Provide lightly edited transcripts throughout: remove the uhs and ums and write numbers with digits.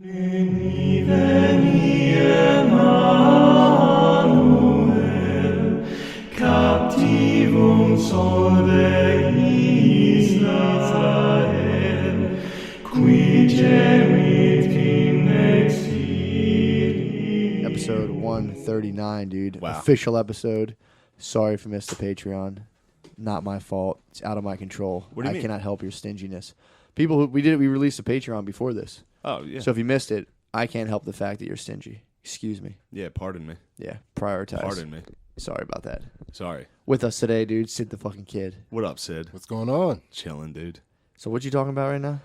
Veni, veni, Emmanuel, captivum solve Israel, qui gemit in exili. Episode 139, dude. Wow. Official episode. Sorry if you missed the Patreon. Not my fault. It's out of my control. What do you mean? Cannot help your stinginess. People who we released a Patreon before this. Oh, yeah. So if you missed it, I can't help the fact that you're stingy. Excuse me. Yeah, pardon me. Yeah, prioritize. Pardon me. Sorry about that. Sorry. With us today, dude, Sid the fucking kid. What up, Sid? What's going on? Chilling, dude. So what you talking about right now?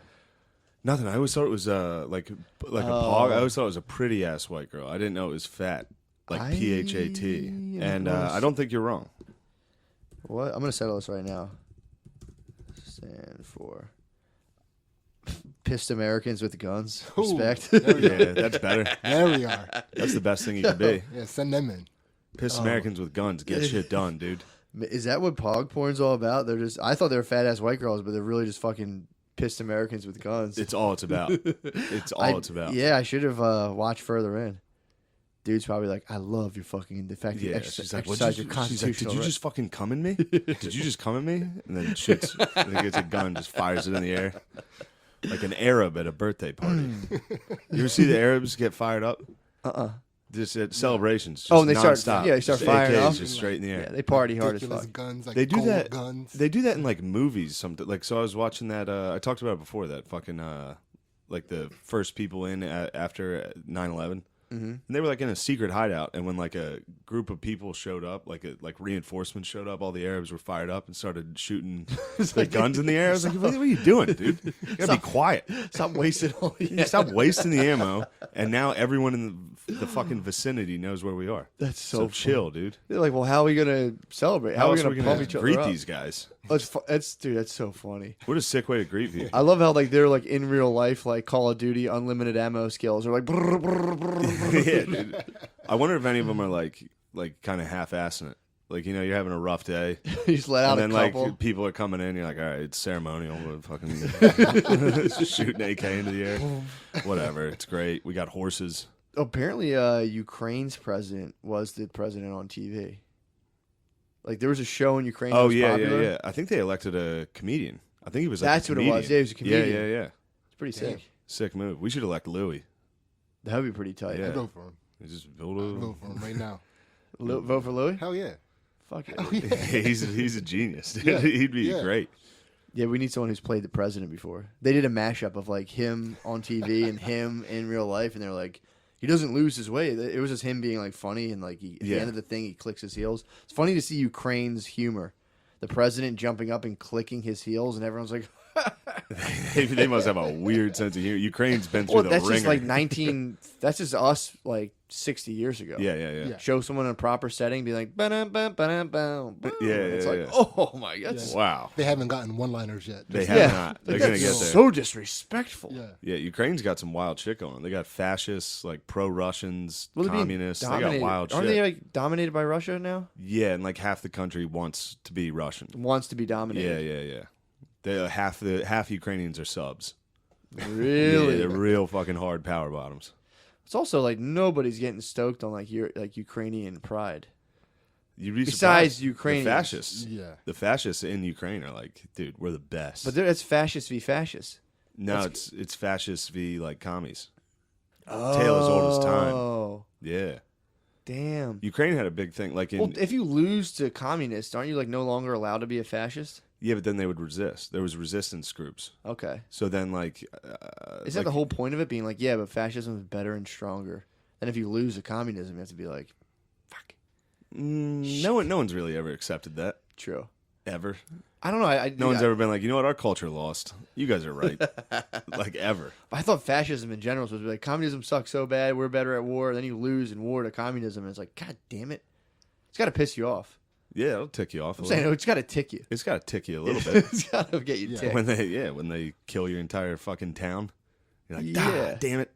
Nothing. I always thought it was like a pog. I always thought it was a pretty ass white girl. I didn't know it was fat, like PHAT. And I don't think you're wrong. What? I'm going to settle this right now. Stand for pissed Americans with guns. Ooh, Respect. there we go. Yeah, that's better. There we are. That's the best thing you could be. Yeah, send them in. Piss Americans with guns. Get shit done, dude. Is that what pog porn's all about? I thought they were fat ass white girls, but they're really just fucking pissed Americans with guns. It's all it's about. It's all it's about. Yeah, I should have watched further in. Dude's probably like, I love your fucking the fact that you Yeah, exercise she's like, your she's like, constitutional did you right." just fucking come in me? Did you just come in me? And then shoots. And then gets a gun, just fires it in the air. Like an Arab at a birthday party. You ever see the Arabs get fired up? Just at celebrations. Just Oh, and they nonstop. start they start Just firing AKs off. just straight in the air. Yeah, they party hard as Ridiculous fuck. guns, like They do cold that. guns. They do that in like movies. Like so, I was watching that. I talked about it before. That fucking like the first people in after 9/11. And they were like in a secret hideout, and when like a group of people showed up, like reinforcements showed up, all the Arabs were fired up and started shooting the guns in the air. I was like, "What are you doing, dude? You gotta be quiet. Stop wasting all Stop wasting the ammo." And now everyone in the fucking vicinity knows where we are. That's so funny. chill, dude. They're like, well, how are we gonna celebrate? How are we else gonna pump each other greet up? these guys? That's so funny. What a sick way to greet people. I love how like they're like in real life, like Call of Duty unlimited ammo skills. They're like, Yeah, dude. I wonder if any of them are like kind of half-assing it. Like, you know, you're having a rough day, you just let out and a then couple. like people are coming in. You're like, all right, it's ceremonial. We're fucking shooting AK into the air. Whatever, it's great. We got horses. Apparently, Ukraine's president was the president on TV. Like there was a show in Ukraine. That Oh was popular. yeah. I think they elected a comedian. I think he was. Like That's a what it comedian. was. Yeah, he was a comedian. Yeah. It's pretty Damn. sick. Sick move. We should elect Louis. That would be pretty tight. Yeah. I'd vote for him. We just build I'd vote for him right now. Vote for Louis? Hell yeah. Fuck it. Oh, yeah. he's a genius. Dude. Yeah. He'd be Yeah. great. Yeah, we need someone who's played the president before. They did a mashup of like him on TV and him in real life, and they're like, he doesn't lose his way. It was just him being like funny, and like at the end of the thing, he clicks his heels. It's funny to see Ukraine's humor. The president jumping up and clicking his heels, and everyone's like, They must have a weird sense of humor. Ukraine's been through well, the that's ringer. just like 19. That's just us like 60 years ago. Yeah. Yeah. Show someone in a proper setting, be like, ba-dum, bum, ba-dum, bum, boom. Yeah, It's like, yeah. oh my god, Yeah. Wow. They haven't gotten one-liners yet. They Just- have yeah, not. They're like, gonna that's get there. so disrespectful. Yeah. Yeah, Ukraine's got some wild shit going. They got fascists, like pro-Russians, Well, they're being communists. They got dominated. wild Aren't shit. they like dominated by Russia now? Yeah, and like half the country wants to be Russian. Wants to be dominated. Yeah. Half Ukrainians are subs. Really? Yeah, they're real fucking hard power bottoms. It's also like nobody's getting stoked on like Ukrainian pride. You'd be Besides surprised. Ukrainians. The fascists. Yeah. The fascists in Ukraine are like, dude, we're the best. But it's fascist v fascist. no, it's fascists v like commies. Tale as old as time. Oh, Yeah, damn. Ukraine had a big thing. Like in Well, if you lose to communists, aren't you like no longer allowed to be a fascist? yeah, but then they would resist. There was resistance groups. Okay. So then like Is that the whole point of it being like, yeah, but fascism is better and stronger? Then if you lose to communism, you have to be like, fuck. no one's really ever accepted that True. ever. I don't know. No one's ever been like, you know what, our culture lost. You guys are right. Like ever. I thought fascism in general was supposed to be like, communism sucks so bad, we're better at war. Then you lose in war to communism, and it's like, God damn it. It's got to piss you off. Yeah, it'll tick you off. I'm saying it's got to tick you. It's got to tick you a little bit It's got to get you Yeah. ticked. when they kill your entire fucking town. You're like, Yeah. damn it!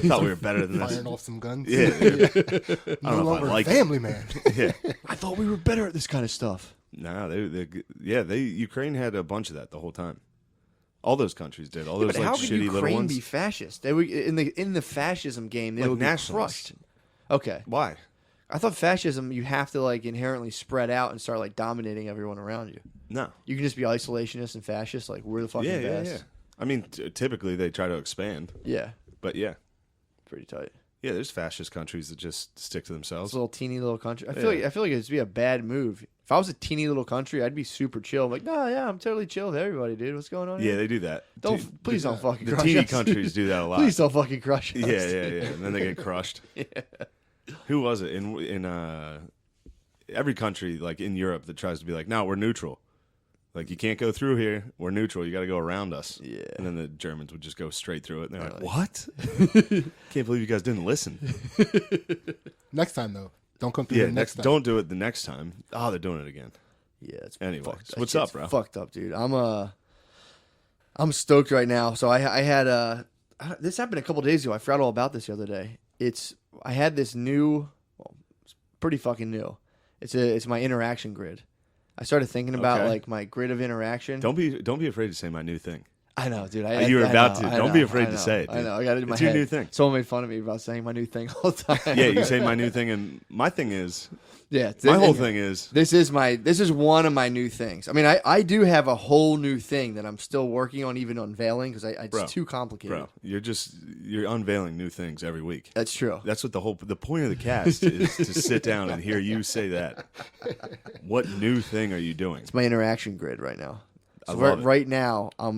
Thought we were better than this. Firing off some guns. Yeah, dude. No know if I longer like it. family man. Yeah. I thought we were better at this kind of stuff. No, Ukraine had a bunch of that the whole time. All those countries did. All those But like how could shitty little Ukraine ones. be fascist? They would in the fascism game. They Like would be nationalists. crushed. Okay, Why? I thought fascism you have to like inherently spread out and start like dominating everyone around you. No. You can just be isolationist and fascist. Like we're the fucking Yeah, best. yeah. I mean, typically they try to expand, Yeah, but yeah, pretty tight. yeah. There's fascist countries that just stick to It's themselves. a little teeny little country. I Yeah. feel like it'd be a bad move. If I was a teeny little country, I'd be super chill. I'm like, no, yeah, I'm totally chill with everybody, dude. What's going on? Yeah, here? they do that. Please don't fucking The crush teeny us. countries do that a lot. Please don't fucking crush us. Yeah, yeah, yeah. And then they get crushed. Who was it in every country like in Europe that tries to be like, no, we're neutral. Like you can't go through here. We're neutral. You got to go around us. Yeah. And then the Germans would just go straight through it. And they're like, like- what? Can't believe you guys didn't listen. Next time though, don't come through Yeah, the next time. don't do it the next time. Oh, they're doing it again. Yeah, it's Anyways, fucked. That what's shit's up, bro? Fucked up, dude. I'm stoked right now. So I had this happened a couple days ago. I forgot all about this the other day. I had this new, well, it's pretty fucking new. It's my interaction grid. I started thinking about Okay. like my grid of interaction. Don't be afraid to say my new thing. I know, dude. You were about know, to. I Don't know, be afraid I to know, say it, I dude. know. I got it in my It's your head. new thing. Someone made fun of me about saying my new thing all the time. Yeah, you say my new thing, and my thing is yeah. my whole thing is This is one of my new things. I mean, I do have a whole new thing that I'm still working on, even unveiling, because it's Bro, too complicated. bro. You're unveiling new things every week. That's true. That's what the point of the cast is to sit down and hear you say that. What new thing are you doing? It's my interaction grid right now. I So love it. right now, I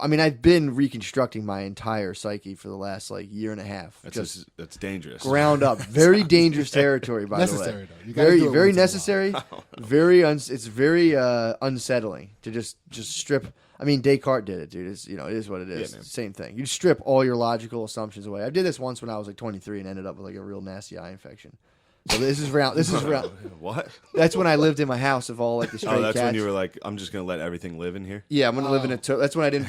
mean, I've been reconstructing my entire psyche for the last like year and a half. That's dangerous. Ground up, very dangerous territory. By Necessary, the way, though. You gotta very do it very once in a while. necessary. It's very unsettling to just strip. I mean, Descartes did it, dude. It is what it is. Yeah, man. Same thing. You strip all your logical assumptions away. I did this once when I was like 23 and ended up with like a real nasty eye infection. So this is around. What? That's when I lived in my house of all like the stray Oh, that's cats. when you were like, I'm just gonna let everything live in here. Yeah, I'm gonna live in a. That's when I didn't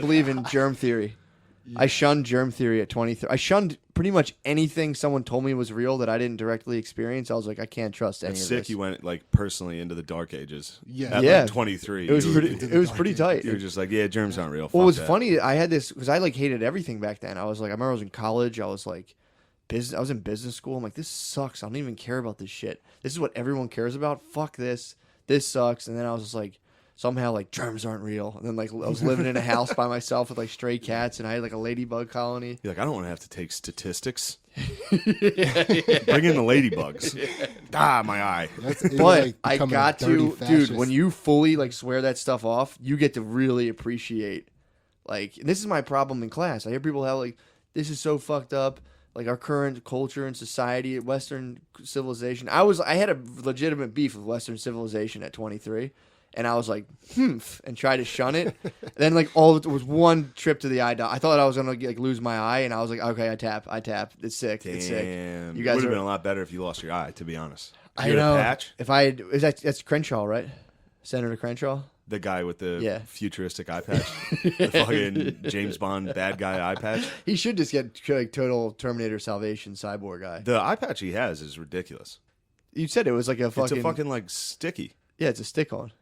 believe in germ theory. I shunned germ theory at 23. I shunned pretty much anything someone told me was real that I didn't directly experience. I was like, I can't trust any It's of sick. this. You went like personally into the dark ages. Yeah. At Yeah. like 23. It was you pretty tight. were just like, yeah, germs aren't real. Well, Fuck it was that. funny. I had this because I like hated everything back then. I remember I was in college. I was like, I was in business school. I'm like, this sucks. I don't even care about this shit. This is what everyone cares about. Fuck this. This sucks. And then I was just like, somehow like germs aren't real. And then like I was living in a house by myself with like stray cats, and I had like a ladybug colony. You're like, I don't want to have to take statistics. Bring in the ladybugs. Ah, my eye. It's But like I becoming a got dirty to, dude, fascist. when you fully like swear that stuff off, you get to really appreciate. Like, and this is my problem in class. I hear people have like, this is so fucked up. Like our current culture and society, Western civilization. I had a legitimate beef with Western civilization at 23, and I was like, and tried to shun it. Then like it was one trip to the eye doctor. I thought I was gonna like lose my eye, and I was like, okay, I tap. It's sick. It's sick. Damn. You It guys would have are. been a lot better if you lost your eye, to be honest. I You had know. a patch? If that's Crenshaw, right? Senator Crenshaw. The guy with the Yeah. futuristic eye patch. The fucking James Bond bad guy eye patch. He should just get like total Terminator Salvation cyborg guy. The eye patch he has is ridiculous. You said it was like a fucking. It's a fucking like sticky. Yeah, it's a stick on.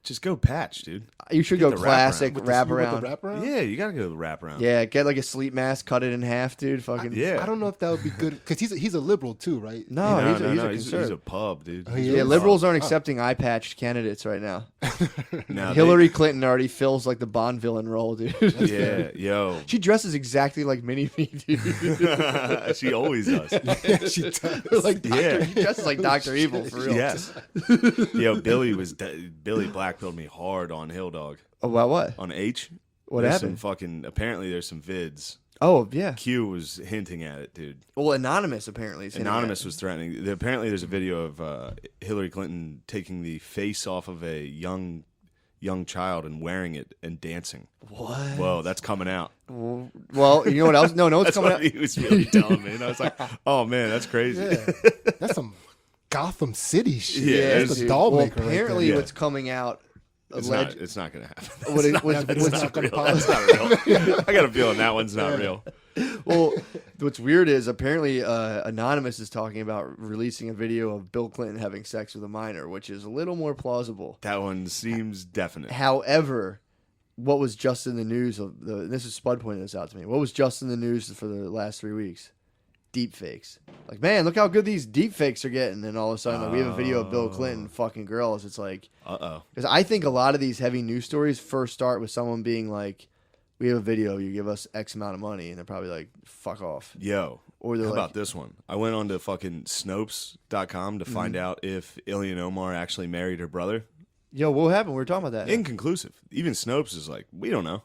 Just go patch, dude. You should Get go the wraparound. classic With the- you want wraparound. the wraparound? Yeah, you gotta go the wraparound. Yeah, get like a sleep mask, cut it in half, dude. Fucking Yeah. I don't know if that would be good because he's a liberal too, right? No, No, he's a he's a conservative. pub, dude. Oh, he Yeah, is? liberals aren't accepting eye patched candidates right now. Now Hillary Clinton already fills like the Bond villain role, dude. Yeah, yo. She dresses exactly like Mini Me, dude. She always does. she does. Like Yeah. She dresses like Dr. Evil for real. Yes. Yo, Billy blackpilled me hard on Hill Dog. About what? On H. What There's happened? Apparently there's some vids. Oh yeah. Q was hinting at it, dude. Well, Anonymous apparently. Is hinting Anonymous at it. was threatening. Apparently there's a video of Hillary Clinton taking the face off of a young child and wearing it and dancing. What? Whoa, that's coming out. Well, you know what else? No, it's That's coming what out. he was really telling me. And I was like, oh man, that's crazy. Yeah. That's some Gotham City shit. Yeah, That's dude. the doll Well, maker apparently, Yeah. what's coming out? It's not gonna happen. What it- Yeah, but it's It's not not gonna real. pop. That's not real. I got a feeling that one's not real. Well, what's weird is apparently Anonymous is talking about releasing a video of Bill Clinton having sex with a minor, which is a little more plausible. That one seems definite. However, what was just in the news of the. This is Spud pointing this out to me. What was just in the news for the last 3 weeks? Deep fakes. Like, man, look how good these deep fakes are getting. And all of a sudden, like, we have a video of Bill Clinton fucking girls. It's like, because I think a lot of these heavy news stories first start with someone being like, we have a video, you give us X amount of money, and they're probably like, fuck off. Yo, Or they're how like, about this one? I went on to fucking Snopes.com to find out if Ilhan Omar actually married her brother. yo, what happened? We were talking about that. Inconclusive. Even Snopes is like, we don't know.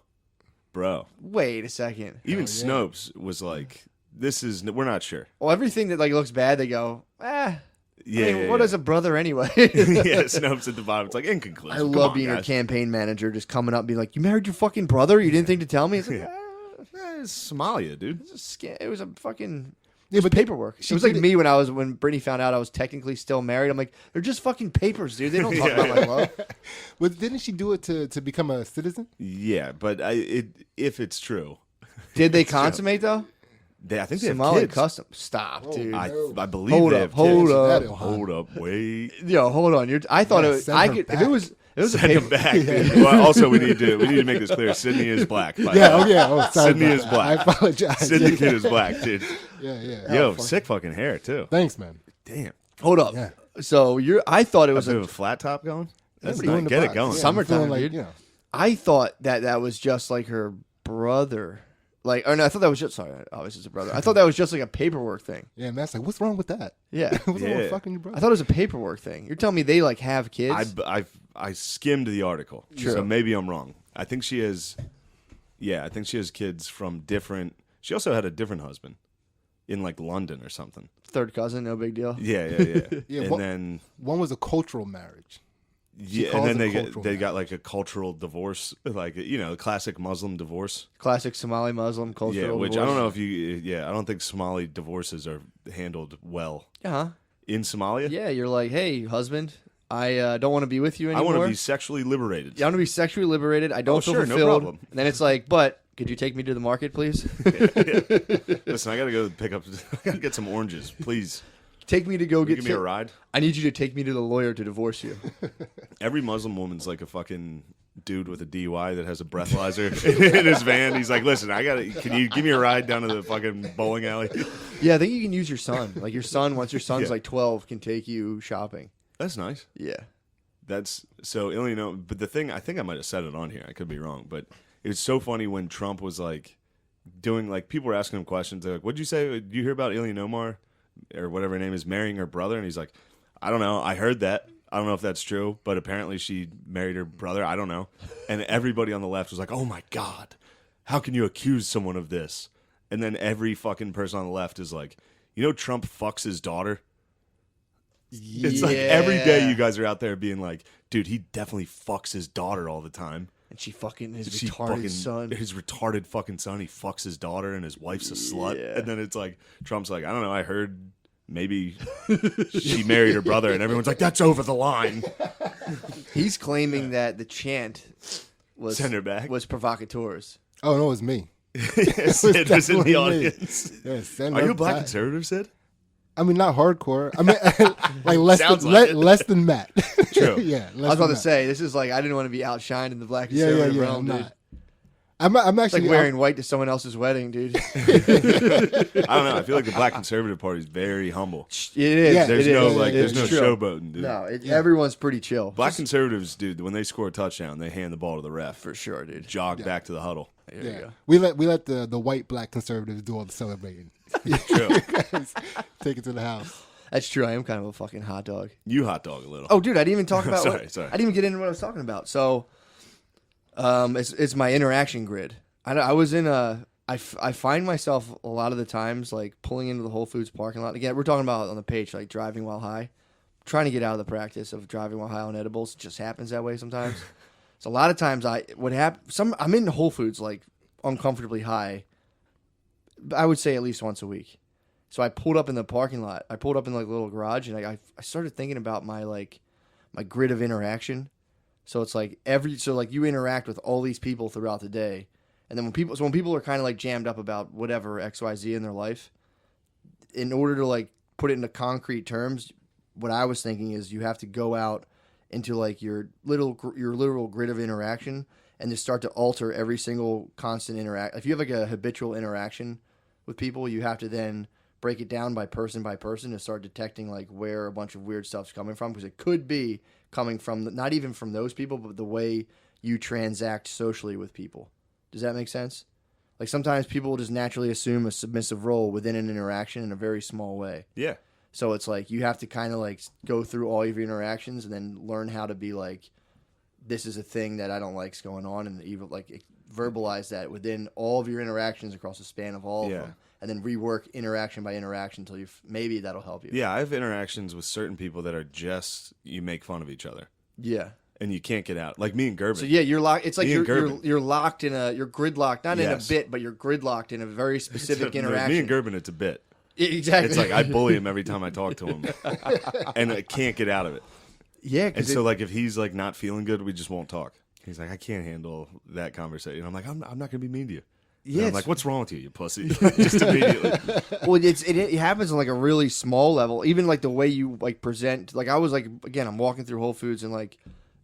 Bro. Wait a second. Even Snopes was like, we're not sure. Well, everything that like looks bad, they go, Yeah. what is a brother anyway? Yeah, Snopes at the bottom. It's like inconclusive. I Come love on, being a guys. campaign manager, just coming up and being like, you married your fucking brother? You didn't think to tell me? It's like, It's Somalia, dude. it was a fucking... Yeah, but paperwork. It she was like did it- me when Brittany found out I was technically still married. I'm like, they're just fucking papers, dude. They don't talk about my love. Well, didn't she do it to become a citizen? Yeah, but if it's true, Did they consummate though? I think they have Somali kids. custom. Stop, dude. I believe Hold they up, have hold kids. up. That'll Hold up, wait. Yo, hold on. I thought Yeah, it was. send I her could. back. If it was a Send paper. him back. Dude. Well, also, we need to make this clear. Sydney is black. by the Yeah, way. oh yeah. Oh, sorry. Sydney about is that. black. I apologize. Sydney kid is black, dude. Yeah. Yo, Oh, fuck. sick fucking hair too. Thanks, man. Damn. Hold up. Yeah. So I thought it A was bit a. of a flat top going. That's Doing nice. the Get it box. going. Yeah, I'm Summertime, feeling like, dude. you know. I thought that was just like her brother. Like, or no, I thought that was just. Sorry, obviously it's a brother. I thought that was just like a paperwork thing. Yeah, and that's like, what's wrong with that? Yeah. What's wrong Yeah. with fucking your brother? I thought it was a paperwork thing. You're telling me they like have kids? I skimmed the article, so maybe I'm wrong. I think she has. Yeah, I think she has kids from different. She also had a different husband in like London or something. Third cousin, no big deal. Yeah. Yeah, and what- then One was a cultural marriage. yeah, calls and then it cultural they marriage. got like a cultural divorce, like the classic Muslim divorce. Classic Somali Muslim culture. Yeah, which I don't know if I don't think Somali divorces are handled well Yeah. in Somalia. Yeah, you're like, hey, husband, I don't want to be with you I anymore. want to be sexually liberated. I want to be sexually liberated. I don't Oh, feel sure, no fulfilled. problem. And then it's like, but could you take me to the market, please? Listen, I gotta go pick up. I gotta get some oranges, please. Take me to go get. Give me a ride. I need you to take me to the lawyer to divorce you. Every Muslim woman's like a fucking dude with a DUI that has a breathalyzer in his van. He's like, listen, can you give me a ride down to the fucking bowling alley? Yeah, I think you can use your son. Like your son, once your son's Yeah. like 12, can take you shopping. That's nice. Yeah. That's so but the thing, I think I might have said it on here. I could be wrong, but it was so funny when Trump was like doing, like, people were asking him questions. They're like, what'd you say? Did you hear about Ilhan Omar or whatever her name is marrying her brother? And he's like, I don't know. I heard that. I don't know if that's true, but apparently she married her brother. I don't know. And everybody on the left was like, oh my God, how can you accuse someone of this? And then every fucking person on the left is like, Trump fucks his daughter. It's like every day you guys are out there being like, dude, he definitely fucks his daughter all the time. And she fucking his She retarded fucking, son. his retarded fucking son, he fucks his daughter and his wife's a slut. Yeah. And then it's like, Trump's like, I don't know, I heard maybe she married her brother. And everyone's like, that's over the line. He's claiming that the chant was Send her back. was provocateurs. Oh no, it was me. Sid was in the definitely me. audience. Yeah, send Are her you a black back. conservative, Sid? I mean, not hardcore. I mean, like less Sounds than like it. less than Matt. True. Yeah, I was about to say, this is like, I didn't want to be outshined in the black Yeah, conservative yeah. realm, I'm dude. not. I'm It's actually like wearing white to someone else's wedding, dude. I don't know. I feel like the black conservative party is very humble. It is. Yeah, There's it no is. like, there's It's no true. showboating, dude. No, everyone's pretty chill. Black conservatives, dude, when they score a touchdown, they hand the ball to the ref. For sure, dude. Jog back to the huddle. There you Yeah, go. we let the white black conservatives do all the celebrating. True. Take it to the house. That's true. I am kind of a fucking hot dog. You hot dog a little. Oh, dude, I didn't even talk about. Sorry. I didn't even get into what I was talking about. So, it's my interaction grid. I was in a. I find myself a lot of the times like pulling into the Whole Foods parking lot. Again, we're talking about on the page like driving while high. Trying to get out of the practice of driving while high on edibles. It just happens that way sometimes. So a lot of times I'm in Whole Foods like uncomfortably high. I would say at least once a week. So I pulled up in the parking lot. I pulled up in like a little garage, and I started thinking about my grid of interaction. So it's like you interact with all these people throughout the day, and then when people are kind of like jammed up about whatever XYZ in their life, in order to like put it into concrete terms, what I was thinking is you have to go out into like your literal grid of interaction and just start to alter every single constant interact. If you have like a habitual interaction with people, you have to then break it down by person to start detecting like where a bunch of weird stuff's coming from, because it could be coming from not even from those people, but the way you transact socially with people. Does that make sense? Like sometimes people will just naturally assume a submissive role within an interaction in a very small way. Yeah. So it's like you have to kind of like go through all of your interactions and then learn how to be like, this is a thing that I don't like's going on, and even like verbalize that within all of your interactions across the span of all of them, and then rework interaction by interaction until maybe that'll help you. Yeah, I have interactions with certain people that are just you make fun of each other. Yeah. And you can't get out. Like me and Gerben. So yeah, you're locked. It's like Me and you're locked in you're gridlocked, not in a Yes. bit, but you're gridlocked in a very specific interaction. Me and Gerben, it's a bit. Exactly. It's like I bully him every time I talk to him, and I can't get out of it. Yeah, And so like if he's like not feeling good, we just won't talk. He's like, I can't handle that conversation. I'm like, I'm not gonna be mean to you. yeah, And I'm like, what's wrong with you, you pussy? Just immediately. well, it happens on like a really small level. Even like the way you like present. Like I was like, again, I'm walking through Whole Foods and like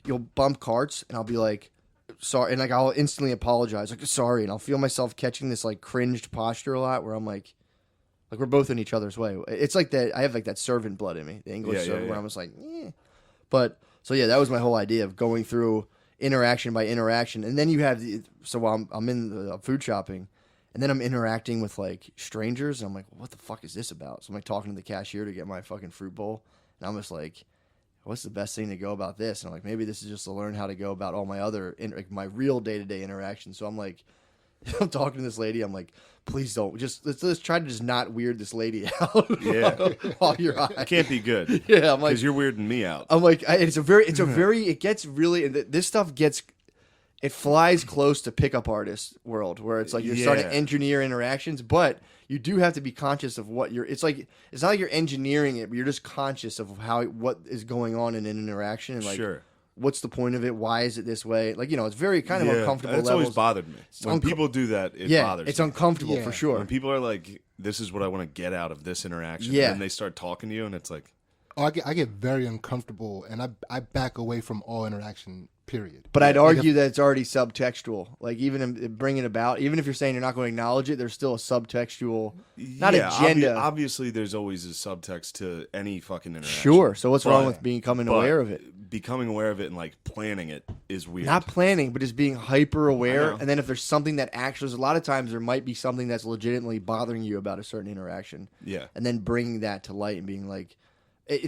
you'll bump carts and I'll be like, sorry, and like I'll instantly apologize, like sorry, and I'll feel myself catching this like cringed posture a lot where I'm like we're both in each other's way. It's like that. I have like that servant blood in me, the English servant, where I'm just like, eh. But so yeah, that was my whole idea of going through interaction by interaction, and then you have so while I'm in the food shopping, and then I'm interacting with like strangers, and I'm like, what the fuck is this about? So I'm like talking to the cashier to get my fucking fruit bowl, and I'm just like, what's the best thing to go about this? And I'm like, maybe this is just to learn how to go about all my other like my real day-to-day interactions. So I'm like, I'm talking to this lady. I'm like, please don't. Just let's try to just not weird this lady out. Yeah. while you're high. It can't be good. Yeah, I'm like, Because you're weirding me out. I'm like, it gets really, this stuff gets, it flies close to pickup artist world where it's like you're starting to engineer interactions, but you do have to be conscious of what it's like, it's not like you're engineering it, but you're just conscious of what is going on in an interaction and like, Sure. what's the point of it? Why is it this way? Like, it's very kind of uncomfortable. That's levels. always bothered me. When people do that, it bothers it's me. uncomfortable Yeah. for sure. When people are like, this is what I want to get out of this interaction. Yeah. And they start talking to you, and it's like, Oh, I get very uncomfortable, and I back away from all interaction. Period. But I'd argue that it's already subtextual. Like even in bringing about, even if you're saying you're not going to acknowledge it, there's still a subtextual, not agenda. Obviously, there's always a subtext to any fucking interaction. Sure. So what's wrong But- with becoming but aware of it? Becoming aware of it and like planning it is weird. Not planning, but just being hyper I aware. know. And then if there's something that actually, a lot of times there might be something that's legitimately bothering you about a certain interaction. Yeah. And then bringing that to light and being like,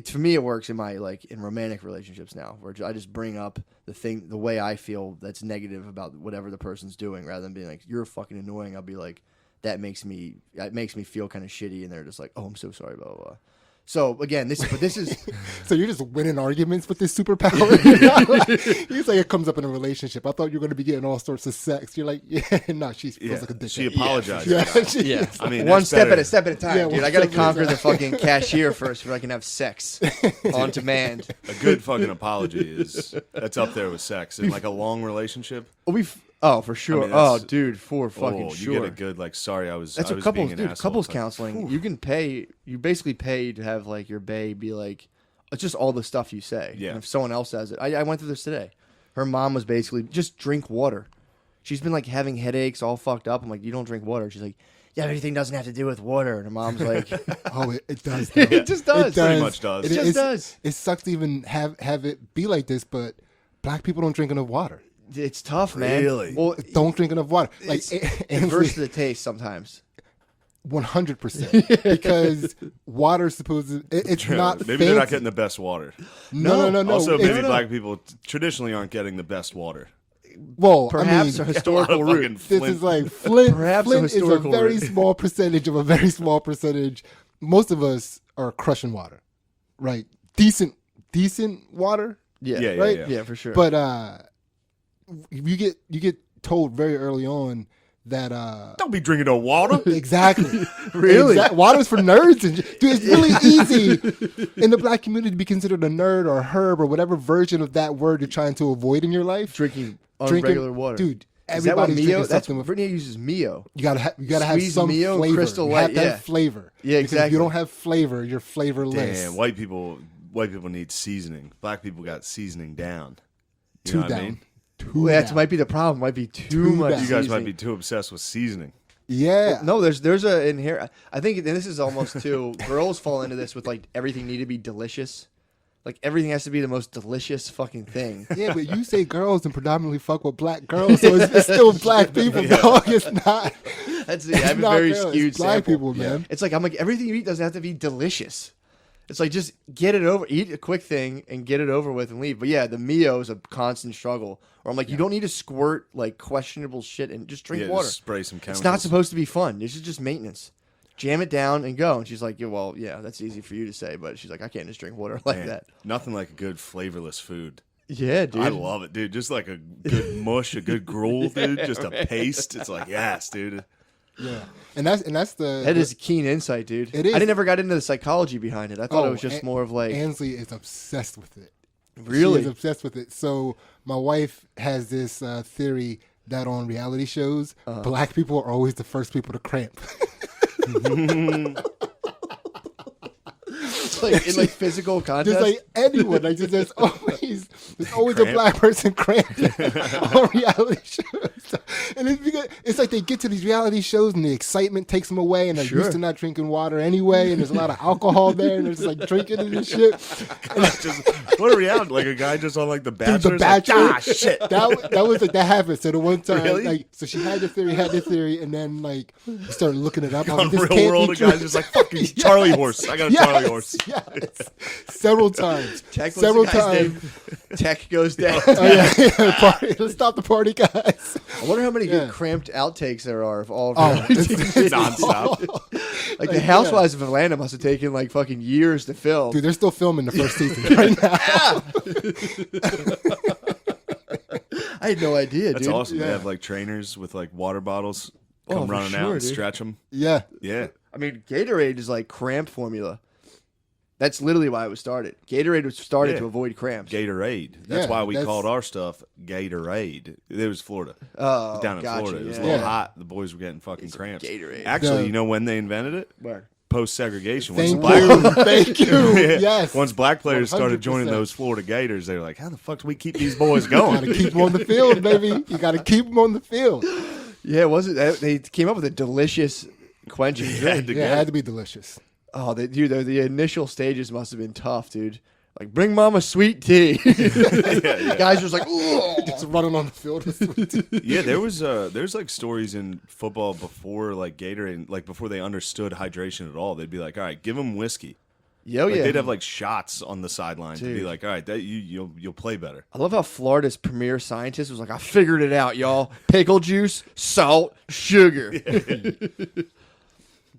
for me, it works in my in romantic relationships now, where I just bring up the way I feel that's negative about whatever the person's doing, rather than being like, you're fucking annoying. I'll be like, that makes me feel kind of shitty, and they're just like, oh, I'm so sorry, blah blah blah. So again, this is So you're just winning arguments with this superpower. You say it comes up in a relationship. I thought you were going to be getting all sorts of sex. You're like, yeah, no, she feels like a dick. She apologized. yeah. I mean, one that's step better. at a time, Yeah, dude. one I got to step at a conquer the fucking cashier first, so I can have sex on demand. A good fucking apology that's up there with sex. In like a long relationship, For sure. I mean, Dude, for fucking you sure. get a good sorry, I was. That's I what was couples being do. an asshole Couples type. counseling, you basically pay to have like your bae be like, it's just all the stuff you say. Yeah. And if someone else says it, I went through this today. Her mom was basically just drink water. She's been like having headaches, all fucked up. I'm like, you don't drink water. She's like, yeah, everything doesn't have to do with water. And her mom's like, Oh, it does. Though. it just does. Pretty much does. It just does. It sucks to even have it be like this, but black people don't drink enough water. It's tough, man. Really? Well, Don't drink enough water. Like adverse to the taste sometimes. 100%, because water is supposed to. It's not. Maybe fancy. they're not getting the best water. No. Also, It's- maybe black people traditionally aren't getting the best water. Well, Perhaps a I mean, historical A lot of root. fucking this Flint. is like Flint. Perhaps a Flint is a historical very root. small percentage of a very small percentage. Most of us are crushing water, right? Decent water, Yeah, right? Yeah, for sure. but you get told very early on that Don't be drinking no water. exactly. Really? Water's for nerds. And dude, it's really easy in the black community to be considered a nerd or a herb or whatever version of that word you're trying to avoid in your life. drinking Drinking- regular water. Dude, Is that what everybody's Mio? drinking That's something what with. Brittany uses Mio. You gotta have Squeeze some Mio, flavor. Crystal You have Light, to yeah. have flavor. Yeah, Because if exactly. you don't have flavor, you're flavorless. Damn, white people need seasoning. Black people got seasoning down. You know what I mean? too. That now. might be the problem. Might be too Too much. bad. You guys might seasoning. be too obsessed with seasoning. Yeah. No, there's a in here. I think and this is almost too. Girls fall into this with like everything need to be delicious. Like everything has to be the most delicious fucking thing. Yeah, but you say girls and predominantly fuck with black girls, so it's still black people, dog. It's not. That's I have a not very girls, skewed it's black sample. people, man. It's like I'm like everything you eat doesn't have to be delicious. It's like just get it over, eat a quick thing and get it over with and leave. But yeah, the Mio is a constant struggle. Or I'm like, you don't need to squirt like questionable shit and just drink water. Just spray some chemicals. It's not supposed to be fun. This is just maintenance. Jam it down and go. And she's like, yeah, well, yeah, that's easy for you to say, but she's like, I can't just drink water like Man, that. Nothing like a good flavorless food. Yeah, dude. I love it, dude. Just like a good mush, a good gruel, dude. Just a paste. It's like, yes, dude. Yeah, and that's the That is keen insight, dude. It is. I never got into the psychology behind it. I thought it was just more of like, Ansley is obsessed with it. really? She is obsessed with it. So my wife has this theory that on reality shows, black people are always the first people to cramp. Like in like physical contests. Just like anyone, like there's always a black person cramping on reality shows, and it's because it's like they get to these reality shows and the excitement takes them away, and they're Sure. used to not drinking water anyway, and there's a lot of alcohol there, and they're just like drinking and shit. Just what a reality! Like a guy just on like The Bachelor. The Bachelor. Like, ah, shit. That was like that happened. So the one time, Really? like, so she had the theory, and then like you started looking it up. I was On like, this Real can't World, be the guy's true. just like fucking Yes. Charlie horse. I got a Charlie horse. Yes, several times. Tech was Several the guy's times. name. Tech goes down. Oh yeah, party. Let's stop the party, guys. I wonder how many Yeah. good cramped outtakes there are of all of Oh, reality TV. Nonstop. Like the Housewives of Atlanta must have taken like fucking years to film. Dude, they're still filming the first season right now. I had no idea, That's dude. awesome. They Yeah. have like trainers with like water bottles Oh, come for running sure, out and dude. stretch them. Yeah, Yeah. I mean, Gatorade is like cramp formula. That's literally why it was started. Gatorade was started Yeah. to avoid cramps. Gatorade. That's Yeah, why we that's- called our stuff Gatorade. It was Florida. Oh, Down in gotcha, Florida. It was a yeah. little Yeah. hot. The boys were getting fucking cramps. Gatorade. Actually, The- you know when they invented it? Where? Post segregation. thank you, thank you. Yeah. Yes, Once black players started joining 100%. those Florida Gators, they were like, how the fuck do we keep these boys going? Got to keep them on the field, baby. You got to keep them on the field. Yeah, was it? They came up with a delicious quenching drink. to Yeah, go. it had to be delicious. Oh, dude, the initial stages must have been tough, dude. Like, bring mama sweet tea. Guys just like, "Ugh." Just running on the field. with sweet tea. Yeah, there's like stories in football before like Gatorade, like before they understood hydration at all. They'd be like, all right, give them whiskey. Yo, Like, yeah. they'd have like shots on the sideline to be Dude. like, all right, that you'll play better. I love how Florida's premier scientist was like, I figured it out, y'all. Pickle juice, salt, sugar.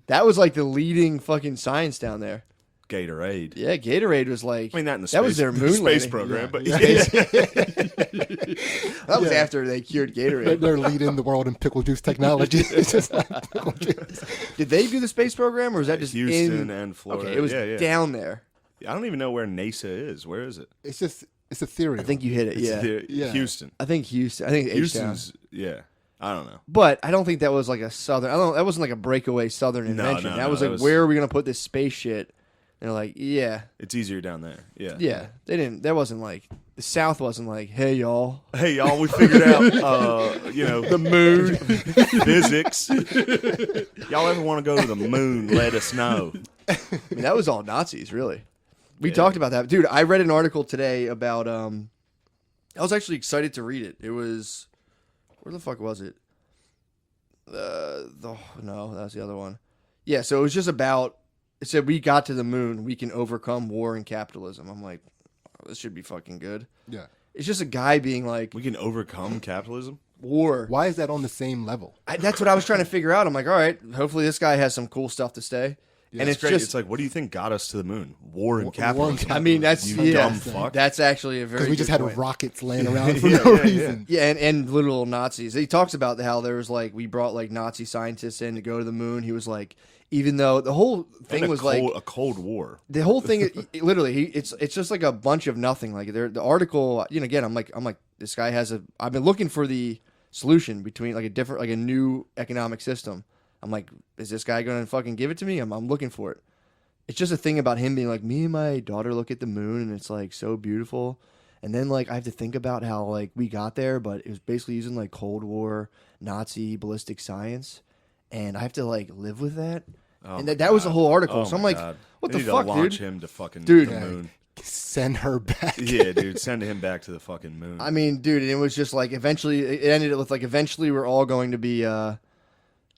That was like the leading fucking science down there. Gatorade. Yeah, Gatorade was like, I mean, that in the that was their moon space landing. program, but That was Yeah. after they cured They're, Gatorade. they're leading the world in pickle juice technology. It's just like pickle juice. Did they do the space program, or was that just Houston in? and Florida. Okay, it was yeah. down there. I don't even know where NASA is. Where is it? It's a theory. I think you hit it. It's Yeah, Yeah. Houston. I think Houston. I think H-Town. Houston's. Yeah. I don't know. But I don't think that was like a southern. That wasn't like a breakaway southern invention. no, that was that like, was- where are we gonna put this space shit? And they're like, yeah, It's easier down there. Yeah. yeah. They didn't. That wasn't like the South wasn't like, hey y'all, Hey y'all, we figured out the moon, physics. Y'all ever want to go to the moon? Let us know. I mean, that was all Nazis, really. We talked about that, dude. I read an article today about. I was actually excited to read it. It was, where the fuck was it? No, that was the other one. Yeah, so it was just about. It said we got to the moon. We can overcome war and capitalism. I'm like, oh, this should be fucking good. Yeah. It's just a guy being like, We can overcome capitalism. war. Why is that on the same level? That's what I was trying to figure out. I'm like, all right, hopefully this guy has some cool stuff to say. And it's Great. just, It's like, what do you think got us to the moon? War and War and capitalism. I mean, that's You yeah, dumb fuck. that's actually a very Because we just good had point. rockets laying around for no reason. Yeah, and literal Nazis. He talks about how there was like we brought like Nazi scientists in to go to the moon. He was like, even though the whole thing And was a Cold War. the whole thing, literally, it's just like a bunch of nothing. Like the article, again, I'm like this guy has I've been looking for the solution between like a new economic system. I'm like, is this guy gonna fucking give it to me? I'm looking for it. It's just a thing about him being like, me and my daughter look at the moon and it's like so beautiful. And then like I have to think about how like we got there, but it was basically using like Cold War Nazi ballistic science, and I have to like live with that. Oh And my that was the God. whole article. Oh so I'm my like, God. what They the need fuck, to launch dude? him to fucking Dude. the Yeah. moon. Send her back. Yeah, dude, send him back to the fucking moon. I mean, dude, and it was just like eventually it ended with like eventually we're all going to be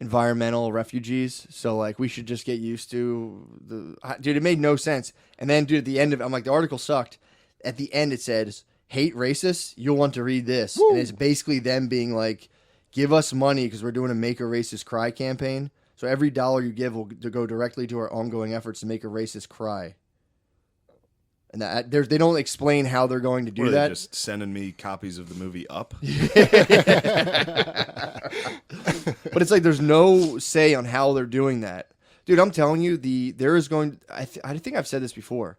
environmental refugees. So like we should just get used to dude. It made no sense. And then dude, at the end of it, I'm like the article sucked. At the end it says hate racists. You'll want to read this, and it's basically them being like, give us money because we're doing a Make a Racist Cry campaign. So every dollar you give will go directly to our ongoing efforts to make a racist cry. And that they don't explain how they're going to do What are that. they just sending me copies of the movie Up? But it's like there's no say on how they're doing that, dude. I'm telling you, there is going. I think I've said this before.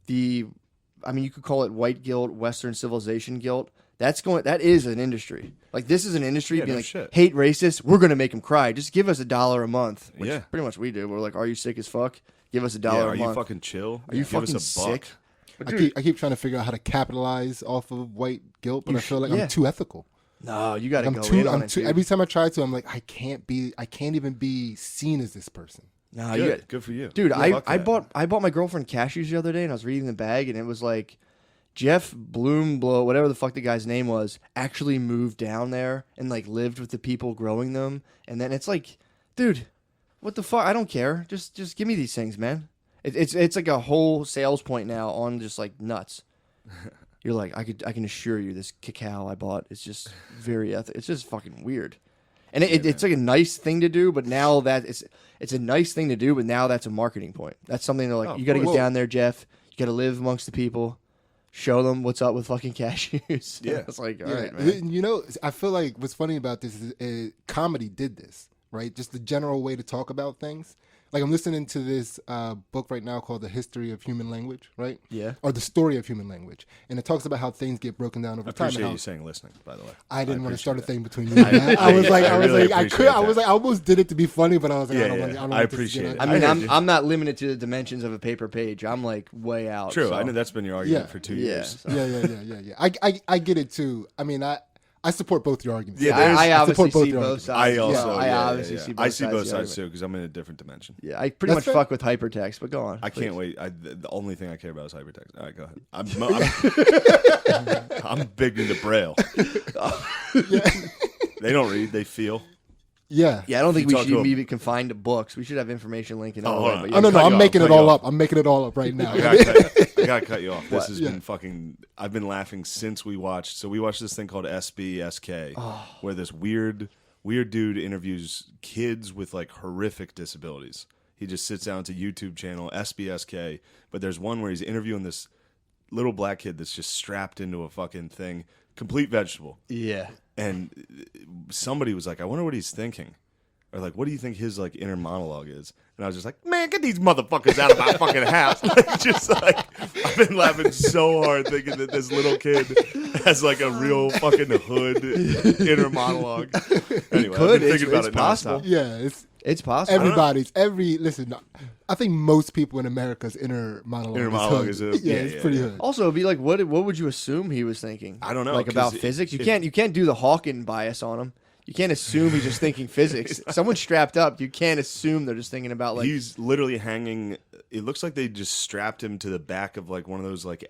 I mean, you could call it white guilt, Western civilization guilt. That is an industry. Like this is an industry Yeah, being no like, shit. hate racists. We're gonna make them cry. Just give us $1 a month. Which Yeah. pretty much we do. We're like, are you sick as fuck? Give us $1 Yeah, a are you month. fucking chill? Are you Give fucking us a buck. sick? I keep trying to figure out how to capitalize off of white guilt, but I feel like yeah. I'm too ethical. No, you got to I'm go too. in on I'm it, too. dude. Every time I try to, I'm like, I can't even be seen as this person. No, you got, Good for you. dude. Yeah, I fuck that. bought my girlfriend cashews the other day, and I was reading the bag, and it was like Jeff Bloomblow, whatever the fuck the guy's name was, actually moved down there and like lived with the people growing them. And then it's like, dude, what the fuck? I don't care. Just give me these things, man. It's like a whole sales point now on just like nuts. You're like, I can assure you, this cacao I bought is just very ethical. It's just fucking weird. And it's like a nice thing to do, but now that it's a nice thing to do, but now that's a marketing point. That's something they're like, Oh, you got to of get course. down there, Jeff. You got to live amongst the people. Show them what's up with fucking cashews. Yeah. It's like, all Yeah. right, man. You know, I feel like what's funny about this is comedy did this, right? Just the general way to talk about things. Like I'm listening to this book right now called The History of Human Language, right? Yeah. Or The Story of Human Language. And it talks about how things get broken down over I time. appreciate and how you saying listening, by the way. I didn't want to start a appreciate thing between you and that. I was like, I almost did it to be funny, but I was like, Yeah, I don't yeah. want to. I appreciate it. I mean, heard you. I'm not limited to the dimensions of a paper page. I'm like way out. True, so. I know that's been your argument Yeah. for 2 Yeah. years. so. Yeah. I get it too. I mean, I support both your arguments. Yeah, I obviously support both see your both arguments. sides. I also, I yeah, obviously yeah. see both I sides. see of both the sides argument. too because I'm in a different dimension. Yeah, I pretty much That's fair. fuck with hypertext, but go on. I please. can't wait. The only thing I care about is hypertext. All right, go ahead. I'm big into Braille. They don't read; they feel. Yeah. Yeah, I don't think You we talk should to 'em. be confined to books. We should have information linking all hold the way. on. But Oh yeah, no, cut you I'm off, making cut it you all off. up. I'm making it all up right now. I gotta cut you off. This has been fucking. I've been laughing since we watched. So we watched this thing called SBSK, where this weird dude interviews kids with like horrific disabilities. He just sits down to YouTube channel SBSK, but there's one where he's interviewing this little black kid that's just strapped into a fucking thing, complete vegetable. yeah. And somebody was like, I wonder what he's thinking. Or like, what do you think his like inner monologue is? And I was just like, man, get these motherfuckers out of my fucking house. Just like, I've been laughing so hard thinking that this little kid has like a real fucking hood inner monologue. Anyway, could. I've been thinking about It's it possible. nonstop. Yeah, It's possible. listen. I think most people in America's inner monologue. Inner monologue is hood. a- yeah, it's yeah, pretty yeah. hood. Also, it'd be like, what would you assume he was thinking? I don't know, Like 'cause about physics? You it- can't do the Hawking bias on him. You can't assume he's just thinking physics. Someone's strapped up. You can't assume they're just thinking about like. He's literally hanging. It looks like they just strapped him to the back of like one of those like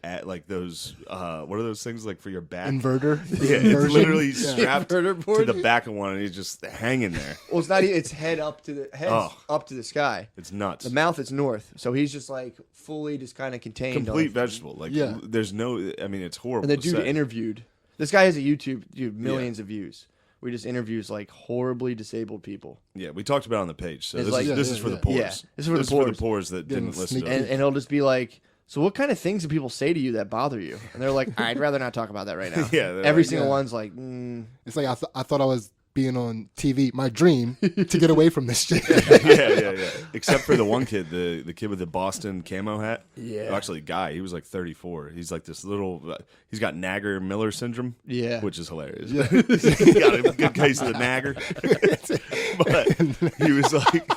those what are those things like for your back? Inverter. Yeah, it's Inversion. literally Yeah. strapped Inverter to board? the back of one, and he's just hanging there. Well, it's not. It's head up to the head Oh. up to the sky. It's nuts. The mouth is north, so he's just like fully just kind of contained. Complete on, vegetable. Like Yeah. there's no. I mean, it's horrible. And the to dude say. interviewed. This guy has a YouTube, millions of views. We just interviews like horribly disabled people, Yeah, we talked about it on the page. So It's this, like- is, this Yeah, is for yeah, the poors. yeah. This is for the poors. that Getting didn't listen sneak to and it. it'll just be like, so what kind of things do people say to you that bother you? And they're like, I'd rather not talk about that right now. Yeah, they're every like, single yeah. one's like, It's like I thought I was being on TV, my dream to get away from this shit. yeah. Except for the one kid, the kid with the Boston camo hat. Yeah. Actually, guy. He was like 34. He's like this little. He's got Nagger-Miller syndrome. Yeah. which is hilarious. He got a good case of the Nagger. But he was like,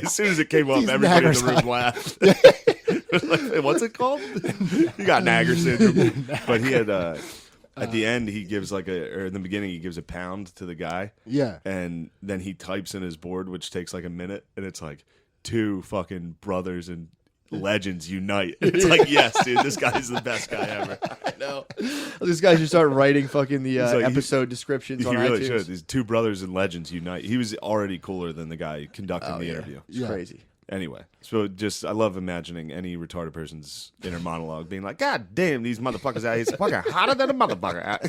as soon as it came up, These everybody in Naggers the room laughed. Like, what's it called? You got Nagger syndrome. But he had at the end he gives or in the beginning he gives a pound to the guy. Yeah. And then he types in his board, which takes like a minute, and it's like 2 fucking brothers and legends unite. It's like, yes, dude, this guy's the best guy ever. I know. This guy should start writing fucking the like, episode descriptions He on really iTunes. should. These 2 brothers and legends unite. He was already cooler than the guy conducting the yeah. interview. It's crazy. Anyway, so I love imagining any retarded person's inner monologue being like, God damn, these motherfuckers out here fucking hotter than a motherfucker.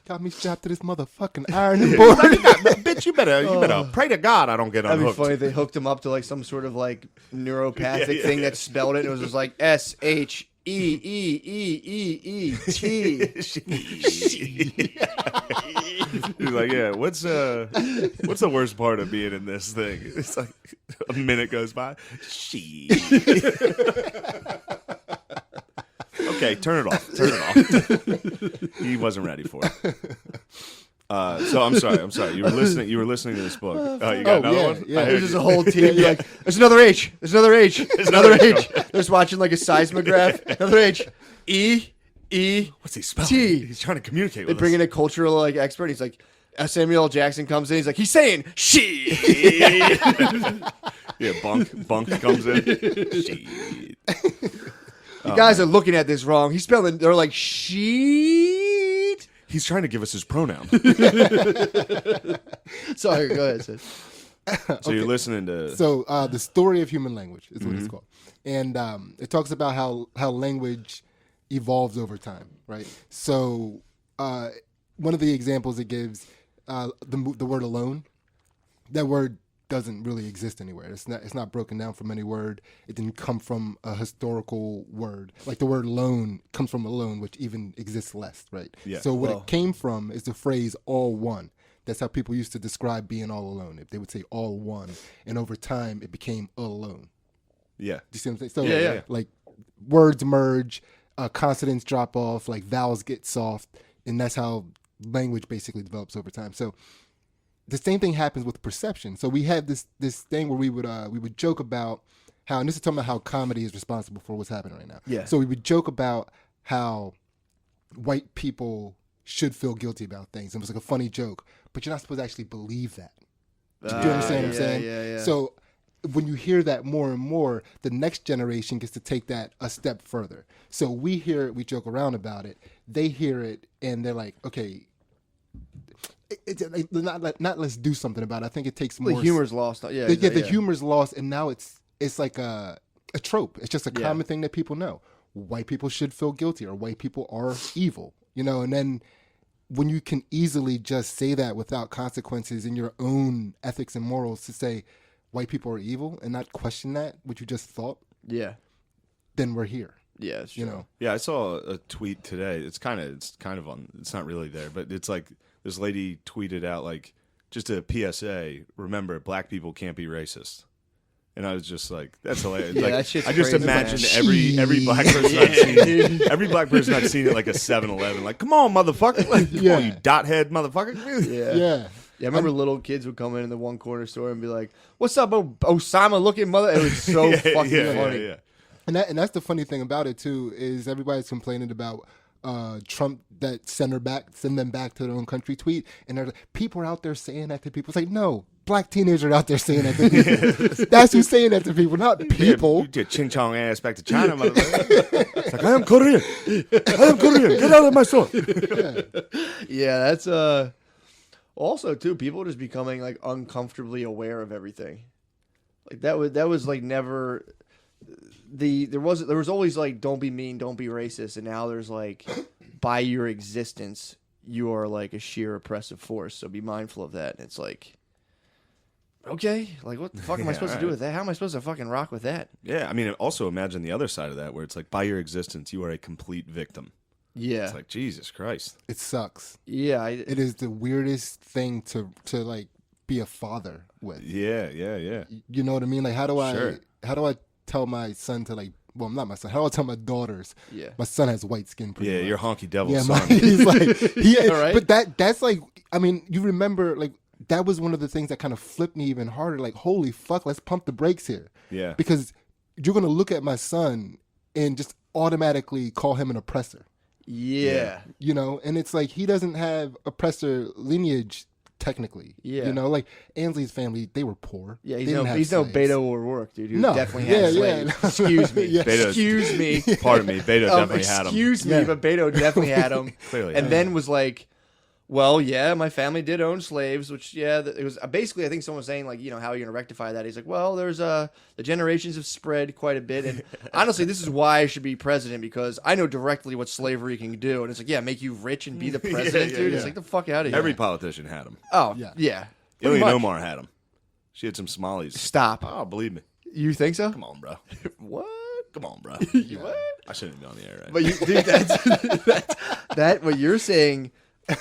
Got me strapped to this motherfucking ironing board. Bitch, you better pray to God I don't get That'd be unhooked. funny if they hooked him up to like some sort of like neuropathic thing that spelled it. And it was just like SHEEEEET. He's like, yeah, what's the worst part of being in this thing? It's like a minute goes by. She. Okay, turn it off. He wasn't ready for it. So I'm sorry. You were listening to this book. You got another one? yeah. There's just a whole team like, there's another H. There's another H. There's another H. They're just watching like a seismograph. Another H. What's he spelling? T. He's trying to communicate They with bring us. in a cultural like expert. He's like, Samuel L. Jackson comes in. He's like, he's saying she. Yeah, Bunk comes in. Shit. You guys are looking at this wrong. He's spelling. They're like sheet. He's trying to give us his pronoun. Sorry, go ahead, sis. So you're listening to. So the story of human language is what it's called, and it talks about how language evolves over time, right? So one of the examples it gives, the word alone. That word doesn't really exist anywhere. It's not broken down from any word. It didn't come from a historical word. Like the word alone comes from alone, which even exists less, right? Yeah. So what it came from is the phrase all one. That's how people used to describe being all alone. If they would say all one, and over time it became alone. Yeah. Do you see what I'm saying? So Yeah. like words merge, consonants drop off, like vowels get soft, and that's how language basically develops over time. So the same thing happens with perception. So we had this thing where we would joke about how, and this is talking about how comedy is responsible for what's happening right now. Yeah. So we would joke about how white people should feel guilty about things. It was like a funny joke, but you're not supposed to actually believe that. Do you understand what I'm saying? Yeah. So when you hear that more and more, the next generation gets to take that a step further. So we hear it, we joke around about it. They hear it, and they're like, okay, it's not let's do something about it. I think it takes more. The humor's lost. Yeah, The humor's lost, and now it's like a trope. It's just a common thing that people know. White people should feel guilty, or white people are evil. And then when you can easily just say that without consequences in your own ethics and morals, to say white people are evil and not question that, what you just thought, then we're here. Yeah, it's true. Yeah, I saw a tweet today. It's kind of on. It's not really there, but it's like this lady tweeted out like just a PSA. Remember, black people can't be racist. And I was just like, that's hilarious. Yeah, like, that shit's I just crazy, imagine man. every black person I've seen, every black person I've seen at like a 7-Eleven, like, come on, motherfucker, like, come on, you dot head motherfucker. Yeah, I remember little kids would come in the one corner store and be like, "What's up, Osama looking mother?" It was so fucking funny. Yeah. And that's the funny thing about it too, is everybody's complaining about Trump that send them back to their own country tweet, and there's people are out there saying that to people. It's like, no, black teenagers are out there saying that to people. That's who's saying that to people, not people. You get ching chong ass back to China, motherfucker. It's like, I am Korean. Get out of my store. Yeah, that's also too. People just becoming like uncomfortably aware of everything. Like that was like never. There was always like, don't be mean, don't be racist, and now there's like, by your existence you are like a sheer oppressive force, so be mindful of that. And it's like, okay, like what the fuck am I supposed to do with that? How am I supposed to fucking rock with that? Yeah, I mean, also imagine the other side of that, where it's like, by your existence you are a complete victim. Yeah, It's like, Jesus Christ. It sucks. yeah, It is the weirdest thing to like be a father with. Yeah. You know what I mean? Like, how do Sure. I tell my son to like? Well, not my son. How do I tell my daughters? Yeah. My son has white skin. Pretty Yeah, much. your honky devil Yeah, son. he's like, All right. But that's like, I mean, you remember, like, that was one of the things that kind of flipped me even harder. Like, holy fuck, let's pump the brakes here. Yeah. Because you're going to look at my son and just automatically call him an oppressor. Yeah. You know, and it's like he doesn't have oppressor lineage technically. Yeah. You know, like Ansley's family, they were poor. Yeah, They he's no slaves. Beto O'Rourke, dude. Who No. definitely had Yeah, slaves. yeah. Excuse me. Yeah. Beto- Excuse me. Pardon me, Beto definitely had him. Excuse me, Yeah. but Beto definitely had them. Clearly, and yeah. then was like, well, yeah, my family did own slaves, which, yeah, it was basically, I think someone was saying, like, you know, how are you going to rectify that? He's like, well, there's the generations have spread quite a bit. And honestly, this is why I should be president, because I know directly what slavery can do. And it's like, yeah, make you rich and be the president, dude. It's like, the fuck out of here. Every politician had him. Oh, Yeah. yeah. Ilya much. Omar had him. She had some Somalis. Stop. Oh, believe me. You think so? Come on, bro. What? Come on, bro. What? I shouldn't be on the air right But you, dude, that what you're saying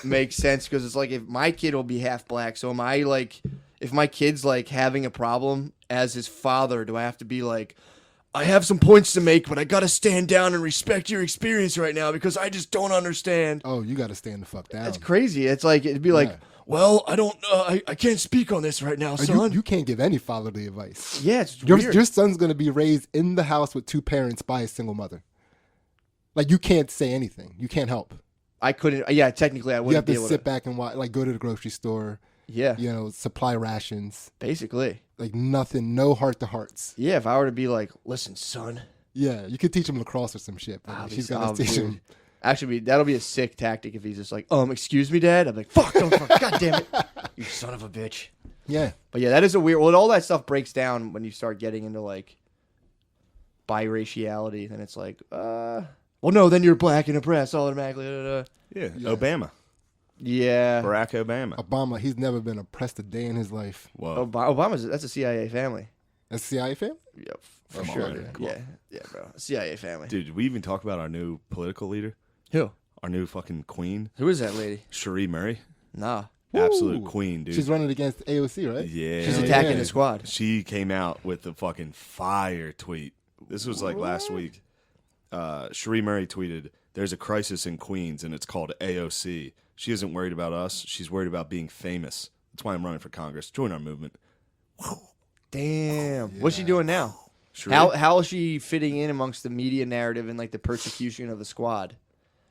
makes sense, because it's like, if my kid will be half black, so am I, like, if my kid's like having a problem as his father, do I have to be like, I have some points to make, but I gotta stand down and respect your experience right now because I just don't understand. Oh, you got to stand the fuck down. That's crazy. It's like, it'd be like, Yeah. well, I don't, I can't speak on this right now, son. You can't give any fatherly advice. Yeah, it's Your weird. son's going to be raised in the house with two parents by a single mother. Like, you can't say anything. You can't help. I couldn't. Yeah, technically, I You have wouldn't be to able sit to. back and watch, like, go to the grocery store, Yeah, you know, supply rations, basically. like nothing, no heart to hearts. Yeah, if I were to be like, listen, son. Yeah, you could teach him lacrosse or some shit, but I'll be- she's got to teach dude. him. Actually, that'll be a sick tactic if he's just like, excuse me, Dad. I'm like, fuck, don't fuck, god damn it, you son of a bitch. Yeah, But yeah, that is a weird. Well, all that stuff breaks down when you start getting into like biraciality. Then it's like, well, no, then you're black and oppressed automatically. now. Yeah. Obama. Yeah, Barack Obama. Obama, he's never been oppressed a day in his life. Whoa. Obama's that's a CIA family. That's CIA family? Yeah, for Come on, sure. dude. Come Yeah, yeah, bro, CIA family. Dude, did we even talk about our new political leader? Who? Our new fucking queen? Who is that lady? Cherie Murray? Nah, Absolute Ooh. queen, dude. She's running against AOC, right? yeah. she's Hell attacking yeah. the squad. She came out with a fucking fire tweet. This was like last week. Cherie Murray tweeted, "There's a crisis in Queens, and it's called AOC. She isn't worried about us. She's worried about being famous. That's why I'm running for Congress. Join our movement." Damn, what's she doing now? Cherie? How is she fitting in amongst the media narrative and like the persecution of the squad?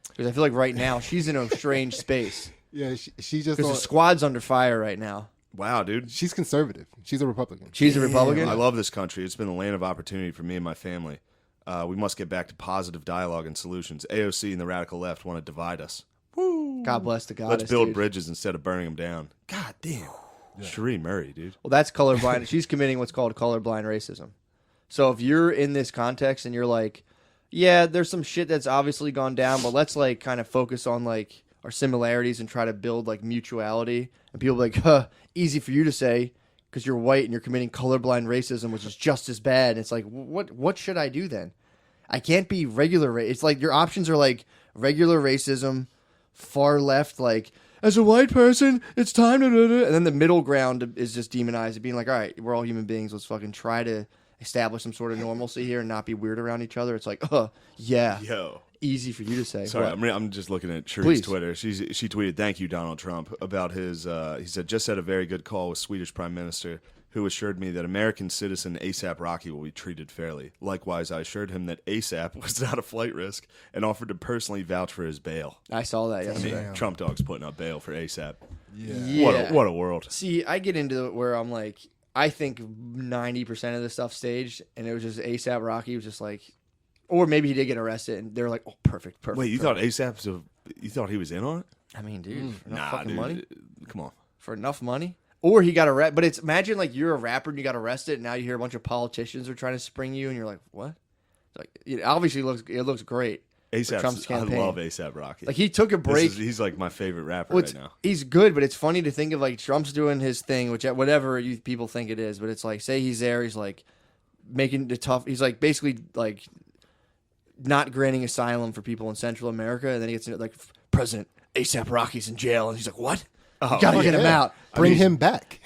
Because I feel like right now she's in a strange space. Yeah, she just Because the squad's under fire right now. Wow, dude. she's conservative. She's a Republican. She's a Republican. I love this country. It's been a land of opportunity for me and my family. We must get back to positive dialogue and solutions. AOC and the radical left want to divide us. God bless the goddess. Let's build dude. bridges instead of burning them down. God damn. Cherie Murray, dude. Well, that's colorblind. She's committing what's called colorblind racism. So if you're in this context and you're like, yeah, there's some shit that's obviously gone down, but let's like kind of focus on like our similarities and try to build like mutuality. And people be like, easy for you to say because you're white and you're committing colorblind racism, which is just as bad. And it's like, what should I do then? I can't be regular. It's like your options are like regular racism, far left, like, as a white person, it's time to, and then the middle ground is just demonized, being like, all right, we're all human beings. Let's fucking try to establish some sort of normalcy here and not be weird around each other. It's like, yeah, Yo. easy for you to say. Sorry, What? I'm just looking at Cherie's Please. Twitter. She tweeted, "Thank you, Donald Trump," about his. He said, "Just had a very good call with Swedish Prime Minister, who assured me that American citizen ASAP Rocky will be treated fairly. Likewise, I assured him that ASAP was not a flight risk and offered to personally vouch for his bail." I saw that I mean, yesterday. Damn. Trump dog's putting up bail for ASAP. Yeah. What a world. See, I get into it where I'm like, I think 90% of the stuff staged, and it was just ASAP Rocky was just like, or maybe he did get arrested, and they're like, oh, perfect. Wait, you perfect. thought ASAP's you thought he was in on it? I mean, dude, for enough Nah, fucking dude. money, Come on. for enough money, or he got arrested. But it's imagine like you're a rapper and you got arrested, and now you hear a bunch of politicians are trying to spring you, and you're like, what? It's like, it obviously looks great. for Trump's ASAP's, I campaign. love ASAP Rocky. Like he took a break. He's like my favorite rapper Well, right now. he's good, but it's funny to think of like Trump's doing his thing, which whatever you people think it is, but it's like say he's there, he's like making the tough. He's like basically like not granting asylum for people in Central America, and then he gets into like President ASAP Rocky's in jail, and he's like, "What? You gotta get him out." Bring him back.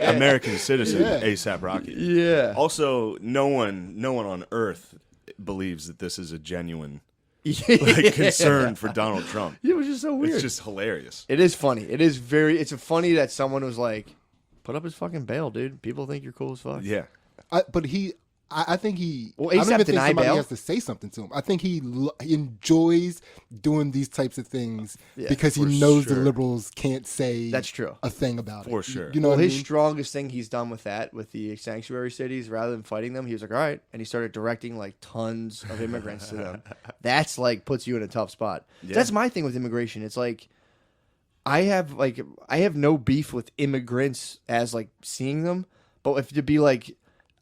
American citizen Yeah. ASAP Rocky. Yeah. Also, no one on earth believes that this is a genuine Yeah. concern for Donald Trump. It was just so weird. It's just hilarious. It is funny. It is very. It's funny that someone was like, "Put up his fucking bail, dude. People think you're cool as fuck." Yeah. I think he. Well, I don't ASAP even think denied somebody bail. has to say something to him. I think he enjoys doing these types of things because he for knows the sure. liberals can't say That's true. a thing about it. For sure. You know Well, what I his mean? strongest thing he's done with the sanctuary cities, rather than fighting them, he was like, all right. And he started directing like tons of immigrants to them. That's like puts you in a tough spot. Yeah. That's my thing with immigration. It's like, I have no beef with immigrants as like seeing them, but if to be like,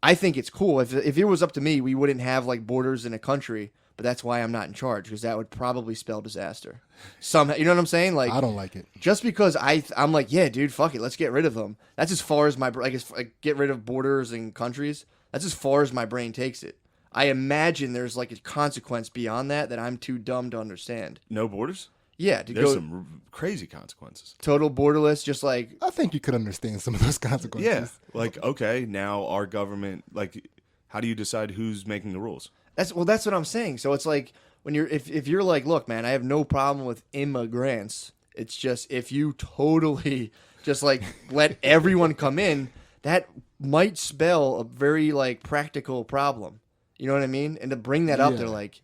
I think it's cool. If it was up to me, we wouldn't have like borders in a country, but that's why I'm not in charge, because that would probably spell disaster. Somehow, you know what I'm saying? Like, I don't like it. just because I'm like, yeah, dude, fuck it, let's get rid of them. That's as far as like get rid of borders and countries. That's as far as my brain takes it. I imagine there's like a consequence beyond that I'm too dumb to understand. No borders? Yeah, to There's go some crazy consequences. total borderless, just like I think you could understand some of those consequences. Yeah. Like, okay, now our government, like, how do you decide who's making the rules? that's what I'm saying. So it's like when if you're like, look, man, I have no problem with immigrants. It's just if you totally just like let everyone come in, that might spell a very like practical problem. You know what I mean? And to bring that up, Yeah. they're like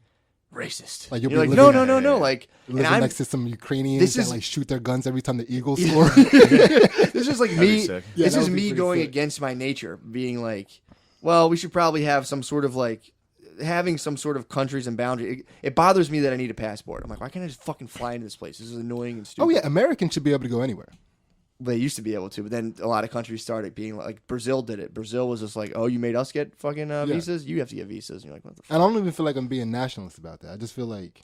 racist. Like, you'll you're be like, living- no. Like, and Living I'm next to some Ukrainians This that is- like shoot their guns every time the Eagles score. this is like That'd be me. sick. Yeah, This that is would be me pretty going sick. against my nature, being like, well, we should probably have some sort of like having some sort of countries and boundary. It bothers me that I need a passport. I'm like, why can't I just fucking fly into this place? This is annoying and stupid. Oh yeah, Americans should be able to go anywhere. They used to be able to, but then a lot of countries started being like Brazil did it. Brazil was just like, oh, you made us get fucking visas? You have to get visas. And you're like, what the fuck? And I don't even feel like I'm being nationalist about that. I just feel like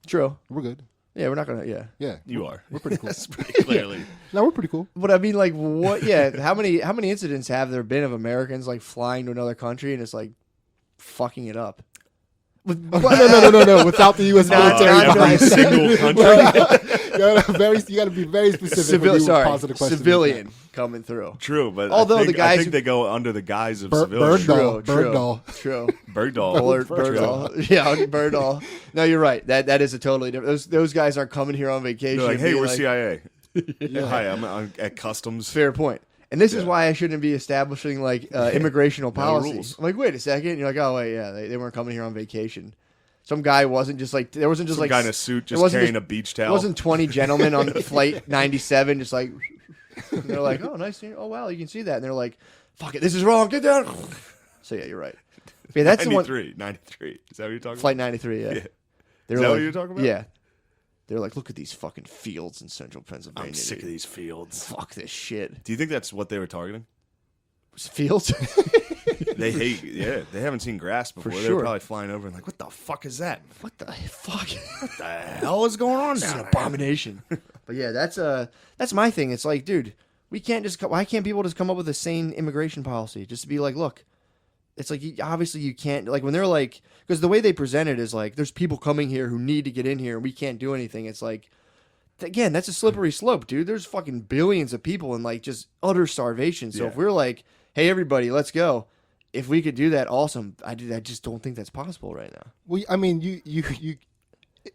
True. we're good. Yeah, we're not going to, yeah. Yeah, You are. we're pretty cool. That's pretty clearly. No, we're pretty cool. But I mean, like, what? Yeah, how many incidents have there been of Americans like flying to another country and it's like fucking it up? With, No. Without the U.S. military not Every behind it. single country. You got to be very specific when you pose the question. civilian coming through. True, but Although I think, the guys I think who- they go under the guise of Bird civilians. dog. True, Bird Bird doll. Bird doll. Yeah, bird doll. No, you're right. That is a totally different. Those guys aren't coming here on vacation. They're like, hey, being we're like, CIA. Hi, I'm at customs. Fair point. And this is Yeah. why I shouldn't be establishing like immigrational policy. rules. I'm like, wait a second. And you're like, oh wait, yeah, they weren't coming here on vacation. Some guy wasn't just like there wasn't just Some like guy in a suit it just wasn't carrying just- a beach It towel. wasn't 20 gentlemen on flight 97 just like and they're like, oh nice, oh wow, you can see that, and they're like, fuck it, this is wrong, get down. So yeah, you're right. Yeah, that's the one. 93. Is that what you're talking Flight 93. Yeah. Yeah. They Is were that like, what you're talking about? Yeah. They're like, look at these fucking fields in central Pennsylvania. about? I'm sick of dude. these fields. Fuck this shit. Do you think that's what they were targeting? Fields? They hate, they haven't seen grass before. They sure. were probably flying over and like, what the fuck is that? What the fuck? What the hell is going on This is down an there? abomination. But yeah, that's my thing. It's like, dude, we can't just why can't people just come up with a sane immigration policy? Just to be like, look, it's like obviously you can't, like when they're like, because the way they present it is like there's people coming here who need to get in here and we can't do anything. It's like, again, that's a slippery slope, dude. There's fucking billions of people in like just utter starvation. So Yeah. if we're like, hey everybody, let's go. If we could do that, awesome. I just don't think that's possible right now. Well, I mean,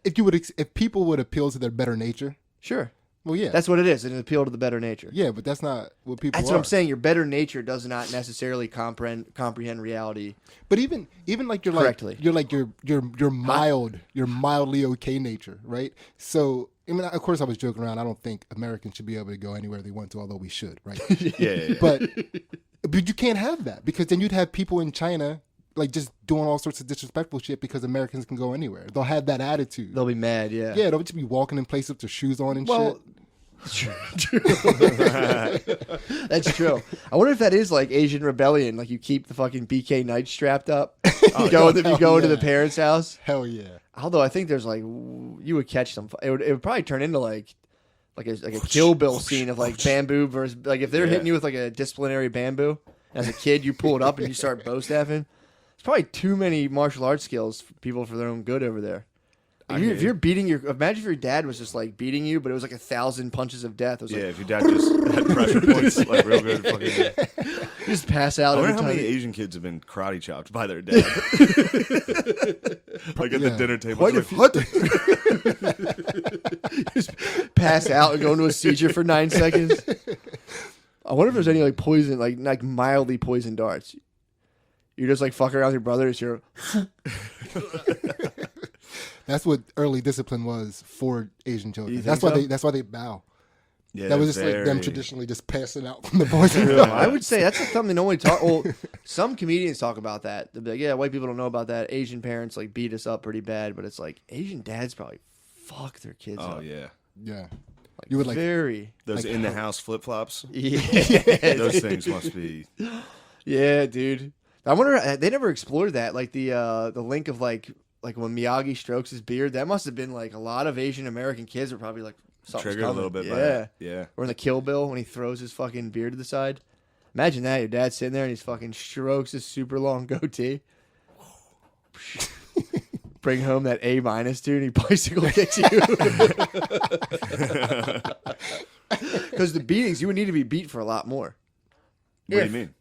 if people would appeal to their better nature, Sure. well, yeah, That's what it is. An appeal to the better nature. yeah, but that's not what people. That's are. what I'm saying. Your better nature does not necessarily comprehend reality. But even like you're Correctly. like you're mildly okay nature, right? So I mean, of course, I was joking around. I don't think Americans should be able to go anywhere they want to, although we should, right? Yeah. but you can't have that because then you'd have people in China like just doing all sorts of disrespectful shit because Americans can go anywhere. They'll have that attitude. They'll be mad. Yeah. Yeah, they'll just be walking in places with their shoes on and Well, shit. true. That's true. I wonder if that is like Asian rebellion. Like you keep the fucking BK Knight strapped up. You go into the parents' house. Hell yeah. Although I think there's like you would catch some. It would probably turn into like a Kill Bill scene of like bamboo versus like if they're hitting you with like a disciplinary bamboo. As a kid, you pull it up and you start bow staffing. It's probably too many martial arts skills for people for their own good over there. If you're beating imagine if your dad was just like beating you, but it was like 1,000 punches of death. It was Yeah, like if your dad just had pressure points, like real good. Fucking, you just pass out I every wonder how time. many Asian kids have been karate chopped by their dad. Like at the Yeah. dinner table. Quite a It's few. like, Just pass out and go into a seizure for 9 seconds. I wonder if there's any like poison, like mildly poison darts. You're just like fucking around with your brothers. You're That's what early discipline was for Asian children. You That's think why so? that's why they bow. Yeah, That was just like them very- traditionally just passing out from the boys. I would say that's something no one talk. Well, some comedians talk about that. They'll be like, "Yeah, white people don't know about that. Asian parents like beat us up pretty bad." But it's like Asian dads probably fuck their kids Oh up. yeah, Yeah. Like, You would like very. those Like in the how- house flip flops. Yeah, Those things must be. yeah, dude. I wonder they never explored that. Like the link of like when Miyagi strokes his beard. That must have been like a lot of Asian American kids were probably like something's Triggered a coming. little bit Yeah. by that. Yeah. Or in the Kill Bill when he throws his fucking beard to the side. Imagine that. Your dad's sitting there and he's fucking strokes his super long goatee. Bring home that A- dude, and he bicycle kicks you. Because the beatings, you would need to be beat for a lot more. What do you mean?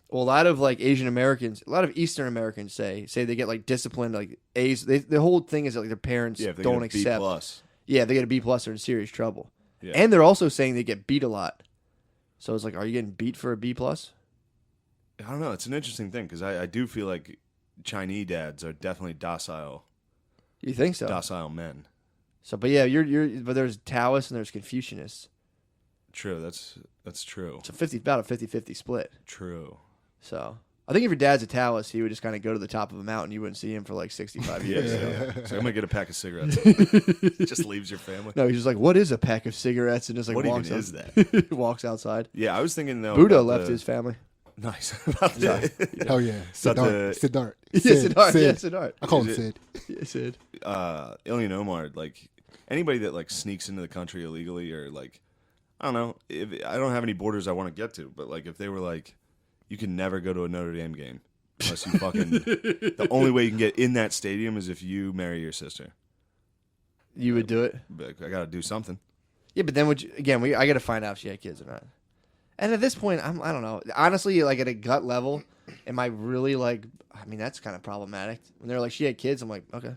Well, a lot of like Asian Americans, a lot of Eastern Americans say they get like disciplined, like A's. The whole thing is that like their parents Yeah, if they don't get a B accept. plus. Yeah, they get a B plus, they're in serious trouble. Yeah. And they're also saying they get beat a lot. So it's like, are you getting beat for a B plus? I don't know. It's an interesting thing because I do feel like Chinese dads are definitely docile You think so? men. So, but yeah, but there's Taoists and there's Confucianists. True. That's true. It's about a 50-50 split. True. So I think if your dad's a Taoist, he would just kind of go to the top of a mountain. You wouldn't see him for like 65 years. Yeah. So I'm gonna get a pack of cigarettes. Just leaves your family. No, he's just like, what is a pack of cigarettes? And just like What walks even out- is that? walks outside. Yeah, I was thinking though. Buddha about left the- his family. Nice. About the, hell yeah. But Siddharth. Siddharth. Yeah, Sid. Siddharth. Sid. Yeah, Siddharth. I call him Is Sid. Yeah, Sid. Ilyan Omar, like anybody that like sneaks into the country illegally or like I don't know, I don't have any borders I want to get to, but like if they were like you can never go to a Notre Dame game unless you fucking the only way you can get in that stadium is if you marry your sister. You would do it? But I got to do something. Yeah, but then I got to find out if she had kids or not. And at this point, I don't know. Honestly, like at a gut level, am I really like? I mean, that's kind of problematic. When they're like, she had kids, I'm like, okay.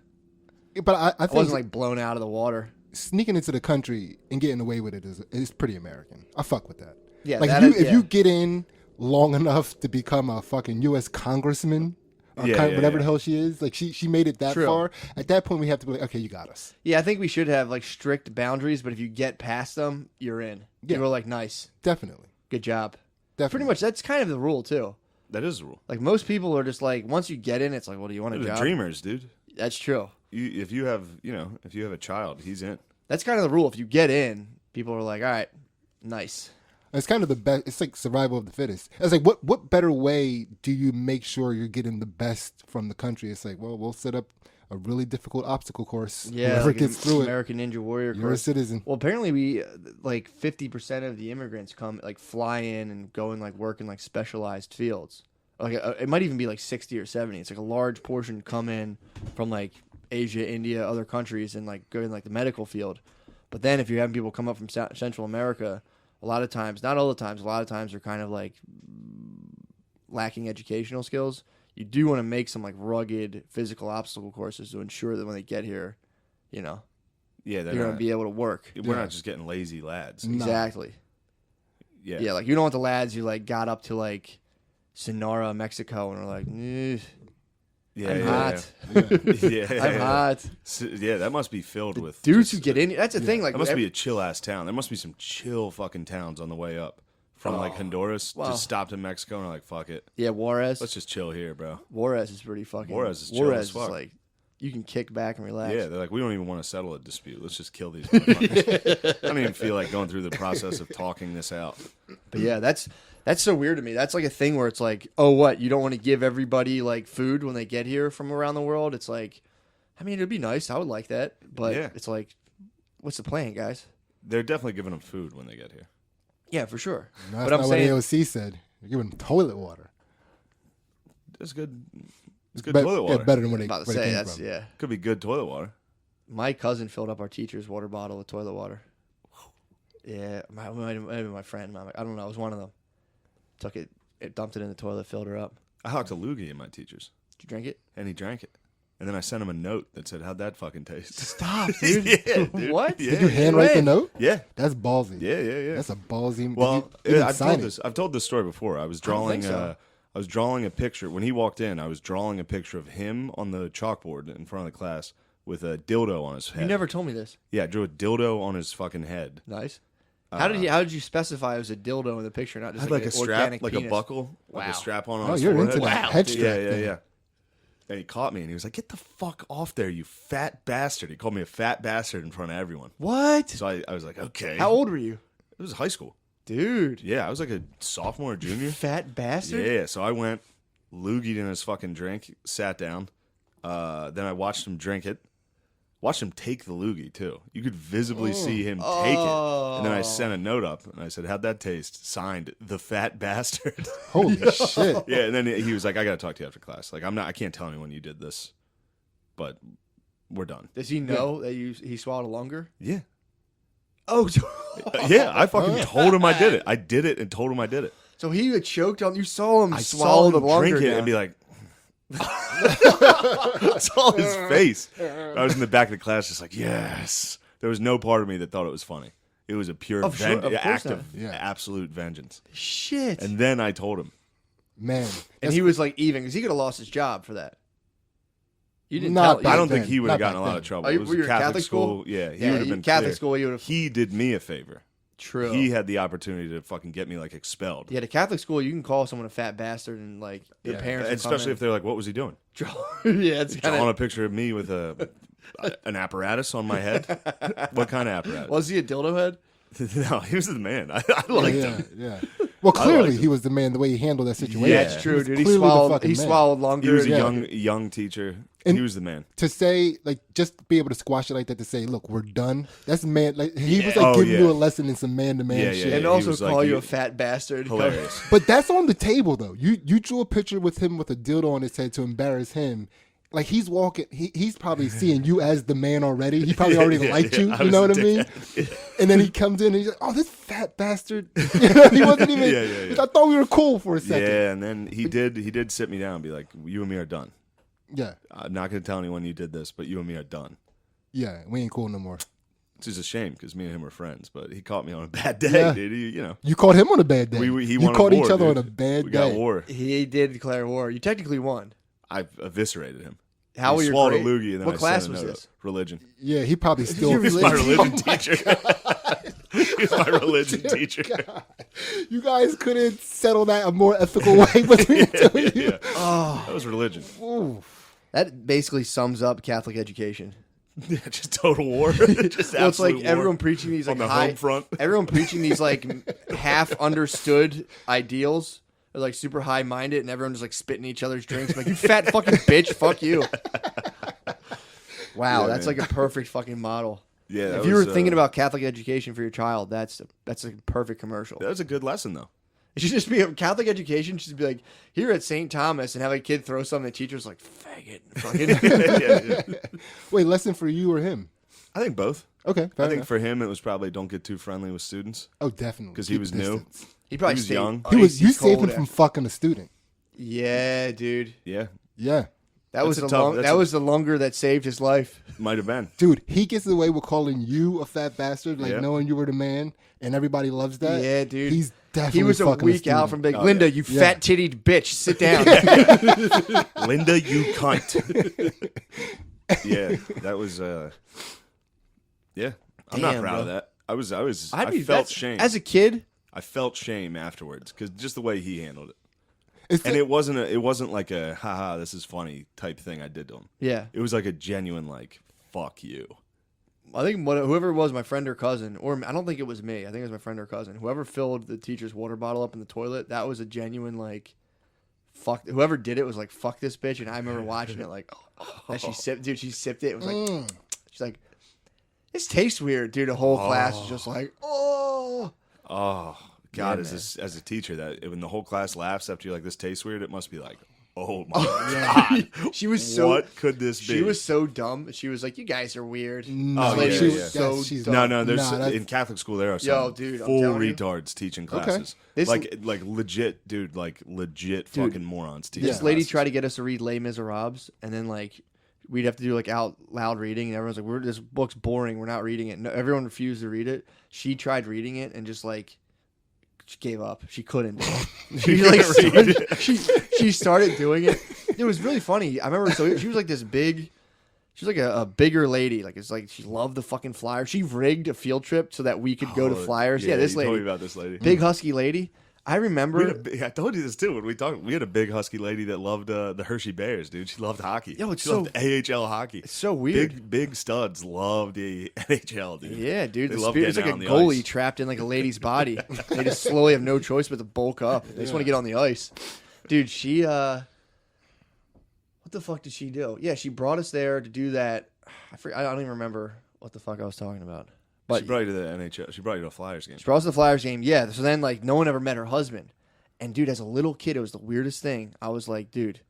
But I I think wasn't like blown out of the water. sneaking into the country and getting away with it is pretty American. I fuck with that. Yeah, like that if yeah. you get in long enough to become a fucking U.S. congressman or whatever the hell she is, like she made it that True. far. At that point, we have to be like, okay, you got us. Yeah, I think we should have like strict boundaries, but if you get past them, you're in. Yeah. You're like, nice, Definitely. good job. Definitely. Pretty much, that's kind of the rule too. That is the rule. Like most people are just like, once you get in, it's like, well, do you want a They're the job? dreamers, dude. That's true. If you have a child, he's in. That's kind of the rule. If you get in, people are like, all right, nice. It's kind of the best. It's like survival of the fittest. It's like what better way do you make sure you're getting the best from the country? It's like, well, we'll set up a really difficult obstacle course. Yeah, Whoever like gets through it, American Ninja Warrior you're a course. citizen. Well, apparently we like 50% of the immigrants come like fly in and go and like work in like specialized fields. Like it might even be like 60 or 70. It's like a large portion come in from like Asia, India, other countries, and like go in like the medical field. But then if you're having people come up from Central America, a lot of times, not all the times, a lot of times they're kind of like lacking educational skills. You do want to make some like rugged physical obstacle courses to ensure that when they get here, you know, Yeah, they're going to be able to work. We're not just getting lazy lads. No. Exactly. Yeah. Yeah, like you don't want the lads who like got up to like Sonora, Mexico, and are like, Yeah, I'm yeah, hot. Yeah, I'm hot. Yeah, that must be filled with Dudes just, who get in, that's the thing. Like, That must be a chill ass town. There must be some chill fucking towns on the way up from like Honduras. wow. Just stopped in Mexico and are like, fuck it, yeah, Juarez. let's just chill here, bro. Juarez is pretty fucking. Juarez is chill as fuck. is like, you can kick back and relax. Yeah, they're like, we don't even want to settle a dispute. Let's just kill these motherfuckers. I don't even feel like going through the process of talking this out. But yeah, that's so weird to me. That's like a thing where it's like, oh, what? You don't want to give everybody like food when they get here from around the world? It's like, I mean, it'd be nice. I would like that. But Yeah. it's like, what's the plan, guys? They're definitely giving them food when they get here. Yeah, for sure. No, that's but I'm not saying, what AOC said. You're giving them toilet water. It's good. It's good Bet- toilet yeah, water. better than what I'm it, about to where it say, came that's, from. yeah. Could be good toilet water. My cousin filled up our teacher's water bottle with toilet water. Yeah, it might have been my friend. I don't know. It was one of them. Took it, dumped it in the toilet, filled her up. I hocked a loogie in my teacher's, Did you drink it? and he drank it. And then I sent him a note that said, "How'd that fucking taste?" Stop, dude. Yeah, dude. What? Yeah, Did you handwrite the When? note? Yeah, That's ballsy. yeah. That's a ballsy. Well, you didn't I've sign told it. this. I've told this story before. I was don't think drawing. so. I was drawing a picture. When he walked in, I was drawing a picture of him on the chalkboard in front of the class with a dildo on his head. You never told me this. Yeah, I drew a dildo on his fucking head. Nice. How did you specify it was a dildo in the picture, not I just had like like a an strap, organic like penis? a buckle, like Wow. a strap on Oh, his you're forehead. into that Wow, head dude. strap Yeah. thing. And he caught me, and he was like, "Get the fuck off there, you fat bastard!" He called me a fat bastard in front of everyone. What? So I was like, "Okay." How old were you? It was high school. Dude. Yeah, I was like a sophomore or junior. Fat bastard? Yeah, so I went, loogied in his fucking drink, sat down. Then I watched him drink it. Watched him take the loogie, too. You could visibly see him take it. And then I sent a note up, and I said, "How'd that taste?" Signed, the fat bastard. Holy shit. Yeah, and then he was like, "I got to talk to you after class. Like, I can't tell anyone you did this, but we're done." Does he know that he swallowed a longer? Yeah. Oh, Yeah, I fucking told him I did it. I did it and told him I did it. so he had choked on. You saw him I saw swallow the him longer drink it down. and be like, I saw his face. I was in the back of the class just like, yes. There was no part of me that thought it was funny. It was a pure Of course act not. of Yeah. absolute vengeance. Shit. And then I told him. Man. And he was like even because he could have lost his job for that. You didn't Not tell. back I don't then. think he would have Not gotten a back lot of then. trouble. Oh, It was were you a at Catholic school. Yeah, he would have been Catholic clear. school. You would have He did me a favor. true. He had the opportunity to fucking get me like expelled. Yeah, to Catholic school, you can call someone a fat bastard and like their parents, will Especially if they're like, "What was he doing?" yeah, it's kind Drawing of. a picture of me with an apparatus on my head. What kind of apparatus? Was he a dildo head? No, he was the man. I liked yeah, him. yeah. Well, clearly liked he was the man. The way he handled that situation. Yeah, That's He true, was dude. He clearly the swallowed. fucking He man. swallowed longer. He was a yeah. young teacher. And he was the man. To say like just be able to squash it like that to say, look, we're done. That's man. Like he was Yeah. like Oh, giving yeah. you a lesson in some man to man Yeah, shit. yeah, and he also was like, call you you- a fat bastard. Hilarious. But that's on the table though. You drew a picture with him with a dildo on his head to embarrass him. Like he's walking, he's probably seeing you as the man already. He probably already liked you. I You was know a what I mean? dickhead. And then he comes in and he's like, "Oh, this fat bastard." He wasn't even. Yeah. I thought we were cool for a second. Yeah, and then he did sit me down and be like, "You and me are done. Yeah, I'm not going to tell anyone you did this, but you and me are done." yeah. We ain't cool no more. Which is a shame because me and him were friends, but he caught me on a bad day, Yeah. dude. You know, You caught him on a bad day. he you won a caught war, each other dude. on a bad we day. got war. He did declare war. You technically won. I eviscerated him. How He were your swallowed grade? a loogie, and then What I class sent a was note this? up. Religion. Yeah, he probably still. Your He's my religion? religion teacher. He's my religion teacher. You guys couldn't settle that a more ethical way between the two of you. Yeah. Oh, That was religion. that basically sums up Catholic education. Just total war. Just Well, it's like absolute war. everyone preaching these like on the high, home front. everyone preaching these like half understood ideals. They're like super high minded, and everyone just like spitting each other's drinks. Like, you fat fucking bitch, fuck you. Wow, Yeah, that's man. like a perfect fucking model. Yeah, that If you were was, thinking about Catholic education for your child, that's a perfect commercial. that was a good lesson though. It should just be a Catholic education. Should be like here at St. Thomas and have a kid throw something. The teacher's like faggot. Fucking. Yeah. Wait, lesson for you or him? I think both. Okay, fair I think enough. for him it was probably don't get too friendly with students Oh, definitely. 'Cause he Keep was distance. new. He probably He was stayed young. He was. icy You saved cold him from after- fucking a student. Yeah, dude. Yeah, Yeah, That was a the tough- that's that a- was the longer that saved his life. might have been. dude, he gets away with calling you a fat bastard, like Yeah. knowing you were the man, and everybody loves that. Yeah, dude. He's definitely. He was a fucking week out student. from being Oh, Linda, yeah. you Yeah. fat tittied bitch. Sit down. Linda, you cunt. Yeah, that was. Yeah, I'm not Damn, proud of bro. that. I I'd be- felt that's- shame. as a kid. I felt shame afterwards because just the way he handled it, It's and the- it wasn't like a haha this is funny type thing I did to him. Yeah, It was like a genuine like fuck you. I think whoever it was, my friend or cousin, or I don't think it was me. I think it was my friend or cousin. Whoever filled the teacher's water bottle up in the toilet, that was a genuine like, fuck. Whoever did it was like, fuck this bitch. And I remember watching it like, and she sipped, dude. She sipped it. It was like, she's like, this tastes weird, dude. The whole class was just like, oh. Oh God, Yeah, as a teacher, that when the whole class laughs after you're like this tastes weird, it must be like, oh my God, She was so. what could this be? She was so dumb. She was like, "You guys are weird." No, Oh, lady yeah, was yeah. so she's- dumb. No, there's Nah, that's- in Catholic school there are Yo, some dude, I'm full telling you. retards teaching classes. This- like legit, dude, like legit fucking morons teaching. This lady classes. tried to get us to read Les Miserables, and then like we'd have to do like out loud reading, and everyone's like, "This book's boring. We're not reading it." No, everyone refused to read it. She tried reading it and just like she gave up. She couldn't do it. She started doing it. It was really funny. I remember. So she was like this big. She was like a bigger lady. Like it's like she loved the fucking Flyers. She rigged a field trip so that we could go to Flyers. Yeah, this you lady. told me about this lady. Big husky lady. I remember. I told you this too when we talked. We had a big husky lady that loved the Hershey Bears, dude. She loved hockey. Yo, she loved AHL hockey. It's so weird. Big studs loved the NHL, dude. Yeah, dude. They The love spirit is getting like a out on the goalie ice. trapped in like a lady's body. They just slowly have no choice but to bulk up. They just want to get on the ice. Dude, she what the fuck did she do? Yeah, she brought us there to do that. I don't even remember what the fuck I was talking about. But She brought you to the NHL. She brought you to a Flyers game. she brought us to the Flyers game. Yeah. So then like no one ever met her husband. And dude, as a little kid, it was the weirdest thing. I was like, dude,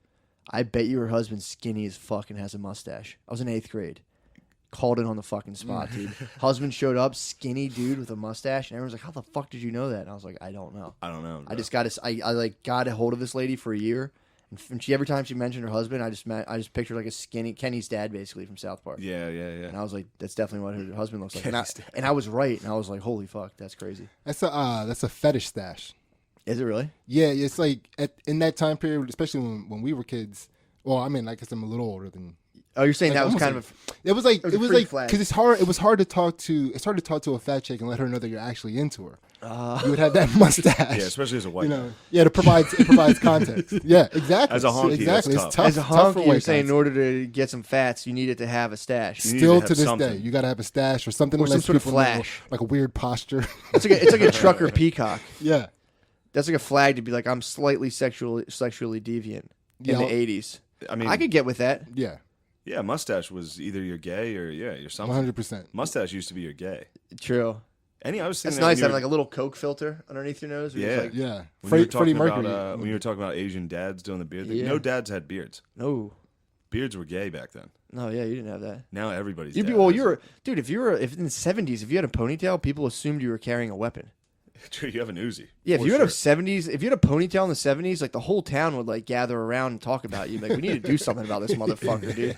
I bet you her husband's skinny as fuck and has a mustache. I was in 8th grade. Called it on the fucking spot, dude. Husband showed up, skinny dude with a mustache, and everyone's like, how the fuck did you know that? And I was like, I don't know. I don't know. I just got I like got a hold of this lady for a year. And she every time she mentioned her husband, I just pictured like a skinny Kenny's dad basically from South Park. Yeah. And I was like, that's definitely what her husband looks like. Kenny's And I was right. And I was like, holy fuck, that's crazy. That's a fetish stash. Is it really? Yeah, it's like in that time period, especially when we were kids. Well, I mean, I guess I'm a little older than. Oh, you're saying Like, that was almost kind like- of It was like It was a it was freak like flag. because it's hard. It was hard to talk to. It's hard to talk to a fat chick and let her know that you're actually into her. You would have that mustache. Yeah, especially as a white You guy. know, yeah, it provides context. Yeah, exactly. As a honky, exactly. that's It's tough. tough. as a tough for honky, you're white saying guys. in order to get some fats, you needed to have a stash. You need Still to to have this something. day, you got to have a stash or something Or to some let sort of people know, flash. like a weird posture. It's like a trucker peacock. Yeah, That's like a flag to be like, I'm slightly sexually deviant in the 80s. I mean, I could get with that. yeah, yeah, mustache was either you're gay or you're something. 100%. Mustache used to be your gay. True. I was That's thinking nice that having when like a little Coke filter underneath your nose. where Yeah. it's Yeah, you were Freddie talking Mercury. about when you were talking about Asian dads doing the beard thing. Yeah. No dads had beards. no, Beards were gay back then. no, yeah, you didn't have that. Now everybody's. You'd be, dad well, has you were, dude. If in the 70s, if you had a ponytail, people assumed you were carrying a weapon. it. True, you have an Uzi. Yeah, if For you had a sure. 70s, if you had a ponytail in the 70s, like the whole town would like gather around and talk about you. Like, we need to do something about this motherfucker, dude.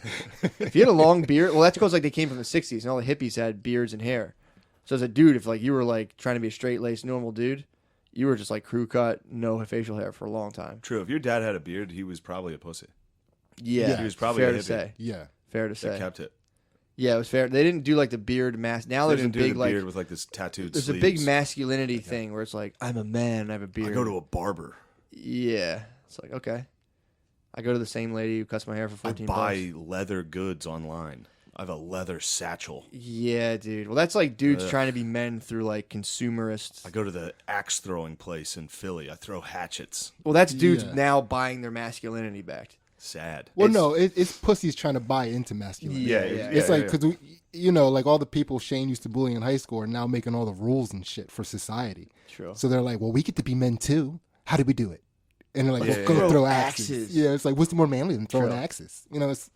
If you had a long beard, well, that's because like they came from the 60s and all the hippies had beards and hair. So as a dude, if like you were like trying to be a straight laced normal dude, you were just like crew cut, no facial hair for a long time. True, if your dad had a beard, he was probably a pussy. Yeah, He was probably fair a to hippie. say. Yeah, Fair to That say. kept it. Yeah, it was fair. They didn't do like the beard mask. Now They they're doing didn't do big the like beard with like this tattooed. there's a sleeves. big masculinity thing where it's like I'm a man, I have a beard. I go to a barber. Yeah, it's like okay. I go to the same lady who cuts my hair for I 14 buy bucks. leather goods online. I have a leather satchel. Yeah, dude. Well, that's like dudes Ugh. trying to be men through like consumerist. I go to the axe throwing place in Philly. I throw hatchets. Well, that's dudes Yeah. now buying their masculinity back. Sad. well, no, it's pussies trying to buy into masculinity. Yeah, It's like because like all the people Shane used to bully in high school are now making all the rules and shit for society. True. So they're like, well, we get to be men too. How do we do it? And they're like, Yeah, well, go yeah. throw Throw axes. axes. Yeah, it's like, what's more manly than throwing True. axes? You know, it's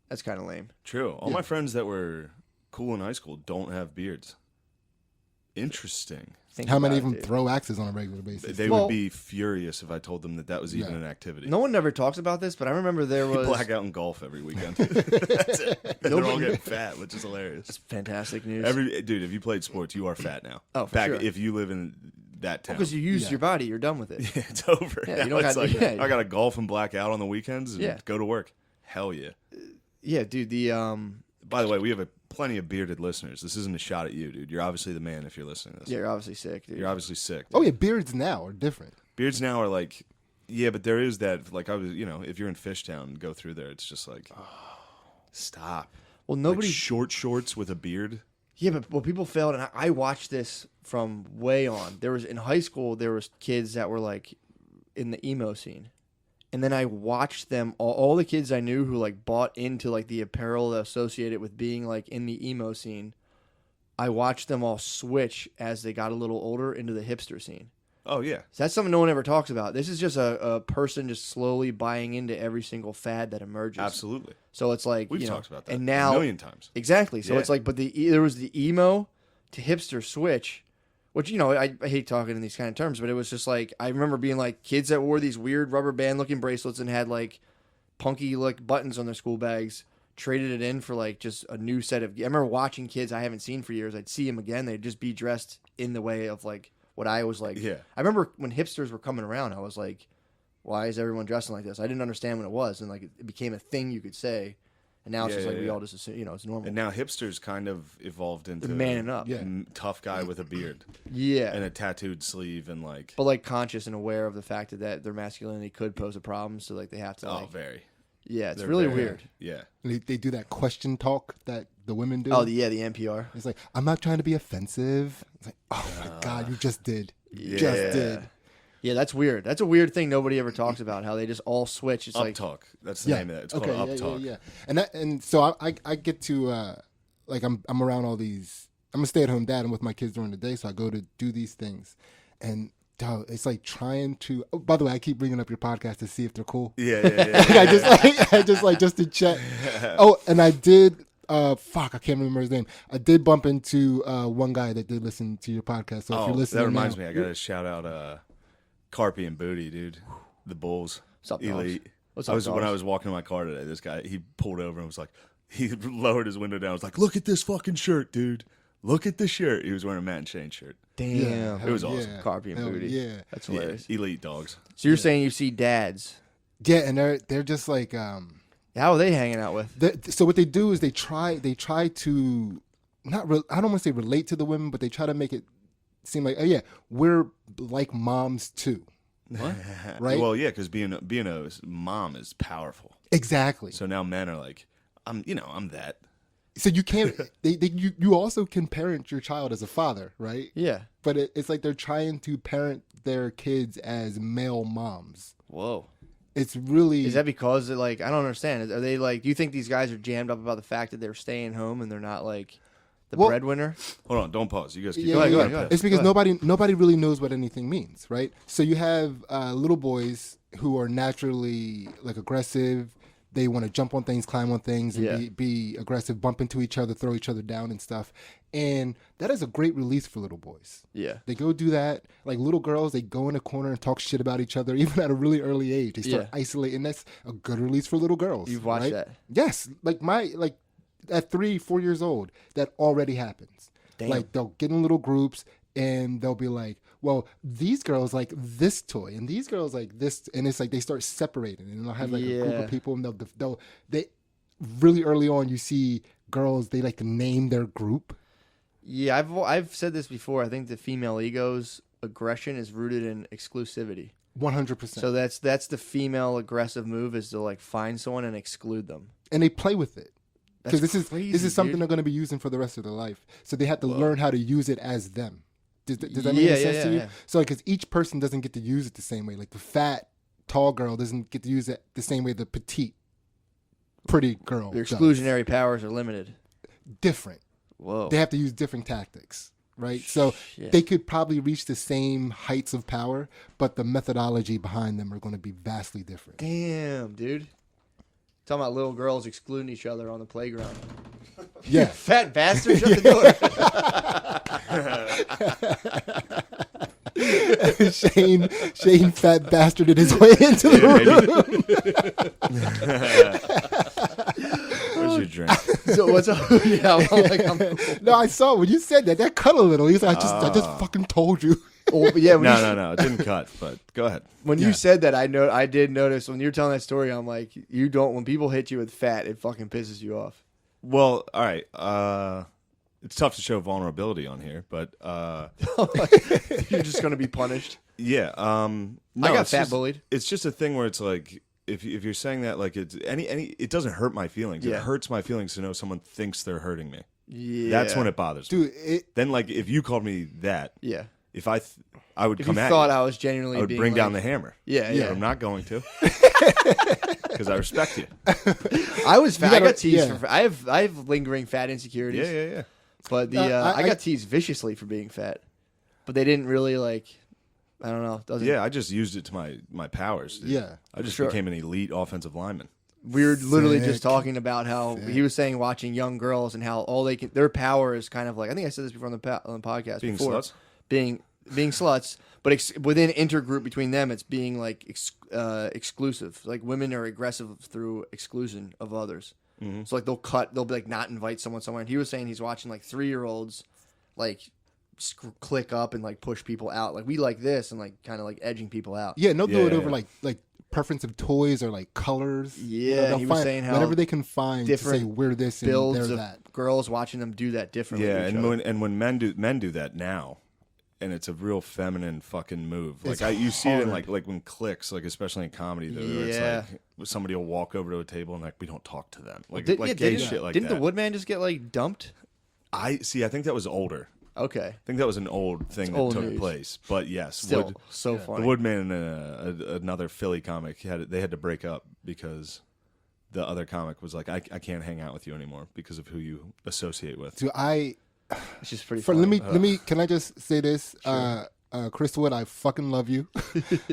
That's kind of lame. True. All my friends that were cool in high school don't have beards. Interesting. Think how many about of it, them dude. throw axes on a regular basis? They Well- would be furious if I told them that was even Yeah. an activity. No one ever talks about this, but I remember there was Black out in golf every weekend. That's it. And they're all Nobody- getting fat, which is hilarious. fantastic news. Dude, if you played sports, you are fat now. Oh, for Back sure. if you live in that town. Because you used Yeah. your body, you're done with it. Yeah, it's over. Yeah, you Now don't it's got- like, yeah. I got to golf and black out on the weekends and Yeah. go to work. Hell yeah. Yeah, dude. The By the way, we have plenty of bearded listeners. This isn't a shot at you, dude. You're obviously the man if you're listening to this. yeah, you're obviously sick, dude. You're obviously sick. Oh yeah, beards now are different. Beards now are like, yeah, but there is that, like, I was, if you're in Fishtown and go through there, it's just like, stop. Well, Like nobody. short shorts with a beard. Yeah, but what people failed, and I watched this from way on. There was in high school, there was kids that were like in the emo scene, and then I watched them. All the kids I knew who like bought into like the apparel associated with being like in the emo scene. I watched them all switch as they got a little older into the hipster scene. Oh, yeah. So that's something no one ever talks about. This is just a person just slowly buying into every single fad that emerges. Absolutely. So it's like We've talked about that and now a million times. exactly. So Yeah. it's like, but there was the emo to hipster switch, which I hate talking in these kind of terms, but it was just like I remember being like kids that wore these weird rubber band looking bracelets and had like punky like buttons on their school bags. Traded it in for like just a new set of. I remember watching kids I haven't seen for years. I'd see them again. They'd just be dressed in the way of like what I was like. Yeah. I remember when hipsters were coming around, I was like, why is everyone dressing like this? I didn't understand what it was, and like it became a thing you could say, and now it's just like we all just assume, it's normal. And now hipsters kind of evolved into manning up. Yeah. tough guy with a beard Yeah, and a tattooed sleeve and like but like conscious and aware of the fact that their masculinity could pose a problem, so like they have to. very. Yeah, it's They're really very- weird. Yeah. They do that question talk that the women do. Oh, the NPR. It's like, I'm not trying to be offensive. It's like, oh my God, you just did. You Yeah. just did. Yeah, that's weird. That's a weird thing nobody ever talks about. How they just all switch. It's Up like talk. That's the name of it. It's called okay, up yeah, talk. Yeah. And so I get to like I'm around all these. I'm a stay-at-home dad. I'm with my kids during the day, so I go to do these things, and dog, it's like trying to. Oh, by the way, I keep bringing up your podcast to see if they're cool. Yeah. I just to check. Oh, and I did. I can't remember his name. I did bump into one guy that did listen to your podcast. So if you're listening, that reminds now, me. I got to shout out Carpy and Booty, dude. The Bulls. What's up, dogs? Elite. What's I up, was when dogs? I was walking in my car today. This guy, he pulled over and was like, he lowered his window down. Was like, look at this fucking shirt, dude. Look at this shirt. He was wearing a Matt and Shane shirt. damn, It was awesome. Carpy and Hell Booty. yeah. That's hilarious. Yeah, elite dogs. So you're saying you see dads? Yeah, and they're just like How are they hanging out with? so what they do is they try to not I don't want to say relate to the women, but they try to make it seem like, oh yeah, we're like moms too. What? Right? Well, yeah, because being a mom is powerful. Exactly. So now men are like, I'm that. So you can't. You also can parent your child as a father, right? Yeah. But it's like they're trying to parent their kids as male moms. Whoa. It's really Is that because I don't understand? Are they like? Do you think these guys are jammed up about the fact that they're staying home and they're not like the Well- breadwinner? Hold on, don't pause. You guys keep Yeah, going. ahead, yeah. go ahead. It's because Go ahead. nobody really knows what anything means, right? So you have little boys who are naturally like aggressive. They want to jump on things, climb on things, and Yeah. be aggressive, bump into each other, throw each other down and stuff. And that is a great release for little boys. Yeah. They go do that. Like little girls, they go in a corner and talk shit about each other, even at a really early age. They start Yeah. isolating. That's a good release for little girls. You've watched right? that? Yes. Like at 3-4 years old, that already happens. Damn. Like they'll get in little groups and they'll be like, well, these girls like this toy and these girls like this, and it's like they start separating, and they'll have like a group Yeah. of people, and they really early on you see girls, they like to name their group. Yeah, I've said this before. I think the female ego's aggression is rooted in exclusivity. 100%. So that's the female aggressive move is to like find someone and exclude them. And they play with it. Because That's this crazy, is something dude. they're going to be using for the rest of their life. So they have to learn how to use it as them. Does that make Yeah, any sense yeah, to you? yeah. So because each person doesn't get to use it the same way. Like the fat, tall girl doesn't get to use it the same way the petite, pretty girl Their does. exclusionary powers are limited. Different. Whoa. They have to use different tactics, right? So Shit. they could probably reach the same heights of power, but the methodology behind them are going to be vastly different. Damn, dude. Talking about little girls excluding each other on the playground. Yeah. Fat bastard, shut the door. Shane fat bastarded his way into the room. Where's your drink? So what's up? Yeah, I'm cool. No, I saw when you said that. That cut a little. He's like, I just fucking told you. Oh, but yeah, when you, No, it didn't cut. But go ahead. when you said that, I did notice when you were telling that story. I'm like, you don't. When people hit you with fat, it fucking pisses you off. Well, all right. It's tough to show vulnerability on here, but You're just gonna be punished. yeah. No, I got it's fat just- bullied. It's just a thing where it's like if you're saying that like it's any it doesn't hurt my feelings. Yeah. It hurts my feelings to know someone thinks they're hurting me. Yeah, That's when it bothers me. Dude, Then like if you called me that, Yeah, if I would if come you at thought you, I was genuinely, I would being bring down the like- hammer. Yeah, But yeah. I'm not going to because I respect you. I was fat. gotta- I got teased yeah. for. I have lingering fat insecurities. Yeah. But the I I got teased viciously for being fat, but they didn't really like. I don't know. Doesn't Yeah, I just used it to my powers. Dude. Yeah. I just Sure. became an elite offensive lineman. We were literally just Sick. talking about how he was saying watching young girls and how all they can their power is kind of like I think I said this before on the podcast Being before sluts? being sluts, but within intergroup between them it's being like exclusive. Like women are aggressive through exclusion of others. So like they'll be like not invite someone somewhere. And he was saying he's watching like 3-year-olds like click up and like push people out. Like we like this and like kind of like edging people out. Yeah, and they'll do it over Yeah. like preference of toys or like colors. Yeah, they'll he was find saying how whatever they can find to say different we're this and builds they're of that. girls watching them do that differently. Yeah, to each and other. when men do that now, and it's a real feminine fucking move. Like It's you see it in hard. like when clicks, like especially in comedy, though, where Yeah. it's like somebody will walk over to a table and like we don't talk to them, like Did- like yeah, gay didn't, shit like didn't that. the Woodman just get like dumped? I think that was older. Okay, I think that was an old thing that old took news. place. But yes, still so funny. the Woodman and another Philly comic they had to break up because the other comic was like, I can't hang out with you anymore because of who you associate with. So It's just pretty. for, funny. let me can I just say this? Chris Wood, I fucking love you.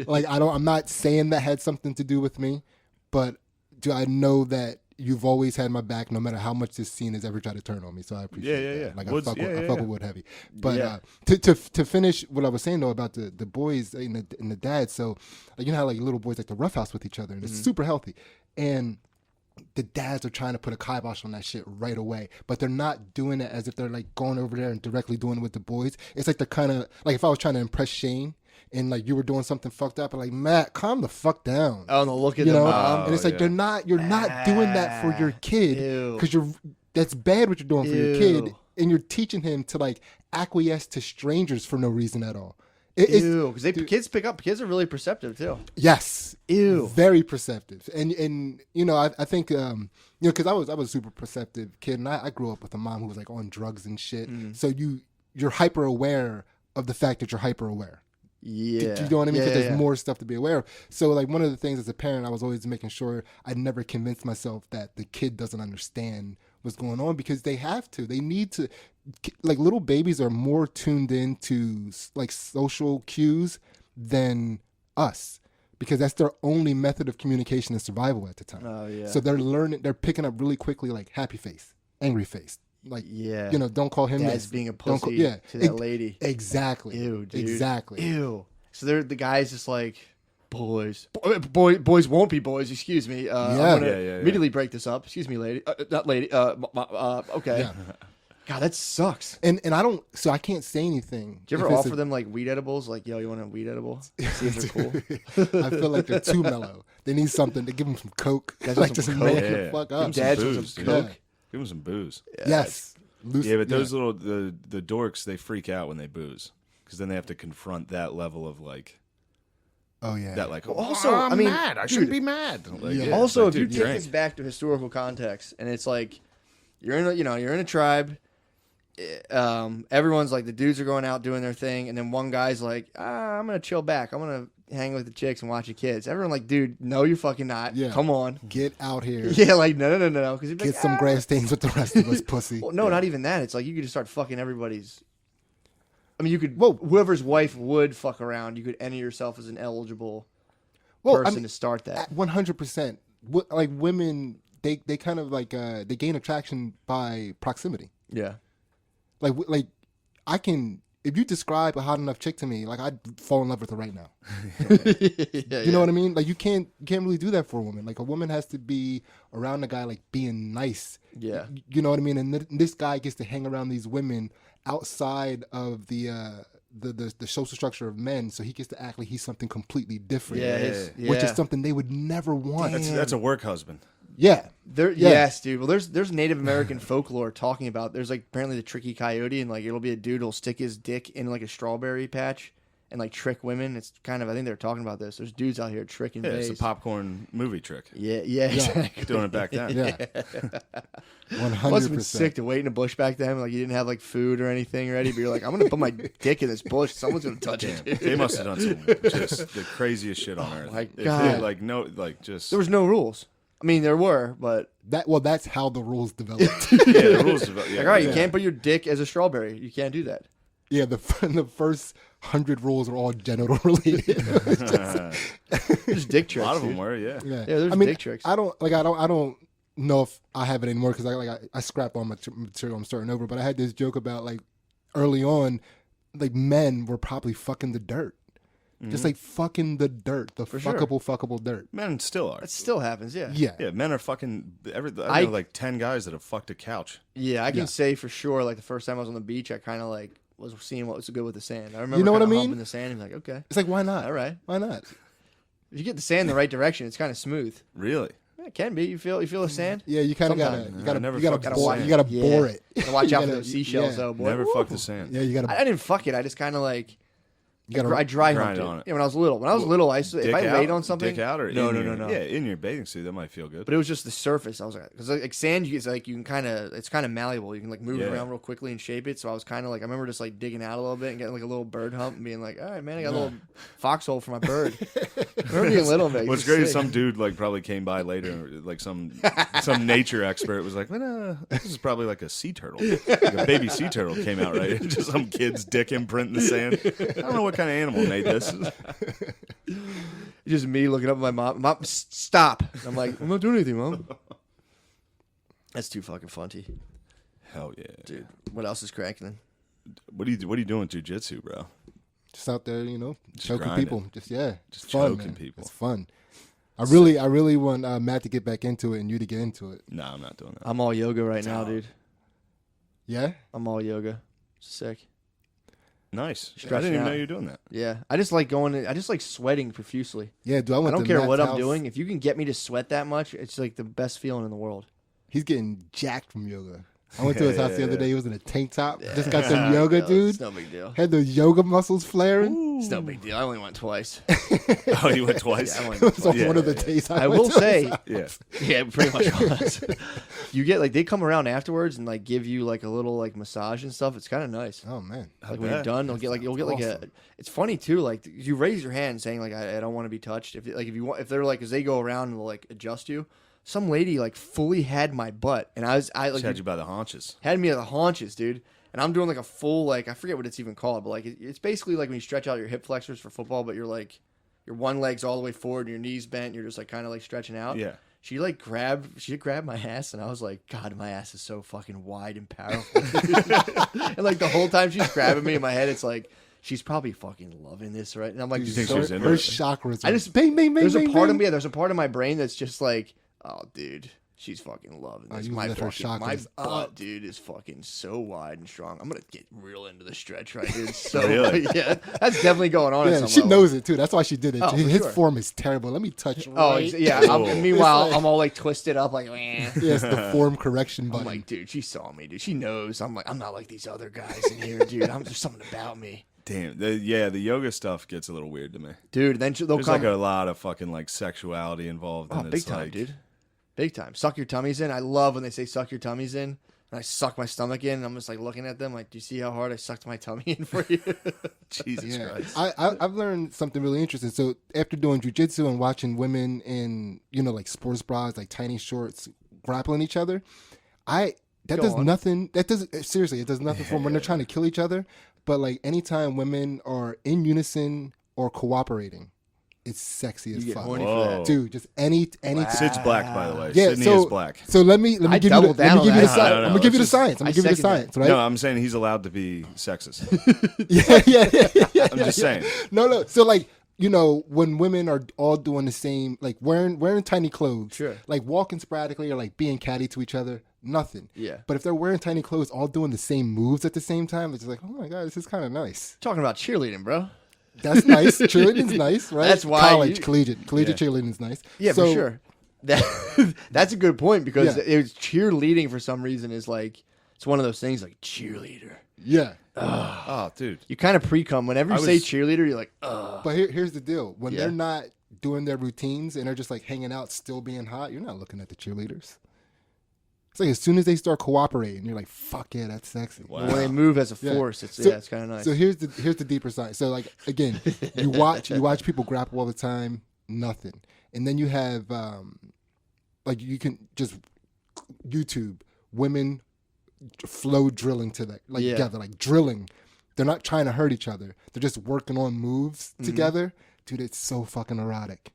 Like I'm not saying that had something to do with me, but I know that you've always had my back no matter how much this scene has ever tried to turn on me. So I appreciate Yeah, that. yeah. Like Woods- I fuck yeah, with yeah. Wood heavy. But Yeah. To finish what I was saying though about the boys and the dad, so like, you know how like little boys like to roughhouse with each other and it's super healthy. And the dads are trying to put a kibosh on that shit right away, but they're not doing it as if they're like going over there and directly doing it with the boys. It's like they're kind of like if I was trying to impress Shane and like you were doing something fucked up, and like Matt, calm the fuck down. Oh, and the look at You the know, mom. and it's like yeah. you're not doing that for your kid Ew. because that's bad what you're doing for your kid, Ew. and you're teaching him to like acquiesce to strangers for no reason at all. It's, Ew, because kids pick up. Kids are really perceptive too. yes, Ew. very perceptive, and you know I think because I was a super perceptive kid, and I grew up with a mom who was like on drugs and shit. So you're hyper aware of the fact that you're hyper aware. Yeah. Do you know what I mean? Yeah, Because yeah. there's more stuff to be aware of. So, like, one of the things as a parent, I was always making sure I never convinced myself that the kid doesn't understand what's going on because they have to. They need to. Like, little babies are more tuned into, like, social cues than us because that's their only method of communication and survival at the time. Oh yeah. So they're picking up really quickly, like, happy face, angry face. Like, yeah. you know, don't call him Dad's this. being a Don't pussy yeah. to that lady. Exactly. Ew, dude. Exactly. Ew. So the guy's just like, boys won't be boys. Excuse me. I'm gonna Yeah. immediately break this up. Excuse me, lady. Not lady. Okay. Yeah. God, that sucks. And I don't, so I can't say anything. Do you ever if it's offer them like weed edibles? Like, yo, you want a weed edible? See if they're cool. I feel like they're too mellow. They need something to give them some coke. Guys Like want just some make Coke? it Yeah. fuck Give up. 'em some Dads want booze, some dude. Coke. Yeah. Give them some booze. Yes. Loose, Yeah, but those little the dorks, they freak out when they booze because then they have to confront that level of like Oh yeah. that like. Also, I'm I mean, mad. I dude, shouldn't be mad. Like, Yeah. yeah, Also, like, if you dude, take drink. this back to historical context, and it's like you're in a tribe. Everyone's like the dudes are going out doing their thing, and then one guy's like, I'm gonna chill back. I'm gonna hang with the chicks and watch the kids. Everyone like, dude, no, you're fucking not. Yeah. Come on. Get out here. Yeah, like no, because Get some grass stains with the rest of us, pussy. Well, no, not even that. It's like you could just start fucking everybody's. I mean, you could. Whoa. Whoever's wife would fuck around, you could enter yourself as an eligible Well, I person mean, to start that. 100%. Like women, they kind of like they gain attraction by proximity. Yeah. Like I can, if you describe a hot enough chick to me, like I'd fall in love with her right now. You know what I mean? Like you can't really do that for a woman. Like a woman has to be around a guy like being nice. Yeah. You know what I mean? And this guy gets to hang around these women outside of the social structure of men, so he gets to act like he's something completely different. Yeah. Which is something they would never want. That's a work husband. Yeah. There, Yeah. Yes, dude. Well, there's Native American folklore talking about. There's like apparently the tricky coyote, and like it'll be a dude who'll stick his dick in like a strawberry patch and like trick women. It's kind of, I think they're talking about this. There's dudes out here tricking. Yeah, it's bays. a popcorn movie trick. Yeah, Yeah. exactly. Doing it back then. Yeah. Must have been 100%. sick to wait in a bush back then. Like you didn't have like food or anything ready, but you're like, I'm gonna put my dick in this bush. Someone's gonna touch it. Dude. They must have done some just the craziest shit on earth. my If they, God. like no, like just There was no rules. I mean, there were, but That's how the rules developed. yeah, the rules about like, all right, you can't put your dick as a strawberry. You can't do that. Yeah, the first 100 rules are all genital related. There's dick A tricks. lot of them dude. were, yeah. Yeah, there's I mean, dick tricks. I don't know if I have it anymore because I scrapped all my material. I'm starting over, but I had this joke about like early on, like men were probably fucking the dirt, just like fucking the dirt, the sure. fuckable dirt. Men still are. That still happens. Yeah. Yeah, Yeah, men are fucking. I know like 10 guys that have fucked a couch. Yeah, I can Yeah. say for sure. Like the first time I was on the beach, I kind of like was seeing what was good with the sand. I remember You know what I kinda mean? humping the sand and be like, okay, It's like, why not? all right. Why not? If you get the sand in the right direction, it's kind of smooth. Really? Yeah, it can be. You feel the sand? Yeah, you kind of Sometimes. gotta I never you gotta fucked the bore sand. you gotta Yeah. bore it. Gotta watch You out for gotta- those seashells, yeah. though, boy. Never Woo. fucked the sand. Yeah, you gotta. I didn't fuck it. I just kind of like You gotta. I dry grind humped on it. it. Yeah, when I was little. When I was little, I used to, if Dick I out? laid on something. Dick out or no, in no, your, no, no. Yeah, in your bathing suit, that might feel good. But it was just the surface. I was like, because like sand, it's like you can kind of, it's kind of malleable. You can like move it Yeah. around real quickly and shape it. So I was kind of like, I remember just like digging out a little bit and getting like a little bird hump and being like, all right, man, I got a little foxhole for my bird. I remember being little, man. What's great is some dude like probably came by later, like some nature expert was like, this is probably like a sea turtle, like a baby sea turtle came out right, just some kid's dick imprint in the sand. I don't know what kind of animal made this. Just me looking up at my mom. Mom, stop. I'm like, I'm not doing anything, mom. That's too fucking funny, Hell yeah, dude. What else is cracking? What are you doing with jujitsu, bro? Just out there, Just choking grinding. people. Just Just fun, choking man. people. It's fun. I really want Matt to get back into it and you to get into it. No, I'm not doing that. I'm all yoga right now, dude. Yeah. I'm all yoga. Sick. Nice. I Stretching didn't even out. know you were doing that. Yeah, I just like I just like sweating profusely. Yeah. Do I I want? don't to care Matt's what I'm house. doing. If you can get me to sweat that much, it's like the best feeling in the world. He's getting jacked from yoga. I went to his house the other day. He was in a tank top. Yeah. Just got some yoga, It's dude. no big deal. Had those yoga muscles flaring. It's no big deal. I only went twice. Oh, you went twice? Yeah, I went It was on Yeah. one of the days I went will to say, his house. Yeah. yeah, it pretty much was. You get like they come around afterwards and like give you like a little like massage and stuff. It's kind of nice. Oh man. Like when you're done, they'll get like you'll get like a. awesome. It's funny too. Like you raise your hand saying like I don't want to be touched. If you want, if they're like, as they go around and they'll like adjust you. Some lady like fully had my butt, and I like Just had you by the haunches. had me at the haunches, dude. And I'm doing like a full like I forget what it's even called, but like it's basically like when you stretch out your hip flexors for football, but you're like your one leg's all the way forward, and your knees bent, and you're just like kind of like stretching out. Yeah. She grabbed my ass, and I was like, God, my ass is so fucking wide and powerful. And like the whole time she's grabbing me in my head, it's like she's probably fucking loving this, right? And I'm like, You think so- she's into Her it? chakras. I just bang, bang, bang. there's a bang, part bang. of me, there's a part of my brain that's just like, oh, dude. She's fucking loving Oh, this. you My let her fucking my chakras butt, up. dude, is fucking so wide and strong. I'm gonna get real into the stretch right here. So Really? yeah, that's definitely going on. Yeah, at some she level. knows it too. That's why she did it. Oh, for His sure. form is terrible. Let me touch. Oh right. yeah. Oh. Meanwhile, It's like- I'm all like twisted up, like. "Meh." Yeah, it's the form correction I'm button. like, dude, she saw me, dude. She knows. I'm like, I'm not like these other guys in here, dude. There's something about me, Damn. The yoga stuff gets a little weird to me. dude. Then they'll There's come. like a lot of fucking like sexuality involved. Oh, and big it's time, like, dude. Big time. Suck your tummies in. I love when they say suck your tummies in. And I suck my stomach in. And I'm just like looking at them like, do you see how hard I sucked my tummy in for you? Jesus Yeah, Christ. I've learned something really interesting. So after doing jujitsu and watching women in like sports bras, like tiny shorts, grappling each other, that Go does on. nothing. That does seriously, it does nothing for when they're trying to kill each other. But like anytime women are in unison or cooperating, it's sexy as You get fuck, horny Whoa. for that. dude. Just any. Sid's black, by the way. Yeah, Sydney so is black. So let me I give you doubled the, let down me give on you the that. science. No, I'm no, gonna give you the it's just- science. I'm I gonna give you the second that. science, right? No, I'm saying he's allowed to be sexist. yeah. I'm just saying. No. So like, when women are all doing the same, like wearing tiny clothes, Sure. like walking sporadically or like being catty to each other, nothing. Yeah. But if they're wearing tiny clothes, all doing the same moves at the same time, it's just like, oh my god, this is kind of nice. Talking about cheerleading, bro. That's nice. Cheerleading's nice, right? That's why college, collegiate cheerleading's nice. Yeah, So, for sure. That's a good point because Yeah. it was cheerleading for some reason is like it's one of those things like cheerleader. Yeah. Oh, dude. You kind of pre-cum whenever you I say was- cheerleader. You're like, ugh. But here's the deal: when Yeah. they're not doing their routines and they're just like hanging out, still being hot, you're not looking at the cheerleaders. It's like as soon as they start cooperating, you're like, "Fuck yeah, that's sexy." Wow. When they move as a Yeah. force, it's So- it's kind of nice. So here's the deeper side. So like again, you watch people grapple all the time, nothing, and then you have like you can just YouTube women flow drilling to that like Yeah. together, like drilling. They're not trying to hurt each other. They're just working on moves Mm-hmm. together. Dude, it's so fucking erotic.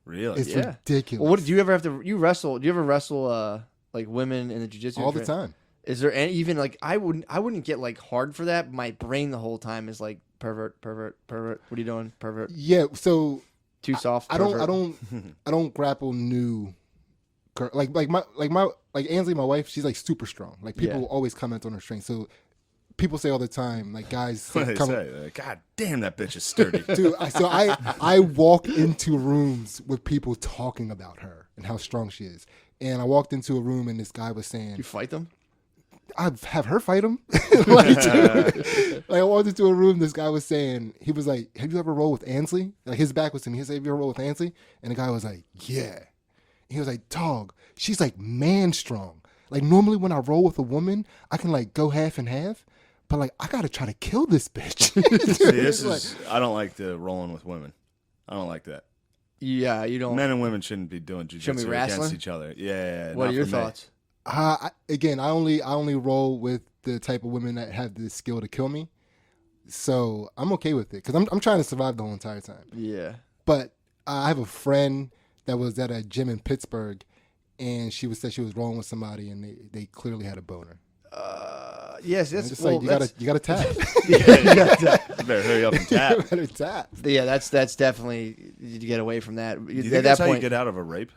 Really? It's Yeah. ridiculous. well, what do you ever have to? You wrestle? Do you ever wrestle like women in the jiu-jitsu? all the time? Is there any, even like I wouldn't get like hard for that. My brain the whole time is like pervert. What are you doing, pervert? Yeah. So Too soft. I pervert. don't grapple new. Like Ansley, my wife, she's like super strong. Like people Yeah. always comment on her strength. So people say all the time, like guys What do they come, say? They're like, God damn, that bitch is sturdy. dude. So I walk into rooms with people talking about her and how strong she is. And I walked into a room and this guy was saying, You fight them? I'd have her fight him. Like, dude, like I walked into a room, this guy was saying, he was like, have you ever rolled with Ansley? Like his back was to me. He said, have you ever rolled with Ansley? And the guy was like, yeah. He was like, dog, she's like man strong. Like normally when I roll with a woman, I can like go half and half. But like I gotta try to kill this bitch. See, this is I don't like the rolling with women. I don't like that. Yeah, you don't. Men and women shouldn't be doing Shouldn't be jujitsu wrestling? against each other. Yeah. What not are your for me. thoughts? Again, I only roll with the type of women that have the skill to kill me. So I'm okay with it because I'm trying to survive the whole entire time. Yeah. But I have a friend that was at a gym in Pittsburgh, and she said she was rolling with somebody, and they clearly had a boner. Yes, I'm that's just well, like you gotta tap. You Better hurry up and tap. You better tap. yeah, that's definitely you get away from that. Do you At think that's that how you point, get out of a rape?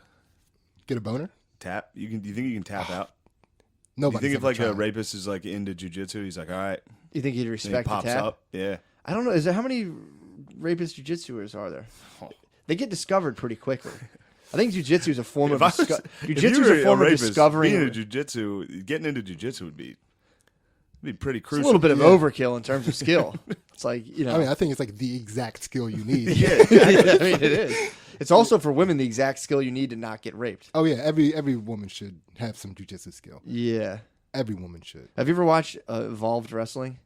Get a boner? Tap? Do you think you can tap out? Do you Nobody. think if like a rapist is like into jujitsu, he's like, all right, you think you'd and he respect the pops tap? up? Yeah. I don't know. Is there how many rapist jujitsuers are there? They get discovered pretty quickly. I think jujitsu is a form of If you jujitsu were is a form of rapist, discovering. being into jujitsu, getting into jujitsu would be pretty It's crucial. a little bit of Yeah. overkill in terms of skill. It's like I mean, I think it's like the exact skill you need. Yeah. I mean, it is. It's also for women the exact skill you need to not get raped. Oh yeah, every woman should have some jujitsu skill. Yeah. Every woman should. Have you ever watched Evolved Wrestling?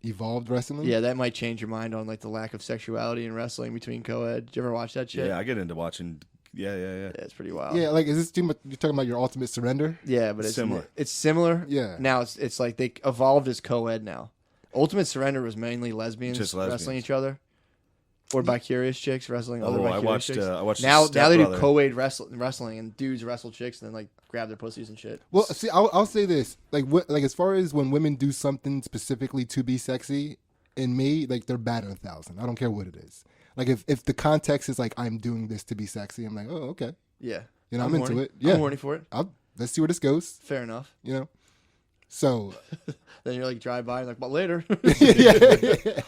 Evolved wrestling. Yeah, that might change your mind on like the lack of sexuality in wrestling between co-ed. Did you ever watch that shit? Yeah, I get into watching. Yeah. Yeah, it's pretty wild. Yeah, like is this too much? You're talking about your ultimate surrender? Yeah, but it's Similar. It's similar. Yeah. Now it's like they evolved as co-ed now. Ultimate Surrender was mainly lesbians, Just wrestling lesbians. each other, or bi-curious chicks wrestling other Oh, I bi-curious watched. chicks. I watched. Now they do Stepbrother. co-ed wrestling and dudes wrestle chicks and then like grab their pussies and shit. Well, see, I'll say this: like as far as when women do something specifically to be sexy, in me, like they're batting 1,000. I don't care what it is. Like if the context is like I'm doing this to be sexy, I'm like, oh okay, Yeah, you know, I'm into horny. it. Yeah, I'm horny for it. Let's see where this goes. Fair enough. You know, so Then you're like drive by and like, but later. yeah.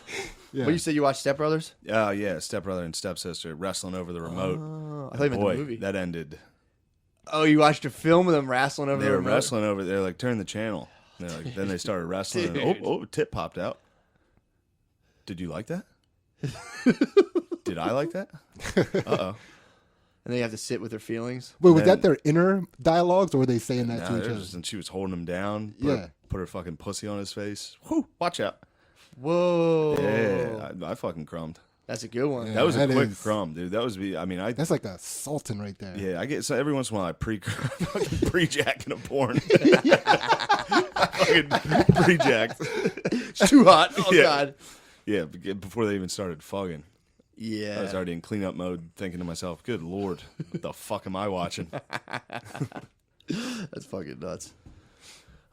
But you said you watched Step Brothers? Oh yeah, stepbrother and stepsister wrestling over the remote. Oh, I thought you meant Boy, the movie. that ended. Oh, you watched a film of them wrestling over They the were remote? wrestling over. They're like, turn the channel. And they're like, then they started wrestling. And, oh, tip popped out. Did you like that? Did I like that? Uh-oh. And they have to sit with their feelings. Wait, was then- that their inner dialogues, or were they saying that Nah, to each there other? was- and she was holding him down. Yeah. Put her fucking pussy on his face. Whew, watch out. Whoa. Yeah, I fucking crumbed. That's a good one. Yeah. That was a that quick is- crumb, dude. That was I mean, I That's like a sultan right there. yeah, I get so every once in a while I fucking pre-jacking a porn. Fucking pre-jacked. It's too hot. Oh, Yeah. God. Yeah, before they even started fucking. Yeah. I was already in cleanup mode, thinking to myself, "Good lord, what the fuck am I watching?" That's fucking nuts.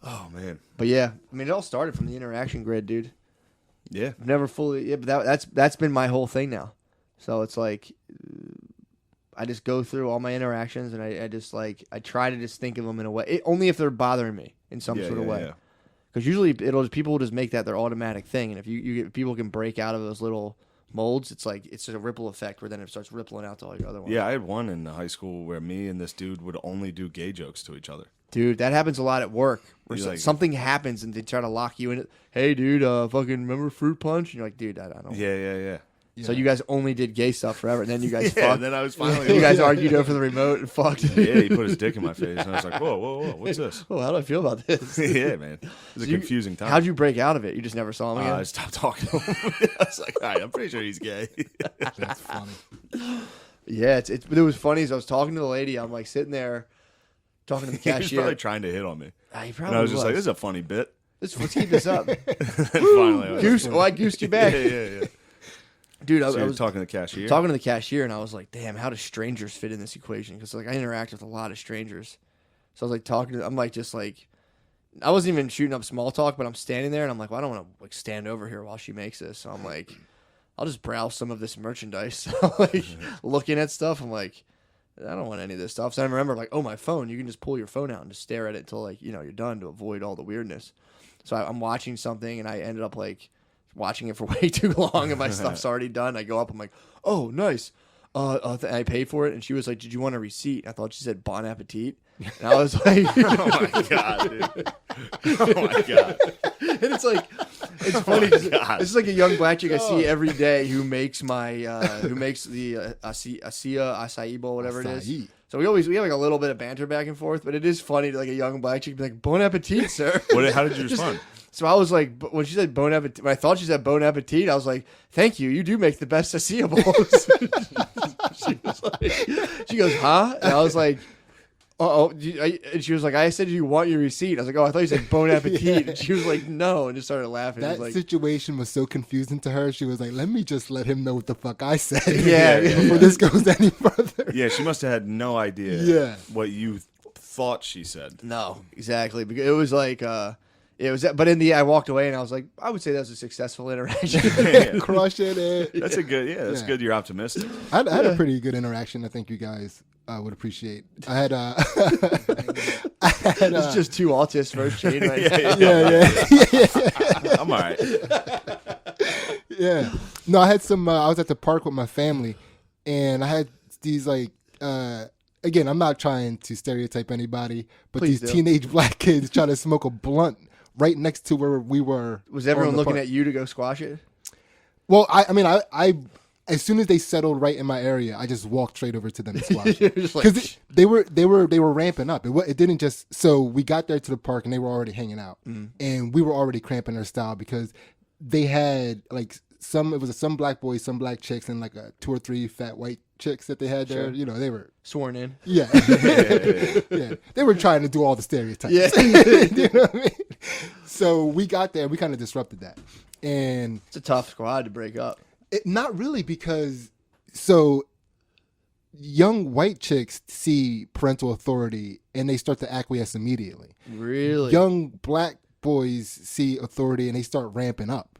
Oh man, But yeah, I mean, it all started from the interaction grid, dude. yeah, I've never fully, yeah, but that's been my whole thing now. So it's like, I just go through all my interactions and I just like, I try to just think of them in a way, only if they're bothering me in some yeah, sort of yeah, way. yeah. Because usually people will just make that their automatic thing. And if you get, people can break out of those little molds, it's like, it's a ripple effect where then it starts rippling out to all your other ones. Yeah, I had one in high school where me and this dude would only do gay jokes to each other. Dude, that happens a lot at work. Where You're like- something happens and they try to lock you in it. Hey, dude, fucking remember fruit punch? And you're like, dude, I don't. Yeah. So you guys only did gay stuff forever, and then you guys Yeah, fucked. then I was finally. You guys argued over the remote and fucked. Yeah, he put his dick in my face, and I was like, "Whoa, what's this?" Oh, how do I feel about this? Yeah, man, it was a confusing time. How'd you break out of it? You just never saw him again? I stopped talking to him. I was like, "All right, I'm pretty sure he's gay." That's funny. Yeah, but it was funny as I was talking to the lady. I'm like sitting there talking to the He was cashier. probably trying to hit on me, He and probably I was just like, "This is a funny bit." let's keep this up. And finally, I was Goose, like, I goosed you back. yeah. Dude, I So you were was talking to the cashier. talking to the cashier, and I was like, damn, how do strangers fit in this equation? Because like I interact with a lot of strangers. So I was like talking to I'm like just like I wasn't even shooting up small talk, but I'm standing there and I'm like, well, I don't want to like stand over here while she makes this. So I'm like, I'll just browse some of this merchandise. So, like looking at stuff, I'm like, I don't want any of this stuff. So I remember like, oh, my phone. You can just pull your phone out and just stare at it until like you're done to avoid all the weirdness. So I'm watching something and I ended up like watching it for way too long and my stuff's already done. I go up. I'm like, oh, nice. I paid for it, and she was like, "Did you want a receipt?" I thought she said "Bon appetit," and I was like, Oh my god, dude. Oh my god. and it's like, it's funny. This is like a young black chick I see every day who makes my who makes the acai bowl, whatever it is. Acai. So we have like a little bit of banter back and forth, but it is funny to like a young black chick be like, "Bon appetit, sir." How did you respond? So I was like, when she said bon appetit, when I thought she said bon appetit, I was like, thank you. You do make the best acai bowls. She was like, she goes, huh? And I was like, and she was like, I said, do you want your receipt? I was like, oh, I thought you said bon appetit. And she was like, no, and just started laughing. That like, situation was so confusing to her. She was like, let me just let him know what the fuck I said. Yeah. Before this goes any further. Yeah, she must have had no idea what you thought she said. No, exactly. Because it was like, it was, but in the I walked away and I was like, I would say that was a successful interaction. Crushing it. That's a good, that's good. You're optimistic. I had a pretty good interaction. I think you guys would appreciate. I had It's just two autists first chain right now. Yeah. I'm all right. Yeah. No, I had some. I was at the park with my family, and I had these like. Again, I'm not trying to stereotype anybody, but Please these do. teenage black kids trying to smoke a blunt right next to where we were. Was everyone looking at you to go squash it? Well, I mean, I as soon as they settled right in my area, I just walked straight over to them and squashed it. Just like, Because they were ramping up. It didn't just. So we got there to the park and they were already hanging out, and we were already cramping their style because they had like it was some black boys, some black chicks, and like 2 or 3 fat white chicks that they had there. Sure. They were sworn in. yeah. They were trying to do all the stereotypes. Yeah. You know what I mean? So we got there, we kind of disrupted that, and It's a tough squad to break up. not really because young white chicks see parental authority and they start to acquiesce immediately. Really? Young black boys see authority and they start ramping up.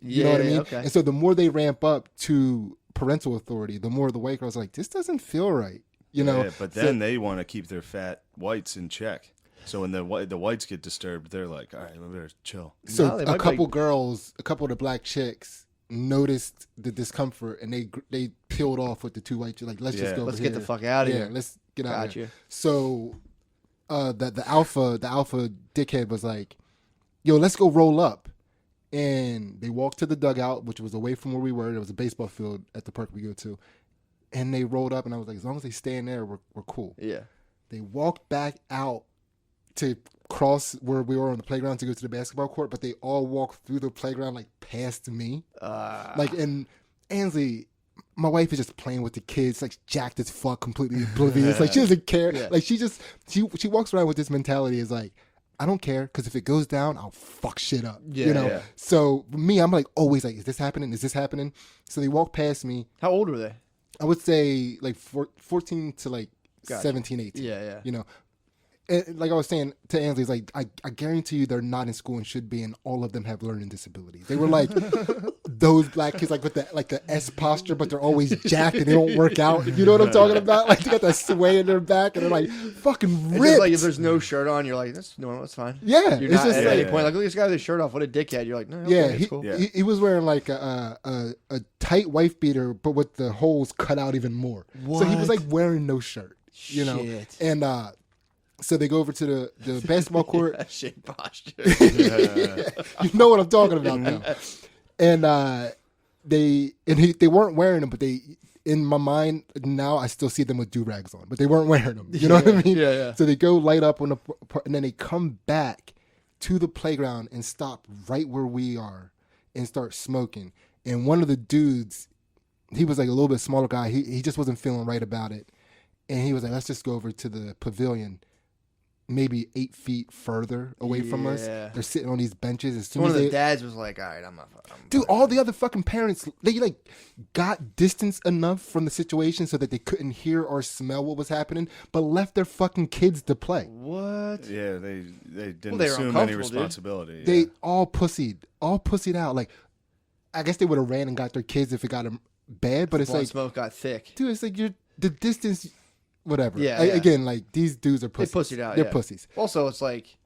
You know what I mean? Okay. And so the more they ramp up to parental authority, the more the white girls are like, this doesn't feel right. Yeah, but then they want to keep their fat whites in check. So when the whites get disturbed, they're like, all right, we better chill. So No, they might a be couple like- girls, a couple of the black chicks noticed the discomfort and they peeled off with the 2 white chicks. Like, let's just go Let's over get here. the fuck out of Yeah, here. let's get out of Gotcha. here. So the alpha dickhead was like, yo, let's go roll up. And they walked to the dugout, which was away from where we were. There was a baseball field at the park we go to. And they rolled up, and I was like, as long as they stay in there, we're cool. Yeah. They walked back out to cross where we were on the playground to go to the basketball court, but they all walked through the playground, like, past me. And Ansley, my wife is just playing with the kids, like, jacked as fuck, completely oblivious. Like, she doesn't care. Yeah. Like, she walks around with this mentality is like, I don't care, because if it goes down, I'll fuck shit up. Yeah, yeah. So me, I'm like always like, is this happening? Is this happening? So they walk past me. How old were they? I would say like 14 to like Gotcha. 17, 18. Yeah. And like I was saying to Ansley, it's like I guarantee you they're not in school and should be, and all of them have learning disabilities. They were like those black kids, like with the S posture, but they're always jacked and they don't work out. You know what I'm talking about? Like they got that sway in their back and they're like fucking It's ripped. just like if there's no shirt on, you're like, that's normal, that's fine. Yeah, You're it's not just at like- any point like, look at this guy with his shirt off. What a dickhead. You're like, no, okay, Yeah, it's cool. he was wearing like a tight wife beater, but with the holes cut out even more. So he was like wearing no shirt, you know. Shit. And so they go over to the basketball court. That shit posture. You know what I'm talking about now. And they weren't wearing them, but they, in my mind now, I still see them with do-rags on, but they weren't wearing them. You know what I mean? Yeah. So they go light up and then they come back to the playground and stop right where we are and start smoking. And one of the dudes, he was like a little bit smaller guy. He just wasn't feeling right about it. And he was like, let's just go over to the pavilion, maybe 8 feet further away from us. Yeah. They're sitting on these benches. As soon One as of the they, dads was like, all right, I'm dude, all the other fucking parents, they like got distance enough from the situation so that they couldn't hear or smell what was happening, but left their fucking kids to play. What? Yeah, they didn't they were assume any uncomfortable, dude. responsibility. They yeah. all pussied out. Like, I guess they would have ran and got their kids if it got them bad, but it's Blunt like, smoke got thick. dude, it's like the distance whatever. Yeah, Again, like these dudes are They pussies. pussied out. They're yeah. pussies. Also, it's like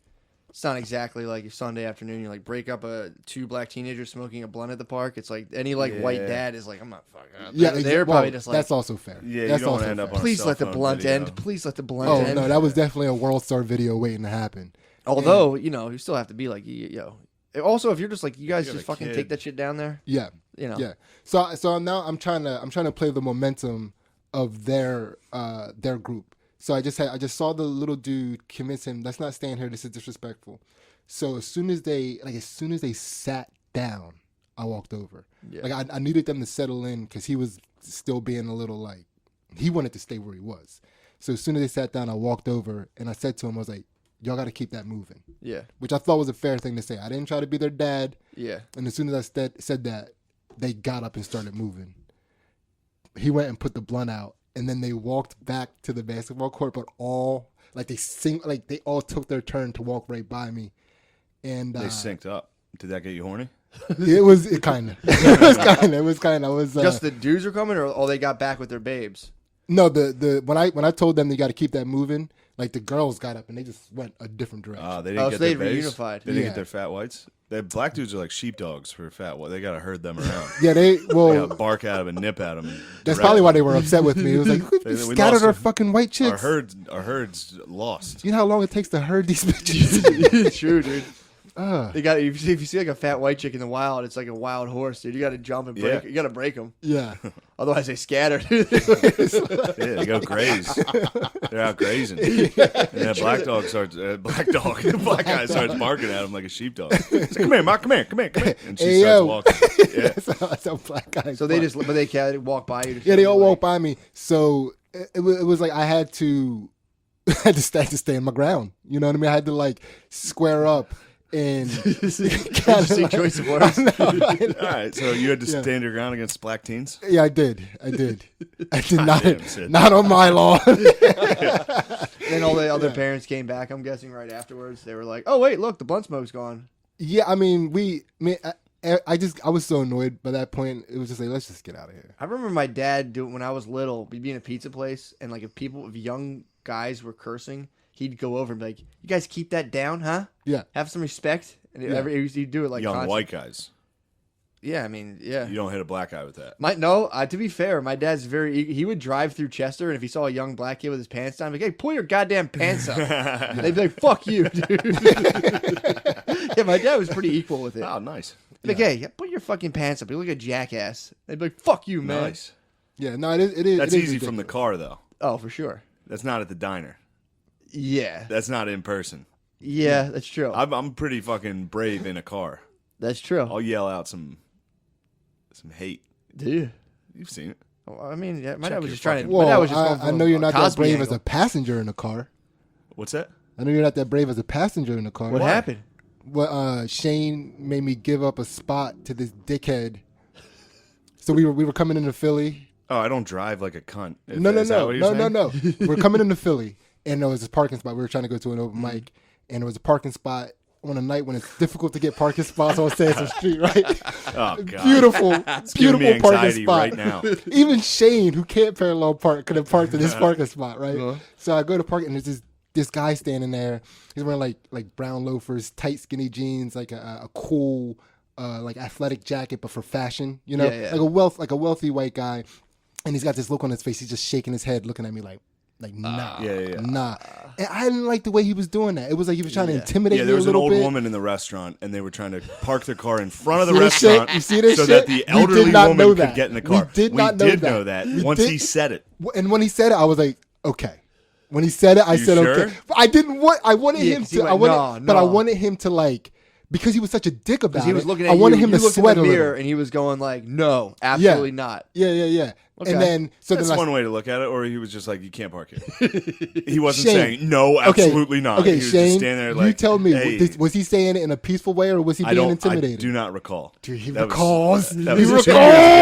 it's not exactly like your Sunday afternoon. You like break up two black teenagers smoking a blunt at the park. It's like any like white Yeah. dad is like, I'm not fucking. Yeah, they're probably just like, that's also fair. Yeah, that's you don't want also to end up fair. on a please cell let the phone blunt video. end. Please let the blunt Oh end. no, that was definitely a World Star video waiting to happen. Although you still have to be like, yo. Also, if you're just like, you guys You got just a fucking kid. take that shit down there. Yeah, Yeah. So now I'm trying to play the momentum of their group. So I just saw the little dude convince him, let's not stand here. This is disrespectful. So as soon as they sat down, I walked over. Yeah. Like I needed them to settle in because he was still being a little like he wanted to stay where he was. So as soon as they sat down, I walked over and I said to him, I was like, y'all got to keep that moving. Yeah. Which I thought was a fair thing to say. I didn't try to be their dad. Yeah. And as soon as I said that, they got up and started moving. He went and put the blunt out, and then they walked back to the basketball court, but they all took their turn to walk right by me. And They synced up. Did that get you horny? it was kind of. It was kind of. I was Just the dudes are coming, or they got back with their babes. no. The when I told them they got to keep that moving, like the girls got up and they just went a different direction. They didn't Oh, get so they their babes? reunified. They didn't Yeah. get their fat whites. The black dudes are like sheepdogs for fat white. They gotta herd them around. Yeah, they They well. gotta bark at them and nip at them. That's probably why they were upset with me. It was like we We scattered lost our our- fucking white chicks. Our herds lost. You know how long it takes to herd these bitches? True, dude. uh, They got if you see like a fat white chick in the wild, it's like a wild horse, dude. You got to jump and break. Yeah. You got to break them, yeah. otherwise they scatter. Yeah, they go graze. They're out grazing. And that black guy starts barking at him like a sheepdog. He's like, come here, Mark, come here. And she Hey, starts yo. walking. Yeah. that's how black guys. So they just, but they can't walk by you. yeah, they all walk by me. So it was like I had to stay in my ground. You know what I mean? I had to like square up and Interesting choice of words. All right, so you had to stand your ground against black teens? Yeah, I did. I did not. Damn, Sid. Not on my law. Then all the other parents came back. I'm guessing right afterwards. They were like, "Oh wait, look, the blunt smoke's gone." Yeah, I mean, I was so annoyed by that point. It was just like, let's just get out of here. I remember my dad doing when I was little. We'd be in a pizza place, and like if young guys were cursing, he'd go over and be like, "You guys keep that down, huh? Yeah. Have some respect." And Yeah. he'd do it like Young constantly. white guys. Yeah, I mean, yeah. You don't hit a black guy with that. To be fair, my dad's he would drive through Chester, and if he saw a young black kid with his pants down, he'd be like, "Hey, pull your goddamn pants up." And they'd be like, "Fuck you, dude." Yeah, my dad was pretty equal with it. Oh, nice. He'd be like, "Hey, put your fucking pants up. You look like a jackass." They'd be like, "Fuck you, man." Nice. Yeah, no, it is. That's it is easy from the ridiculous. car, though. Oh, for sure. That's not at the diner. Yeah, That's not in person. yeah, that's true. I'm pretty fucking brave in a car. That's true. I'll yell out some hate. Do you? You've seen it. Well, I mean, yeah, my Check dad was your just trying to. fucking- My dad Well, was just going I for know a you're not that Cosby brave angle. as a passenger in a car. What's that? I know you're not that brave as a passenger in a car. What happened? Well, Shane made me give up a spot to this dickhead. So we were coming into Philly. Oh, I don't drive like a cunt. No. Is that what you're saying? We're coming into Philly, and there was this parking spot. We were trying to go to an open mic, and there was a parking spot on a night when it's difficult to get parking spots on Sansom Street, right? Oh, God. Beautiful, giving me beautiful parking anxiety spot. right now. Even Shane, who can't parallel park, could have parked in this parking spot, right? Uh-huh. So I go to park, and there's this guy standing there. He's wearing like brown loafers, tight skinny jeans, like a cool like athletic jacket, but for fashion, you know, Yeah. like a wealthy white guy. And he's got this look on his face. He's just shaking his head, looking at me like nah, Yeah. nah. And I didn't like the way he was doing that. It was like he was trying to intimidate Yeah, me there a was an little old bit. woman in the restaurant, and they were trying to park their car in front of the See this shit? restaurant You see this so shit? that the We did elderly not know woman that. could get in the We car. did not know did that. know that We once did- he said it. And when he said it, I was like, okay. When he said it, I You said sure? okay. But I didn't want. I wanted Yeah, him 'cause he to. went, I wanted, "No, but I no." wanted him to like because he was such a dick about He was it. looking at I wanted him you to looked sweat in a the mirror, little. and he was going like, "No, absolutely not." Yeah. Okay. And then That's then one way to look at it, or he was just like, you can't park here. He wasn't Shane. saying, no, absolutely not. Okay, He was Shane, just standing there like, you tell me, hey, was he saying it in a peaceful way or was he being I intimidated? do not recall. Dude, he That was- recalls. that He was 2 years ago.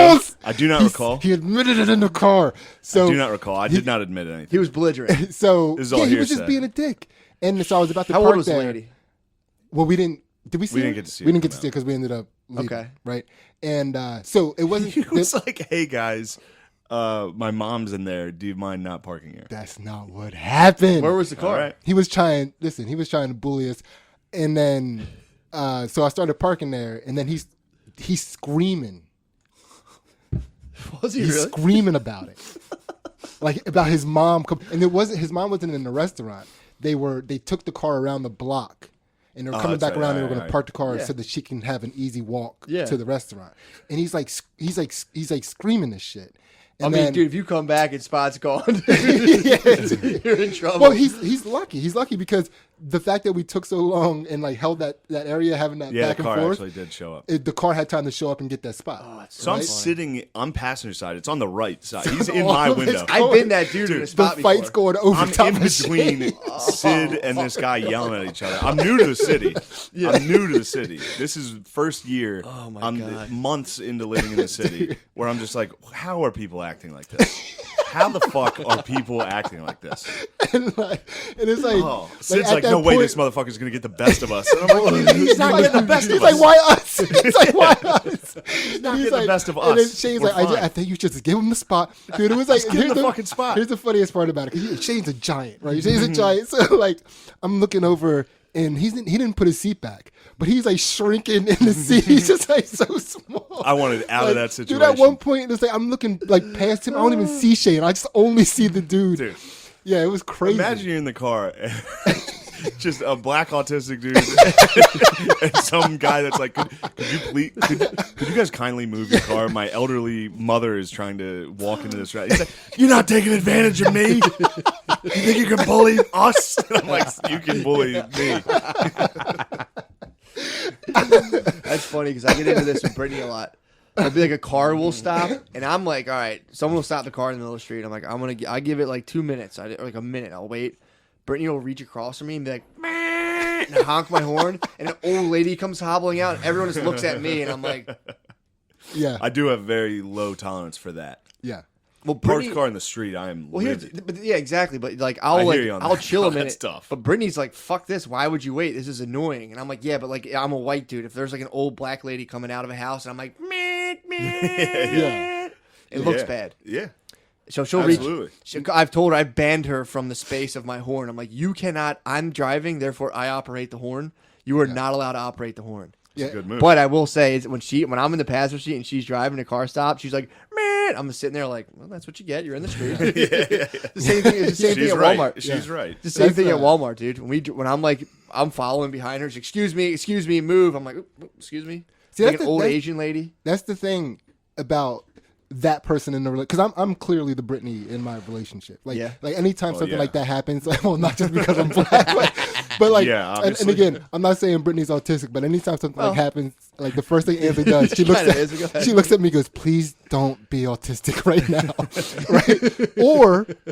recalls. I do not recall. He admitted it in the car. So I do not recall. I did not admit anything. He was belligerent. So This is all he was just hearsay. being a dick. And so I was about to How park old was there. the lady? Well, we didn't. Did we see? We her? didn't get to see We her didn't get come to see it because we ended up leaving. Okay. Right. And so it wasn't. It was like, hey, guys, My mom's in there. Do you mind not parking here? That's not what happened. Where was the car? All right. He was trying to bully us. And then, so I started parking there, and then he's screaming. Was he He's really? screaming about it. Like about his mom. And his mom wasn't in the restaurant. They took the car around the block. And they were coming that's back right. around. They were Right, going right. to park the car Yeah. so that she can have an easy walk Yeah. to the restaurant. And he's like screaming this shit. And I mean, then, dude, if you come back and Spot's gone, Yeah. you're in trouble. Well, he's lucky. He's lucky because the fact that we took so long and like held that area, having that Yeah, back the and car forth, actually did show up. the car had time to show up and get that spot. Oh, that's So I'm funny. sitting on passenger side. It's on the right side. He's in all my of his window. cars- I've been that dude in a The spot fight's before. going over I'm top in of shit. between Sid and this guy yelling at each other. I'm new to the city. I'm new to the city. This is first year. Oh, my I'm God. months into living in the city where I'm just like, how are people acting like this? How the fuck are people acting like this? and it's like, Oh, Sid's at like, that no way, point- this motherfucker's gonna get the best of us. And I'm like, he's not getting the best He's of like, us. why us? He's like, why us? He's not getting the best of And then us. Shane's We're like, fine. I think you should just give him the spot, dude. It was like, give him the fucking spot. Here's the funniest part about it, because Shane's a giant, right? Shane's a giant, so like, I'm looking over, and he didn't put his seat back, but he's like shrinking in the seat. He's just like so small. I wanted out of that situation. Dude, at one point, it's like I'm looking like past him. I don't even see Shane. I just only see the dude. Dude. Yeah, it was crazy. Imagine you're in the car, just a black autistic dude, and some guy that's like, could you please, could you guys kindly move your car? My elderly mother is trying to walk into this restaurant. He's like, you're not taking advantage of me. You think you can bully us? And I'm like, you can bully me. That's funny because I get into this with Brittany a lot. I'll be like, a car will stop, and I'm like, all right, someone will stop the car in the middle of the street. I'm like, I give it like 2 minutes, or like a minute. I'll wait. Brittany will reach across from me and be like, "Meh," and I honk my horn, and an old lady comes hobbling out, and everyone just looks at me, and I'm like, Yeah, I do have very low tolerance for that. yeah. well, Parked Brittany. car in the street, I am Well, livid. but yeah, exactly. But like, I I'll hear you on I'll that. chill a That's minute. tough. But Brittany's like, "Fuck this! Why would you wait? This is annoying." And I'm like, "Yeah, but like, I'm a white dude. If there's like an old black lady coming out of a house, and I'm like, meh, Yeah. it looks Yeah. bad." Yeah. So she'll Absolutely. reach. I've told her, I've banned her from the space of my horn. I'm like, you cannot. I'm driving, therefore I operate the horn. You are not allowed to operate the horn. Yeah. Good move. But I will say, is when I'm in the passenger seat and she's driving, the car stops, she's like, man, I'm sitting there like, well, that's what you get. You're in the street. The same thing. It's the same thing She's at right. Walmart. She's right. The same That's, thing at Walmart, dude. When I'm like, I'm following behind her. She's, excuse me, move. I'm like, "Oop, oop, excuse me. See, Like that's an the- old that's- Asian lady. That's the thing about that person in the relationship, because I'm clearly the Britney in my relationship. Like, Yeah. like anytime something yeah. like that happens, like, well, not just because I'm black, but like, Yeah, and obviously. again, I'm not saying Britney's autistic, but anytime something like happens, like the first thing Anthony does, she Kinda is, go ahead. looks at me, and goes, "Please don't be autistic right now," right?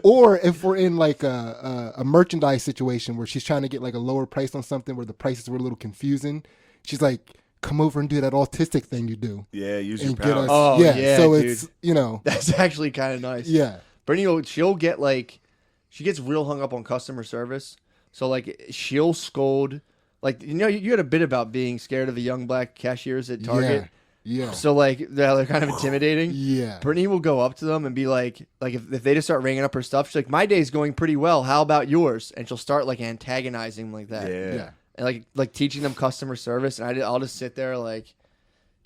Or if we're in like a merchandise situation where she's trying to get like a lower price on something where the prices were a little confusing, she's like, "Come over and do that autistic thing you do." Yeah, use your And get power. us, Oh, yeah, yeah, so dude. it's, you know, That's actually kind of nice. yeah. Brittany, she'll get like, she gets real hung up on customer service. So like, she'll scold. Like, you know, you had a bit about being scared of the young black cashiers at Target. Yeah. So like, they're kind of intimidating. Yeah. Brittany will go up to them and be like if they just start ringing up her stuff, she's like, my day's going pretty well. How about yours? And she'll start like antagonizing them like that. Yeah. Yeah. And like teaching them customer service. And I'll just sit there like,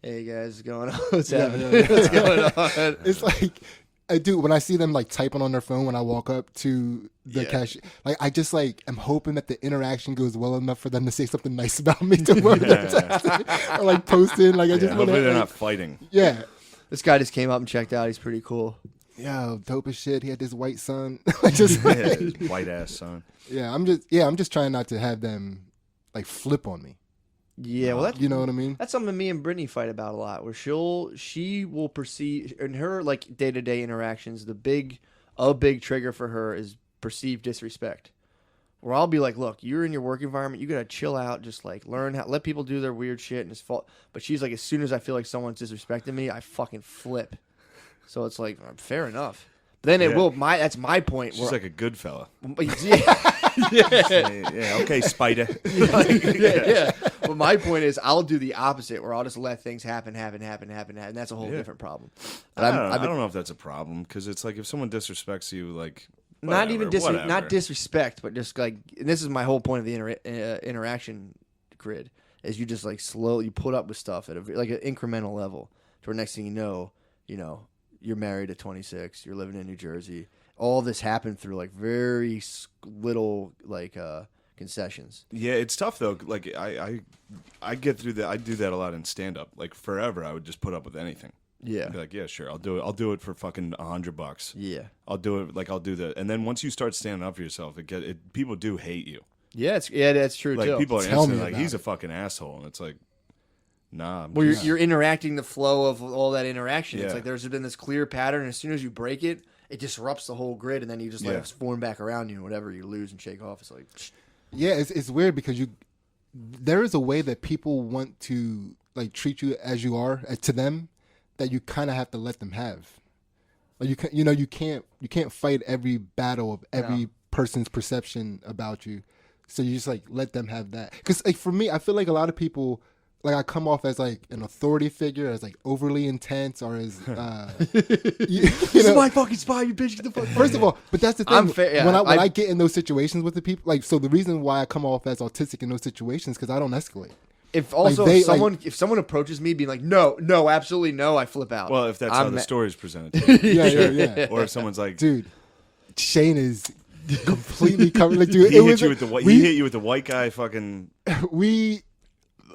hey guys, what's going on? What's happening? yeah. What's going on? It's like, I do, when I see them like typing on their phone when I walk up to the cashier, like I just like am hoping that the interaction goes well enough for them to say something nice about me to where they're texting or like posting. Like I just Yeah, want hopefully to, they're not fighting. yeah. This guy just came up and checked out. He's pretty cool. Yeah, dope as shit. He had this white son. I just, White ass son. I'm just trying not to have them like flip on me. Yeah, well, You know what I mean? that's something me and Brittany fight about a lot. Where she will perceive in her like day to day interactions, a big trigger for her is perceived disrespect. Where I'll be like, look, you're in your work environment, you gotta chill out, just like let people do their weird shit and it's fault. But she's like, as soon as I feel like someone's disrespecting me, I fucking flip. So it's like, fair enough. Then it Yeah. will. That's my point. She's like a good fella. yeah. Yeah, okay, Spider. yeah. But my point is, I'll do the opposite, where I'll just let things happen, and that's a whole different problem. But I don't know if that's a problem, because it's like if someone disrespects you, like not even whatever. not disrespect, but just like, and this is my whole point of the interaction grid, is you just like slowly put up with stuff at like an incremental level, to where next thing you know, you're married at 26, you're living in New Jersey. All this happened through like very little like concessions. Yeah, it's tough though. Like I get through that. I do that a lot in stand up. Like forever, I would just put up with anything. Yeah. I'd be like, yeah, sure, I'll do it. I'll do it for fucking $100. Yeah. I'll do it. Like I'll do that. And then once you start standing up for yourself, people do hate you. Yeah, that's true Like too. people are Tell me instantly like, about he's a it. fucking asshole, and it's like, nah. Well, you're interacting the flow of all that interaction. It's Yeah. like there's been this clear pattern, and as soon as you break it, it disrupts the whole grid, and then you just let it form back around you, and whatever you lose and shake off. It's like, Yeah, it's weird because there is a way that people want to like treat you as you are to them, that you kind of have to let them have. Like you can't fight every battle of every person's perception about you. So you just like let them have that. Because like for me, I feel like a lot of people, like I come off as like an authority figure, as like overly intense, or as this is my fucking spot, you bitch. Get the fuck. First of all, but that's the thing. I'm fair, yeah, when I get in those situations with the people, like, so the reason why I come off as autistic in those situations, because I don't escalate. If also Like, if someone approaches me being like, no, absolutely no, I flip out. Well, if that's how the story is presented, to you. Yeah. Or if someone's like, Dude, Shane is completely covered. Like, dude, he hit you with the he hit you with the white guy fucking. We.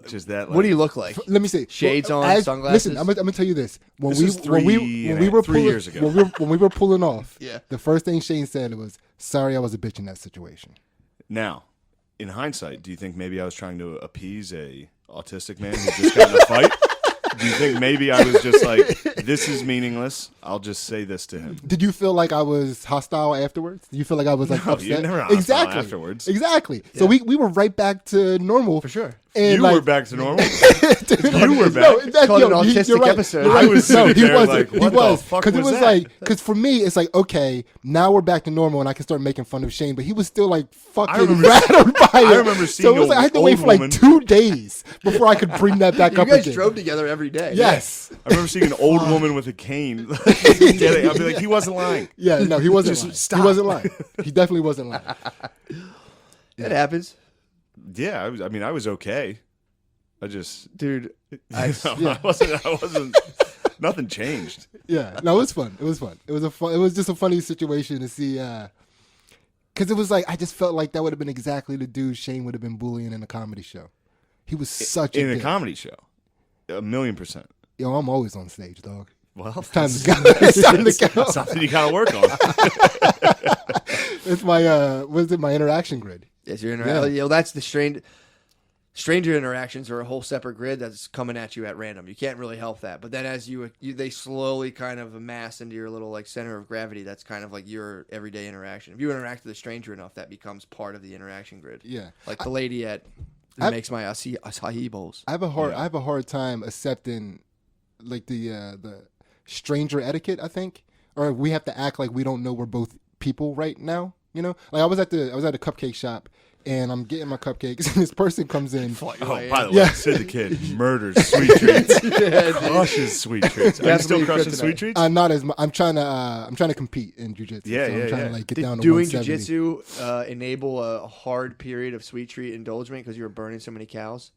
Just that. Like, what do you look like? Let me say Shades on, sunglasses. Listen, I'm gonna tell you this. When This was when we were 3 pulling, years ago. when we were pulling off, Yeah. the first thing Shane said was, "Sorry, I was a bitch in that situation." Now, in hindsight, do you think maybe I was trying to appease a autistic man who just got in a fight? Do you think maybe I was just like, this is meaningless, I'll just say this to him? Did you feel like I was hostile afterwards? Did you feel like I was like No, upset? you never hostile exactly. afterwards. Exactly. So we were right back to normal For sure. And You like, were back to normal? You were back. No, that's called an you're autistic right. episode. You're right. I was no, sitting he there wasn't. like, He what the was fuck because it was was that? like because for me it's like okay now we're back to normal and I can start making fun of Shane, but he was still like fucking remember- rattled by it. I remember so seeing it was like I had to an wait old for like woman. 2 days before I could bring that back You up guys again. drove together every day. Yes. I remember seeing an old woman with a cane. I'd be like, he wasn't lying. Yeah. No, he wasn't. Just lying. stop. He wasn't lying. He definitely wasn't lying. It happens, Yeah, I was okay. I just, dude. I wasn't. Nothing changed. Yeah, no, it was fun. It was fun. It was just a funny situation to see. Because it was like I just felt like that would have been exactly the dude Shane would have been bullying in a comedy show. He was such In a a dick. comedy show, 1,000,000%. Yo, I'm always on stage, dog. Well, Time to go. It's time to go. something you gotta work on. It's my my interaction grid. Yes, you're Yeah. that's the stranger interactions are a whole separate grid that's coming at you at random. You can't really help that. But then as they slowly kind of amass into your little like center of gravity, that's kind of like your everyday interaction. If you interact with a stranger enough, that becomes part of the interaction grid. Yeah, Like the lady who makes my acai bowls. I have a hard time accepting like the stranger etiquette. I think, or we have to act like we don't know we're both people right now. You know, like I was at a cupcake shop. And I'm getting my cupcakes, and this person comes in. Oh, by the way, Yeah. Sid the Kid murders sweet treats, crushes sweet treats. Are you That's still what crushing you're sweet treats? I'm not as. I'm trying to compete in jujitsu. Yeah, so yeah, I'm trying yeah. to like get Did down to doing 170. jujitsu enable a hard period of sweet treat indulgence because you were burning so many cows?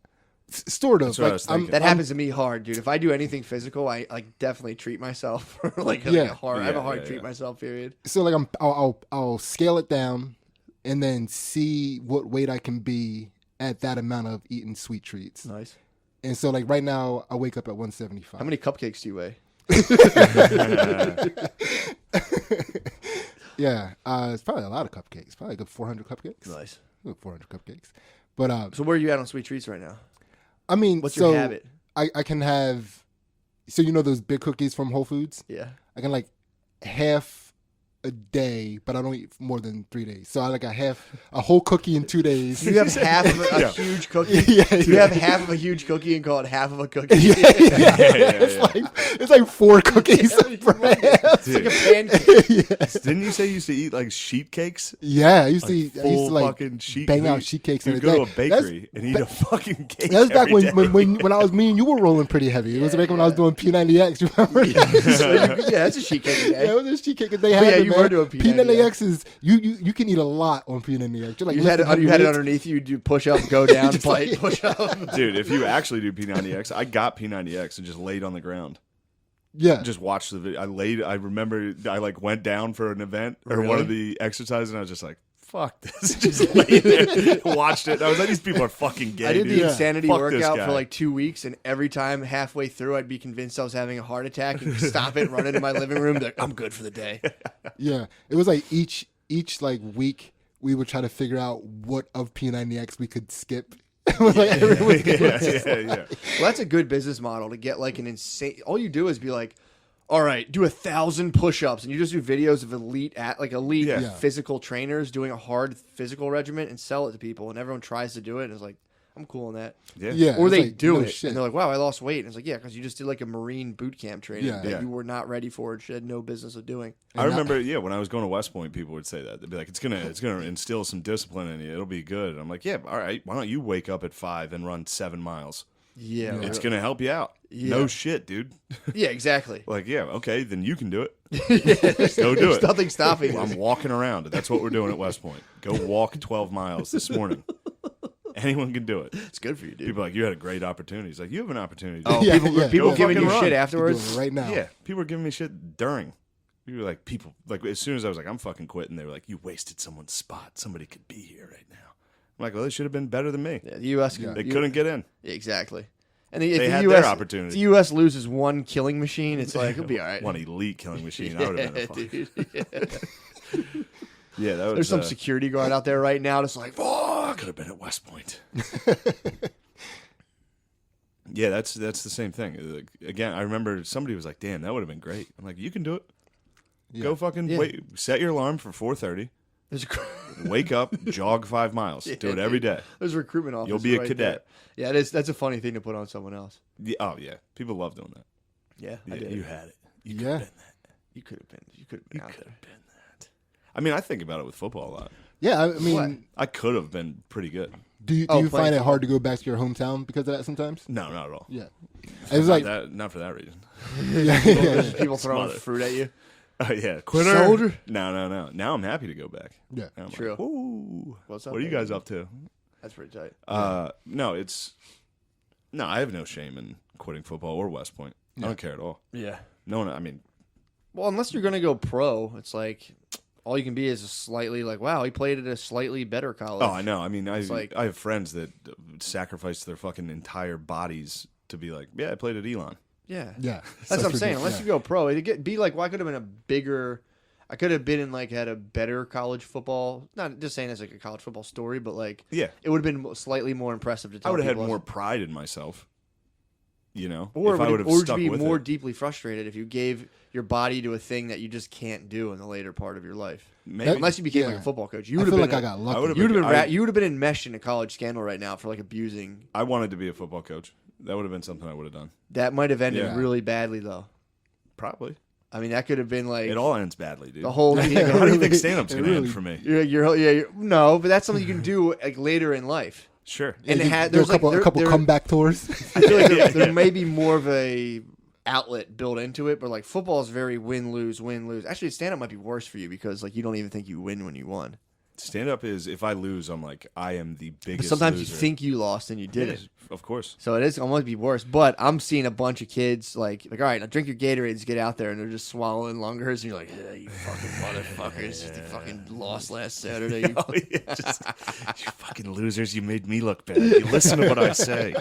Sort of. That's what I Like, was thinking. That happens to me hard, dude. If I do anything physical, I like definitely treat myself. I have a hard treat myself period. So like I'll scale it down, and then see what weight I can be at that amount of eating sweet treats. Nice. And so like right now I wake up at 175. How many cupcakes do you weigh? Yeah, it's probably a lot of cupcakes. Probably a good 400 cupcakes. Nice. Good 400 cupcakes. But So where are you at on sweet treats right now? I mean, What's so your habit? I can have. So you know those big cookies from Whole Foods? Yeah. I can like half a day, but I don't eat more than 3 days. So I like a whole cookie in 2 days. You have half of a huge cookie. You have half of a huge cookie and call it half of a cookie. It's like 4 cookies of bread. It's like a pancake. Didn't you say you used to eat like sheet cakes? Yeah, I used to Full like fucking sheet. bang out sheet cakes. You'd in a go to day. a bakery and eat a fucking cake. That was back every day. when I was me and you were rolling pretty heavy. It was back when I was doing P90X. You remember? Yeah, that's a sheet cake a day. Yeah, it was a sheet cake that they But had. yeah, you were doing P90X is you can eat a lot on P90X. You're like, You had it underneath you. You push up, go down, plate, push up. Dude, if you actually do P90X, I got P90X and just laid on the ground. Yeah, Just watched the video. I remember I like went down for an event or one of the exercises and I was just like, fuck this. Just laid there, watched it. I was like, these people are fucking gay. I did the dude. insanity Fuck this workout guy. for like 2 weeks, and every time halfway through, I'd be convinced I was having a heart attack and stop it, run into my living room. Like, I'm good for the day. yeah. It was like each like week we would try to figure out what of P90X we could skip. It was like every week. yeah. Well, that's a good business model to get like an insane. All you do is be like, all right, do 1,000 push-ups, and you just do videos of elite Yeah. physical trainers doing a hard physical regimen and sell it to people, and everyone tries to do it, and it's like, I'm cool on that. Yeah, Or it's they like, do no it, shit. and they're like, wow, I lost weight. And it's like, yeah, because you just did like a Marine boot camp training Yeah. that Yeah. you were not ready for and had no business of doing. I remember, when I was going to West Point, people would say that. They'd be like, it's gonna instill some discipline in you. It'll be good. And I'm like, yeah, all right, why don't you wake up at 5 and run 7 miles? Yeah. It's gonna help you out. Yeah. No shit, dude. Yeah, exactly. Like, yeah, okay, then you can do it. Go do There's it. nothing stopping you. I'm walking around. That's what we're doing at West Point. Go walk 12 miles this morning. Anyone can do it. It's good for you, dude. People are like, you had a great opportunity. It's like, you have an opportunity. Oh, Yeah, people, yeah. people Go giving you fucking shit run. afterwards. Doing it right now. Yeah, people were giving me shit during. You were like, people, like, as soon as I was like, I'm fucking quitting, they were like, you wasted someone's spot. Somebody could be here right now. I'm like, well, they should have been better than me. Yeah, the U.S. They couldn't get in. Exactly. And if They the had U.S. their opportunity. If the U.S. loses one killing machine, it's like, it'll be all right. One elite killing machine. I would have been a fucking. Dude. Yeah, that was. There's some security guard out there right now that's like, fuck. Could have been at West Point. Yeah, that's the same thing. Like, again, I remember somebody was like, "Damn, that would have been great." I'm like, "You can do it. Go fucking wait. Set your alarm for 4:30. There's a, Wake up, jog 5 miles. Do it every day. there's a recruitment office. You'll be a right cadet." there. Yeah, that's a funny thing to put on someone else. Yeah, oh yeah, people love doing that. Yeah, I Yeah, did. you had it. You could Yeah. have been that. You could have been out Could there. have been that. I mean, I think about it with football a lot. Yeah, I mean, What? I could have been pretty good. do you playing find it football. hard to go back to your hometown because of that sometimes? No, not at all. Yeah, it was like Not for that reason. People throwing fruit at you. Oh yeah, quitter. Soldier? No. Now I'm happy to go back. yeah. Now I'm True. Like, Ooh, What's up, what are you baby? guys up to? That's pretty tight. No, I have no shame in quitting football or West Point. I don't care at all. Yeah. No one. I mean, Well, unless you're going to go pro, it's like all you can be is a slightly like, wow, he played at a slightly better college. oh, I know. I mean, I like- have friends that sacrifice their fucking entire bodies to be like, yeah, I played at Elon. Yeah. Yeah, That's what I'm saying. Unless you go pro, it'd be like, well, I could have been a bigger. I could have been in like had a better college football. Not just saying it's like a college football story, but like Yeah, it would have been slightly more impressive to tell I would have had people. more pride in myself. You know, Or if I would have or to stuck be with more it. deeply frustrated if you gave your body to a thing that you just can't do in the later part of your life. Maybe. Unless you became Yeah. like a football coach, you I would feel have like been. I got I lucky. would've You would have been. I- You would have been enmeshed in a college scandal right now for like abusing. I wanted to be a football coach. That would have been something I would have done. That might have ended Yeah. really badly though. Probably. I mean, that could have been like It all ends badly, dude. the whole. How do you think Really- stand-up's it going to really- end for me? No, but that's something you can do like later in life. Sure. And it had There were there's a couple there, comeback tours. I feel like there may be more of a outlet built into it, but like football is very win lose. Actually, stand up might be worse for you because like you don't even think you win when you won. Stand-up is, if I lose, I'm like, I am the biggest But sometimes loser. you think you lost and you didn't. Yes, of course. So it is almost be worse. But I'm seeing a bunch of kids like all right, now drink your Gatorades, get out there, and they're just swallowing lungers, and you're like, you fucking motherfuckers, you fucking lost last Saturday. You Oh, yeah, just, you fucking losers, you made me look bad. You listen to what I say.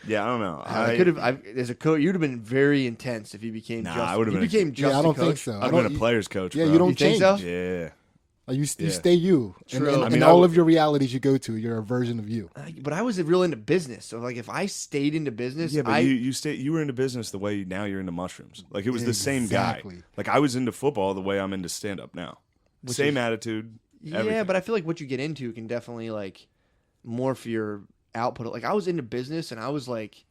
Yeah, I don't know. I could have. As a coach, you'd have been very intense if you became. Nah, just, I would've you been a- became just Yeah, I a don't coach. think so. I've been a player's coach, Yeah, bro. you don't You think change. so? Yeah. Like you Yeah. stay you. True. And I mean, all of your realities you go to, you're a version of you. But I was real into business, so like if I stayed into business, Yeah, but you were into business the way now you're into mushrooms. Like it was the same guy. Exactly. Like I was into football the way I'm into stand up now. Same attitude. yeah, everything. but I feel like what you get into can definitely like morph your output. Like I was into business, and I was like,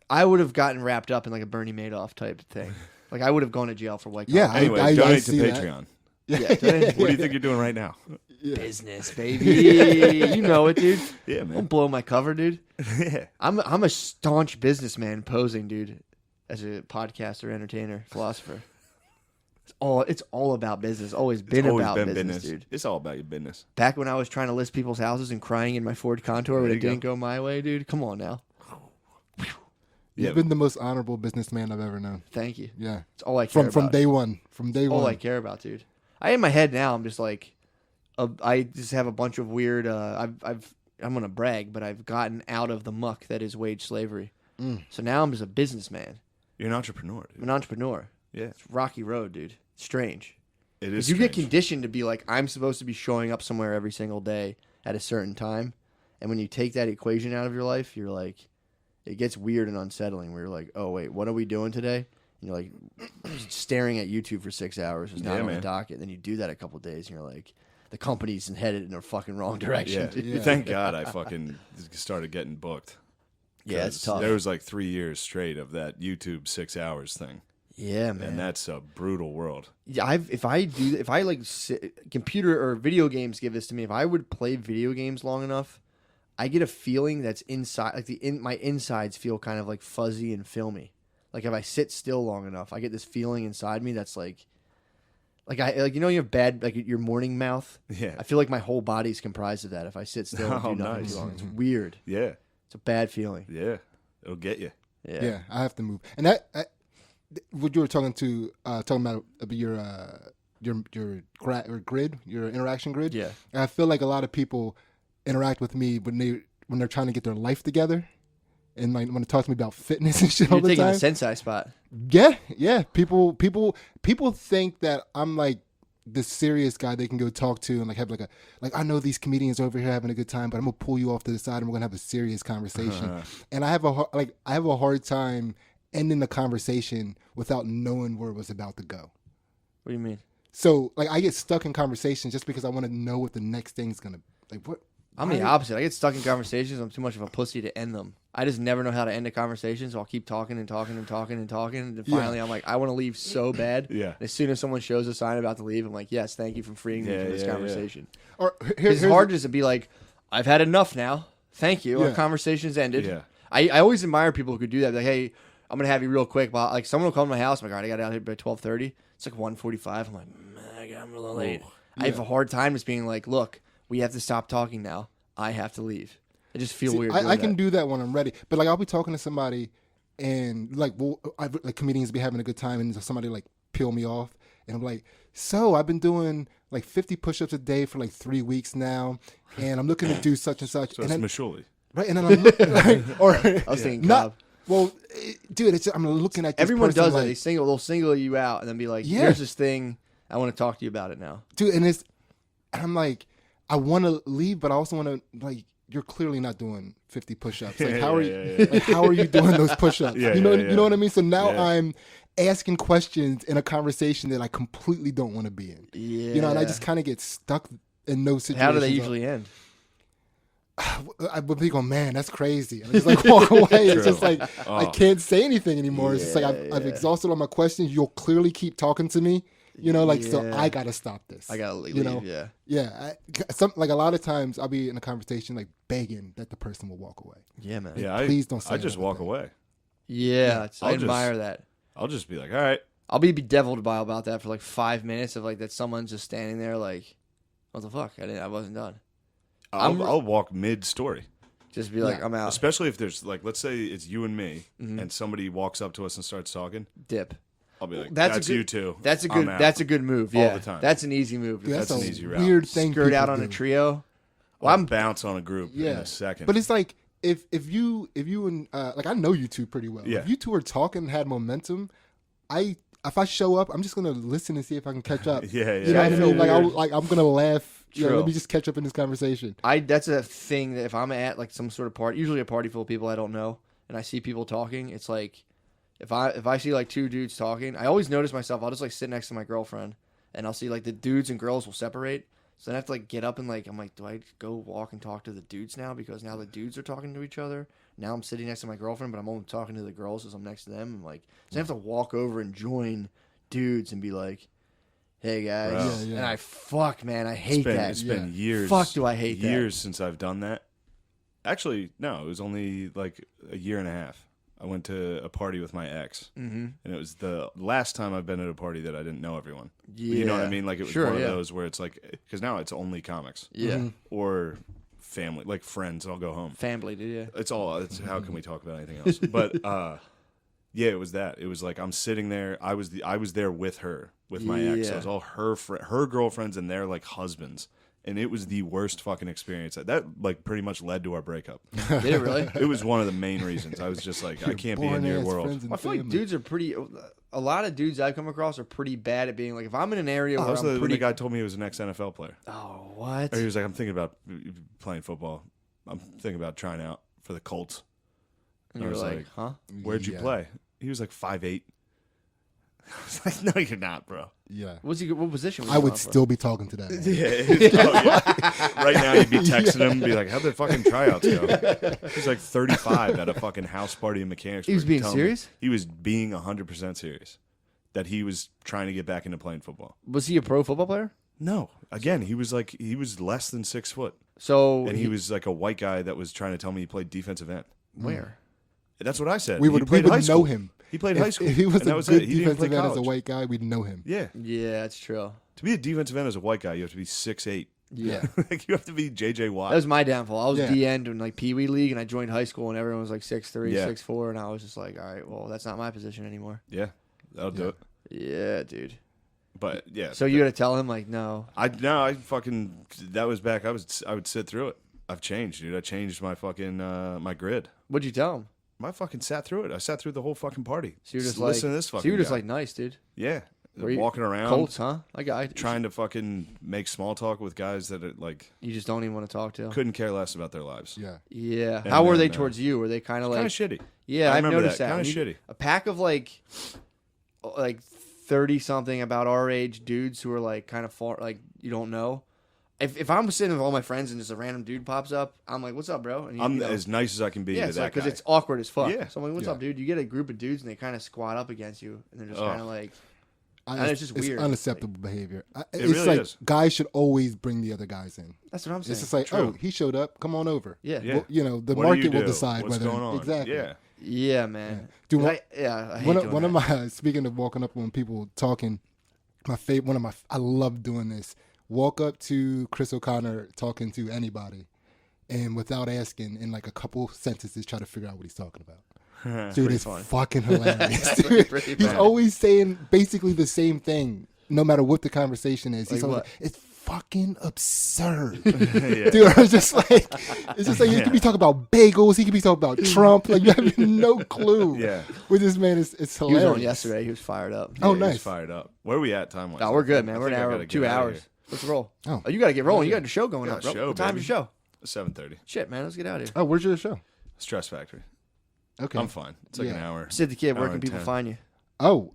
I would have gotten wrapped up in like a Bernie Madoff type thing. Like I would have gone to jail for white collar. Yeah, Anyway, I donate to see that. Patreon. Yeah, What do you think you're doing right now? business, baby. You know it, dude. Yeah, Don't man. blow my cover, dude. Yeah. I'm a staunch businessman posing, dude, as a podcaster, entertainer, philosopher. It's all about business. Always been Always about been business, dude. It's all about your business. Back when I was trying to list people's houses and crying in my Ford Contour when There it you go. didn't go my way, dude. Come on now. Yeah. You've been the most honorable businessman I've ever known. Thank you. Yeah. It's all I care From about. day one. From day all one. I care about, dude. I in my head now. I'm just like, I just have a bunch of weird. I'm gonna brag, but I've gotten out of the muck that is wage slavery. So now I'm just a businessman. You're an entrepreneur, I'm dude. an entrepreneur. Yeah. It's rocky road, dude. It's strange. It is. You get strange. conditioned to be like, I'm supposed to be showing up somewhere every single day at a certain time, and when you take that equation out of your life, you're like, it gets weird and unsettling. Where you're like, oh wait, what are we doing today? And you're like staring at YouTube for 6 hours is not Yeah, on the man. docket. Then you do that a couple of days, and you're like, the company's headed in a fucking wrong direction. Yeah. dude. Yeah. Thank God I fucking started getting booked. Yeah, it's 'Cause tough. There was like 3 years straight of that YouTube 6 hours thing, Yeah, man. and that's a brutal world. Yeah, if I like computer or video games give this to me, if I would play video games long enough, I get a feeling that's inside, like my insides feel kind of like fuzzy and filmy. Like if I sit still long enough, I get this feeling inside me that's like you have bad like your morning mouth. Yeah. I feel like my whole body's comprised of that. If I sit still and Oh, do nothing nice. too long, it's weird. Yeah. It's a bad feeling. Yeah. It'll get you. Yeah. Yeah, I have to move. And that what you were talking about your grid, your interaction grid. Yeah. And I feel like a lot of people interact with me when they're trying to get their life together, and like when they talk to me about fitness and shit You're all the taking time. the sensei spot. Yeah. People think that I'm like this serious guy they can go talk to and like have like I know these comedians over here having a good time, but I'm gonna pull you off to the side and we're gonna have a serious conversation. And I have a hard time ending the conversation without knowing where it was about to go. What do you mean? So like I get stuck in conversations just because I want to know what the next thing's gonna like. What I'm the opposite. I get stuck in conversations. I'm too much of a pussy to end them. I just never know how to end a conversation, so I'll keep talking and talking and talking and talking. And then finally, I'm like, I want to leave so bad. Yeah. And as soon as someone shows a sign about to leave, I'm like, yes, thank you for freeing me Yeah, from this yeah, conversation. Or It's hard just to be like, I've had enough now. Thank you. Our Yeah. conversation's ended. Yeah. I always admire people who could do that. Like, hey, I'm going to have you real quick. But like someone will come to my house. I'm like, all right, I got out here by 12:30. It's like 1:45. I'm like, I'm a little late. I have a hard time just being like, look, we have to stop talking now. I have to leave. I just feel weird. I doing can that. do that when I'm ready, but like I'll be talking to somebody, and like like comedians be having a good time, and somebody like peel me off, and I'm like, so I've been doing like 50 push-ups a day for like 3 weeks now, and I'm looking to do such and such, So and it's then, Mashuli. right, and then I'm looking, or I was thinking not. Cobb. Well, dude, I'm looking at this Everyone person does that. like, They'll single you out and then be like, Yeah. here's this thing. I want to talk to you about it now. dude, and I'm like, I want to leave, but I also want to like. You're clearly not doing 50 push-ups. Like, how are you? Like, how are you doing those push-ups? Yeah, you know, yeah, you know what I mean. So now Yeah. I'm asking questions in a conversation that I completely don't want to be in. Yeah. You know, and I just kind of get stuck in those situations. How do they usually end? I would be going, man, that's crazy. And I just like walk away. It's just like I can't say anything anymore. It's just like I've exhausted all my questions. You'll clearly keep talking to me. You know, like so Yeah. I gotta stop this. I gotta leave. You know, Yeah. Like a lot of times I'll be in a conversation like begging that the person will walk away. Yeah, man. Yeah. Please don't say I just another walk thing. away. Yeah. I I'll just- admire that. I'll just be like, all right. I'll be bedeviled by about that for like 5 minutes of like that someone's just standing there like, what the fuck? I wasn't done. I'll walk mid-story. Just be like, Yeah. I'm out. Especially if there's like, let's say it's you and me, Mm-hmm. and somebody walks up to us and starts talking. Dip. I'll be like, That's a that's good- you too. That's a I'm good. out. That's a good move. All Yeah. the time. That's an easy move. Dude, That's that's an a easy route. weird thing. Skirt people out on do. a trio. Well, I'll I'm bounce on a group in Yeah. a second. But it's like if you and like I know you two pretty well. Yeah. If you two were talking and had momentum, I if I show up, I'm just gonna listen and see if I can catch up. Yeah, You know I what I feel mean? weird. I'm gonna laugh. You know, True. let me just catch up in this conversation. That's a thing that if I'm at like some sort of party, usually a party full of people I don't know, and I see people talking, it's like if I see like two dudes talking, I always notice myself. I'll just like sit next to my girlfriend, and I'll see like the dudes and girls will separate. So then I have to like get up and like I'm like, do I go walk and talk to the dudes now because now the dudes are talking to each other? Now I'm sitting next to my girlfriend, but I'm only talking to the girls as I'm next to them. I'm like, so I have to walk over and join dudes and be like, hey guys, Bro. Yeah. and I hate that. It's been years. Fuck, do I hate that. years since I've done that. Actually, no, it was only like a year and a half. I went to a party with my ex, and it was the last time I've been at a party that I didn't know everyone. You know what I Yeah. mean? Like it was Sure, one of yeah. those where it's like, because now it's only comics Yeah, or family, like friends. I'll go home. family, dude. Yeah. It's how can we talk about anything else? But yeah, it was that. It was like I'm sitting there. I was there with her, with my ex. So it was all her girlfriends and their like husbands, and it was the worst fucking experience. That like pretty much led to our breakup. Did it really? It was one of the main reasons. I was just like, I can't be in your Boring-ass world. friends and I feel like family. dudes are pretty. A lot of dudes I've come across are pretty bad at being like, if I'm in an area Oh, where that was I'm when pretty. the guy told me he was an ex-NFL player. Oh, what? Or he was like, I'm thinking about playing football. I'm thinking about trying out for the Colts. And I you're was like, like, huh? Where'd you Yeah. play? He was like 5'8". I was like, no, you're not, bro. Yeah. What position? Was I he would on for? still be talking to that man. Yeah. Right now, you'd be texting him and be like, how'd the fucking tryouts go? He's like 35 at a fucking house party in Mechanicsburg. He was being telling me- serious? He was being 100% serious. That he was trying to get back into playing football. Was he a pro football player? No. Again, he was less than 6 foot. So And he was like a white guy that was trying to tell me he played defensive end. where? That's what I said. We He would played high know school. him. He played high school. If he was and that a was good it. He didn't play defensive end as a college. white guy, we'd know him. Yeah. Yeah, that's true. To be a defensive end as a white guy, you have to be 6'8". Yeah. Like you have to be J.J. Watt. That was my downfall. I was Yeah. D-end in like Pee Wee League, and I joined high school, and everyone was like 6'3", Yeah. 6'4", and I was just like, all right, well, that's not my position anymore. Yeah, that'll do it. Yeah, dude. But yeah, So you got to tell him like, no. I fucking that was back. I would sit through it. I've changed, dude. I changed my fucking my grid. What'd you tell him? I fucking sat through it. I sat through the whole fucking party. So you're just listen like, to this fucking. so you were just guy. like, nice, dude. yeah, Were you- walking around, Colts, huh? I trying to fucking make small talk with guys that are, like You just don't even want to talk to. couldn't care less about their lives. Yeah. Yeah. And How were then, they towards you? Were they kind of Kind like? of shitty. Yeah, I I've remember noticed that. Kind of When you- shitty. A pack of like 30 something about our age dudes who are like kind of far, like you don't know. If I'm sitting with all my friends and just a random dude pops up, I'm like, "What's up, bro?" And I'm you know, as nice as I can be yeah, to that because guy. it's awkward as fuck. Yeah. So I'm like, "What's Yeah. up, dude?" You get a group of dudes and they kind of squat up against you, and they're just kind of like, And it's just weird. unacceptable behavior. It's really like is. guys should always bring the other guys in. "That's what I'm saying." It's just like, True. oh, he showed up. Come on over. yeah, Yeah. Well, you know, the What do you market will do? decide What's whether going on. exactly. Yeah. yeah, man. Dude, I hate one doing of that. my speaking of walking up when people talking, I love doing this. Walk up to Chris O'Connor talking to anybody, and without asking, in like a couple sentences, try to figure out what he's talking about. Dude, it's fucking hilarious. Dude, pretty he's funny. always saying basically the same thing, no matter what the conversation is. He's Like always what? like, it's fucking absurd. Yeah. Dude, I was just like, it's just like, he could be talking about bagels, he could be talking about Trump, like you have no clue. Yeah. With this man, it's He was hilarious. on yesterday. He was fired up. Oh, Yeah, he's nice. fired up. Where are we at time wise? No, we're good, man. We're an I hour, gotta 2 get outta hours. Let's roll. Oh. You got to get rolling. You got a show going Got up, a bro. show, What time's your baby. show? 7:30. Shit, man. Let's get out of here. Oh, where's your show? Stress Factory. Okay. I'm fine. It's like an Yeah. hour. Sid the Kid, where Hour can and people 10. find you? Oh,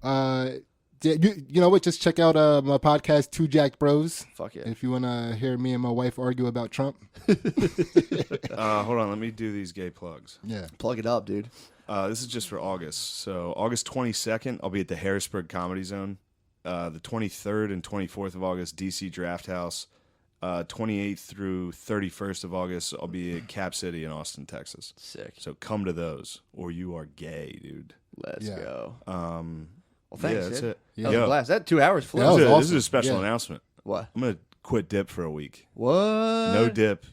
you know what? Just check out my podcast, Two Jack Bros. Fuck yeah. If you want to hear me and my wife argue about Trump. Hold on. Let me do these gay plugs. Yeah. Plug it up, dude. This is just for August. So August 22nd, I'll be at the Harrisburg Comedy Zone. The 23rd and 24th of August, DC Draft House. 28th through 31st of August, I'll be at Cap City in Austin, Texas. Sick. So come to those, or you are gay, dude. Let's Yeah. go. Well, thanks, yeah, that's Sid. it. That was Yo, a blast. That 2 hours flew. That was this is awesome. a special Yeah. announcement. What? I'm gonna quit dip for a week. What? No dip,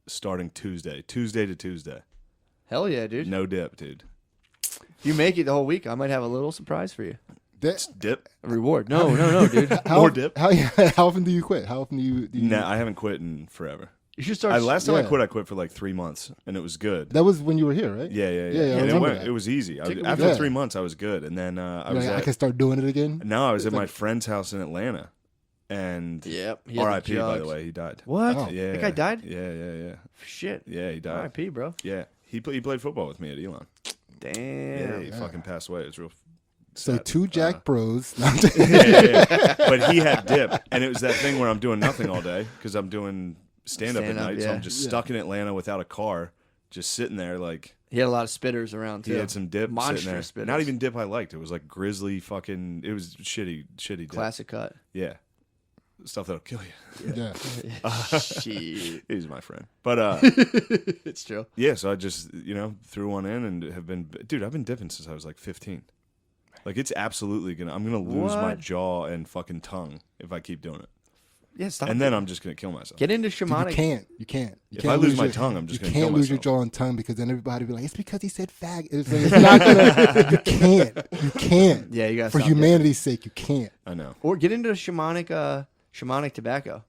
starting Tuesday to Tuesday. Hell yeah, dude. No dip, dude. If you make it the whole week, I might have a little surprise for you. Dip. A reward. No, dude. More dip. How often do you quit? How often do you Nah, I haven't quit in forever. You should start. Last time I yeah. quit for like 3 months, and it was good. That was when you were here, right? Yeah. I And remember that. it was easy. Take a week After off. 3 months, I was good, and then I was I can start doing it again. no, I was at my friend's house in Atlanta, and Yep. he had the R.I.P. By the jugs. way, he died. What? Oh. Yeah, That guy died? Yeah. Shit. Yeah, he died. R.I.P. bro. Yeah, he played football with me at Elon. Damn. Yeah, he fucking passed away. It was real. So sad. 2 Jack Bros. Yeah. But he had dip, and it was that thing where I'm doing nothing all day because I'm doing stand up at Stand-up, night, so yeah. I'm just stuck in Atlanta without a car, just sitting there like. He had a lot of spitters around too. He had some dip Monster sitting there. spitters. Not even dip I liked. It was like grizzly fucking. It was shitty dip. Classic cut. Yeah, stuff that'll kill you. Yeah. Shit. He's my friend, but It's true. yeah. So I just threw one in and have been. Dude, I've been dipping since I was like 15. Like it's absolutely gonna. I'm gonna lose my What? jaw and fucking tongue if I keep doing it, Yeah, stop. and then I'm just gonna kill myself. Get into Dude, shamanic. you can't. You If can't I lose lose my your, tongue, I'm just you gonna can't kill lose your myself. jaw and tongue because then everybody be like, it's because he said fag. It's, like, it's not gonna. You can't. You can't. Yeah, you got For humanity's sake, you can't. I know. Or get into shamanic tobacco.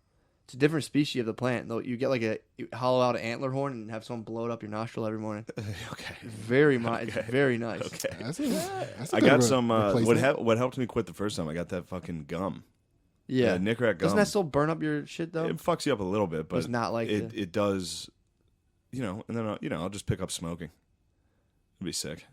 It's a different species of the plant. Though you get like you hollow out an antler horn and have someone blow it up your nostril every morning. Okay. It's very nice. Okay. That's a I good got some. replacement. What helped me quit the first time? I got that fucking gum. Yeah. Nick Rat gum. Doesn't that still burn up your shit though? It fucks you up a little bit, but It's not like it does. And then I'll just pick up smoking. It'd be sick.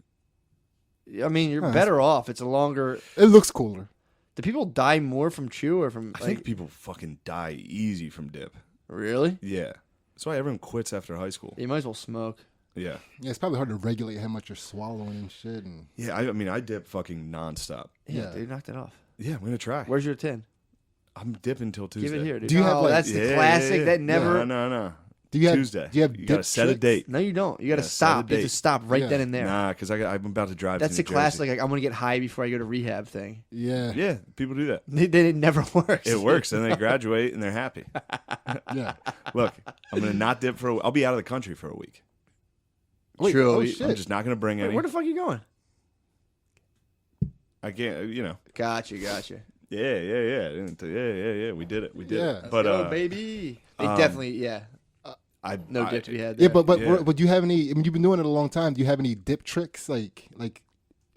I mean, you're Huh. better off. It's a longer. It looks cooler. Do people die more from chew or from? I think people fucking die easy from dip. Really? Yeah, that's why everyone quits after high school. You might as well smoke. Yeah, Yeah, it's probably hard to regulate how much you're swallowing and shit. And yeah. I mean, I dip fucking nonstop. Yeah, Yeah. dude, knock that off. Yeah, I'm gonna try. Where's your tin? I'm dipping till Tuesday. Give it here, dude. Do you have, Oh, like- that's the Yeah, classic. yeah. That never. No. do you have Tuesday. Do you have You gotta dip set a tricks? date. No, you don't. You got to Yeah, set a stop. You have date. to stop right Yeah. then and there. Nah, because I'm about to drive. That's to the New classic. Jersey. Like, I'm gonna get high before I go to rehab thing. Yeah, Yeah, people do that. It never works. It works, and they graduate and they're happy. yeah. Look, I'm gonna not dip for. I'll be out of the country for a week. Wait, True. oh I'm shit. I'm just not gonna bring Wait, any. where the fuck are you going? I can't. Gotcha. Yeah. We did it. We did Yeah. it. Let's But Go, baby. They um, definitely, yeah. No I- dip to be had Yeah, there. but Yeah. do you have any? I mean, you've been doing it a long time. Do you have any dip tricks? Like, I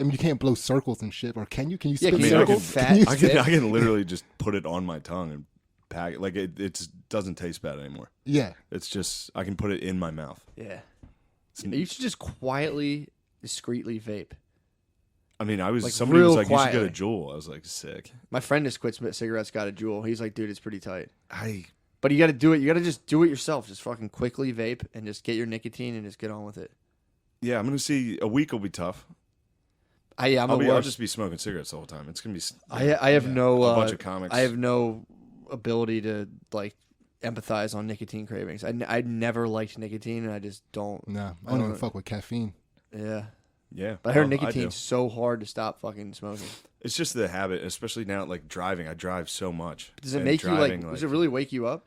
mean, you can't blow circles and shit, or can you? Can you Yeah, spin can you I circle can- circles? fat? Can you I spin- can literally just put it on my tongue and pack it. Like it doesn't taste bad anymore. Yeah, It's just I can put it in my mouth. Yeah. You should just quietly, discreetly vape. I mean, I was Like, somebody was real like, you should quietly. get a Juul. I was like, sick. My friend just quit cigarettes, got a Juul. He's like, dude, it's pretty tight. I But you got to do it. You got to just do it yourself. Just fucking quickly vape and just get your nicotine and just get on with it. I'm gonna see. A week will be tough. I'm I'll just be smoking cigarettes the whole time. It's gonna be. I have no a bunch of comics. I have no ability to like empathize on nicotine cravings. I never liked nicotine, and I just don't. no, I don't even fuck with caffeine. Yeah, Yeah, but I heard do. nicotine's so hard to stop fucking smoking. It's just the habit, especially now. Like driving, I drive so much. Does it And make you like? driving, Does it really wake you up?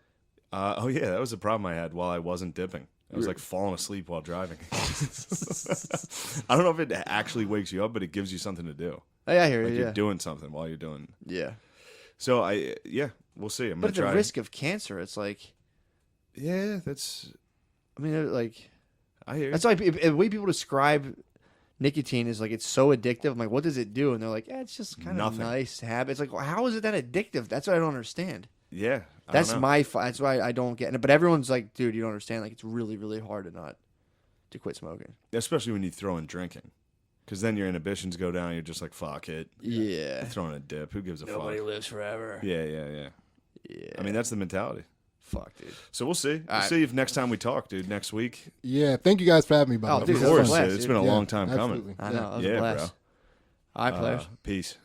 Oh yeah, that was a problem I had while I wasn't dipping. I was like falling asleep while driving. I don't know if it actually wakes you up, but it gives you something to do. Oh, yeah, I hear Like you. you're Yeah, doing something while you're doing. yeah. So we'll see. I'm But gonna at the try. risk of cancer, it's like, Yeah, that's. I mean, like I hear. that's why the way people describe nicotine is like it's so addictive. I'm like, what does it do? And they're like, it's just kind of Nothing. nice habit. It's like, well, how is it that addictive? That's what I don't understand. Yeah, I That's don't know. that's why I don't get it. But everyone's like, dude, you don't understand. Like, it's really, really hard to quit smoking. Especially when you throw in drinking, because then your inhibitions go down. You're just like, fuck it. Yeah. You're throwing a dip. Who gives a Nobody fuck? lives forever. Yeah. Yeah. I mean, that's the mentality. fuck, dude. So we'll see. We'll right. see if next time we talk, dude. Next week. Yeah, thank you guys for having me. By Oh, the dude, way. that was a Of course, blast, it's dude. been a Yeah, long time absolutely. coming. I know. That was Yeah, a bro. blast. All right, players. Peace.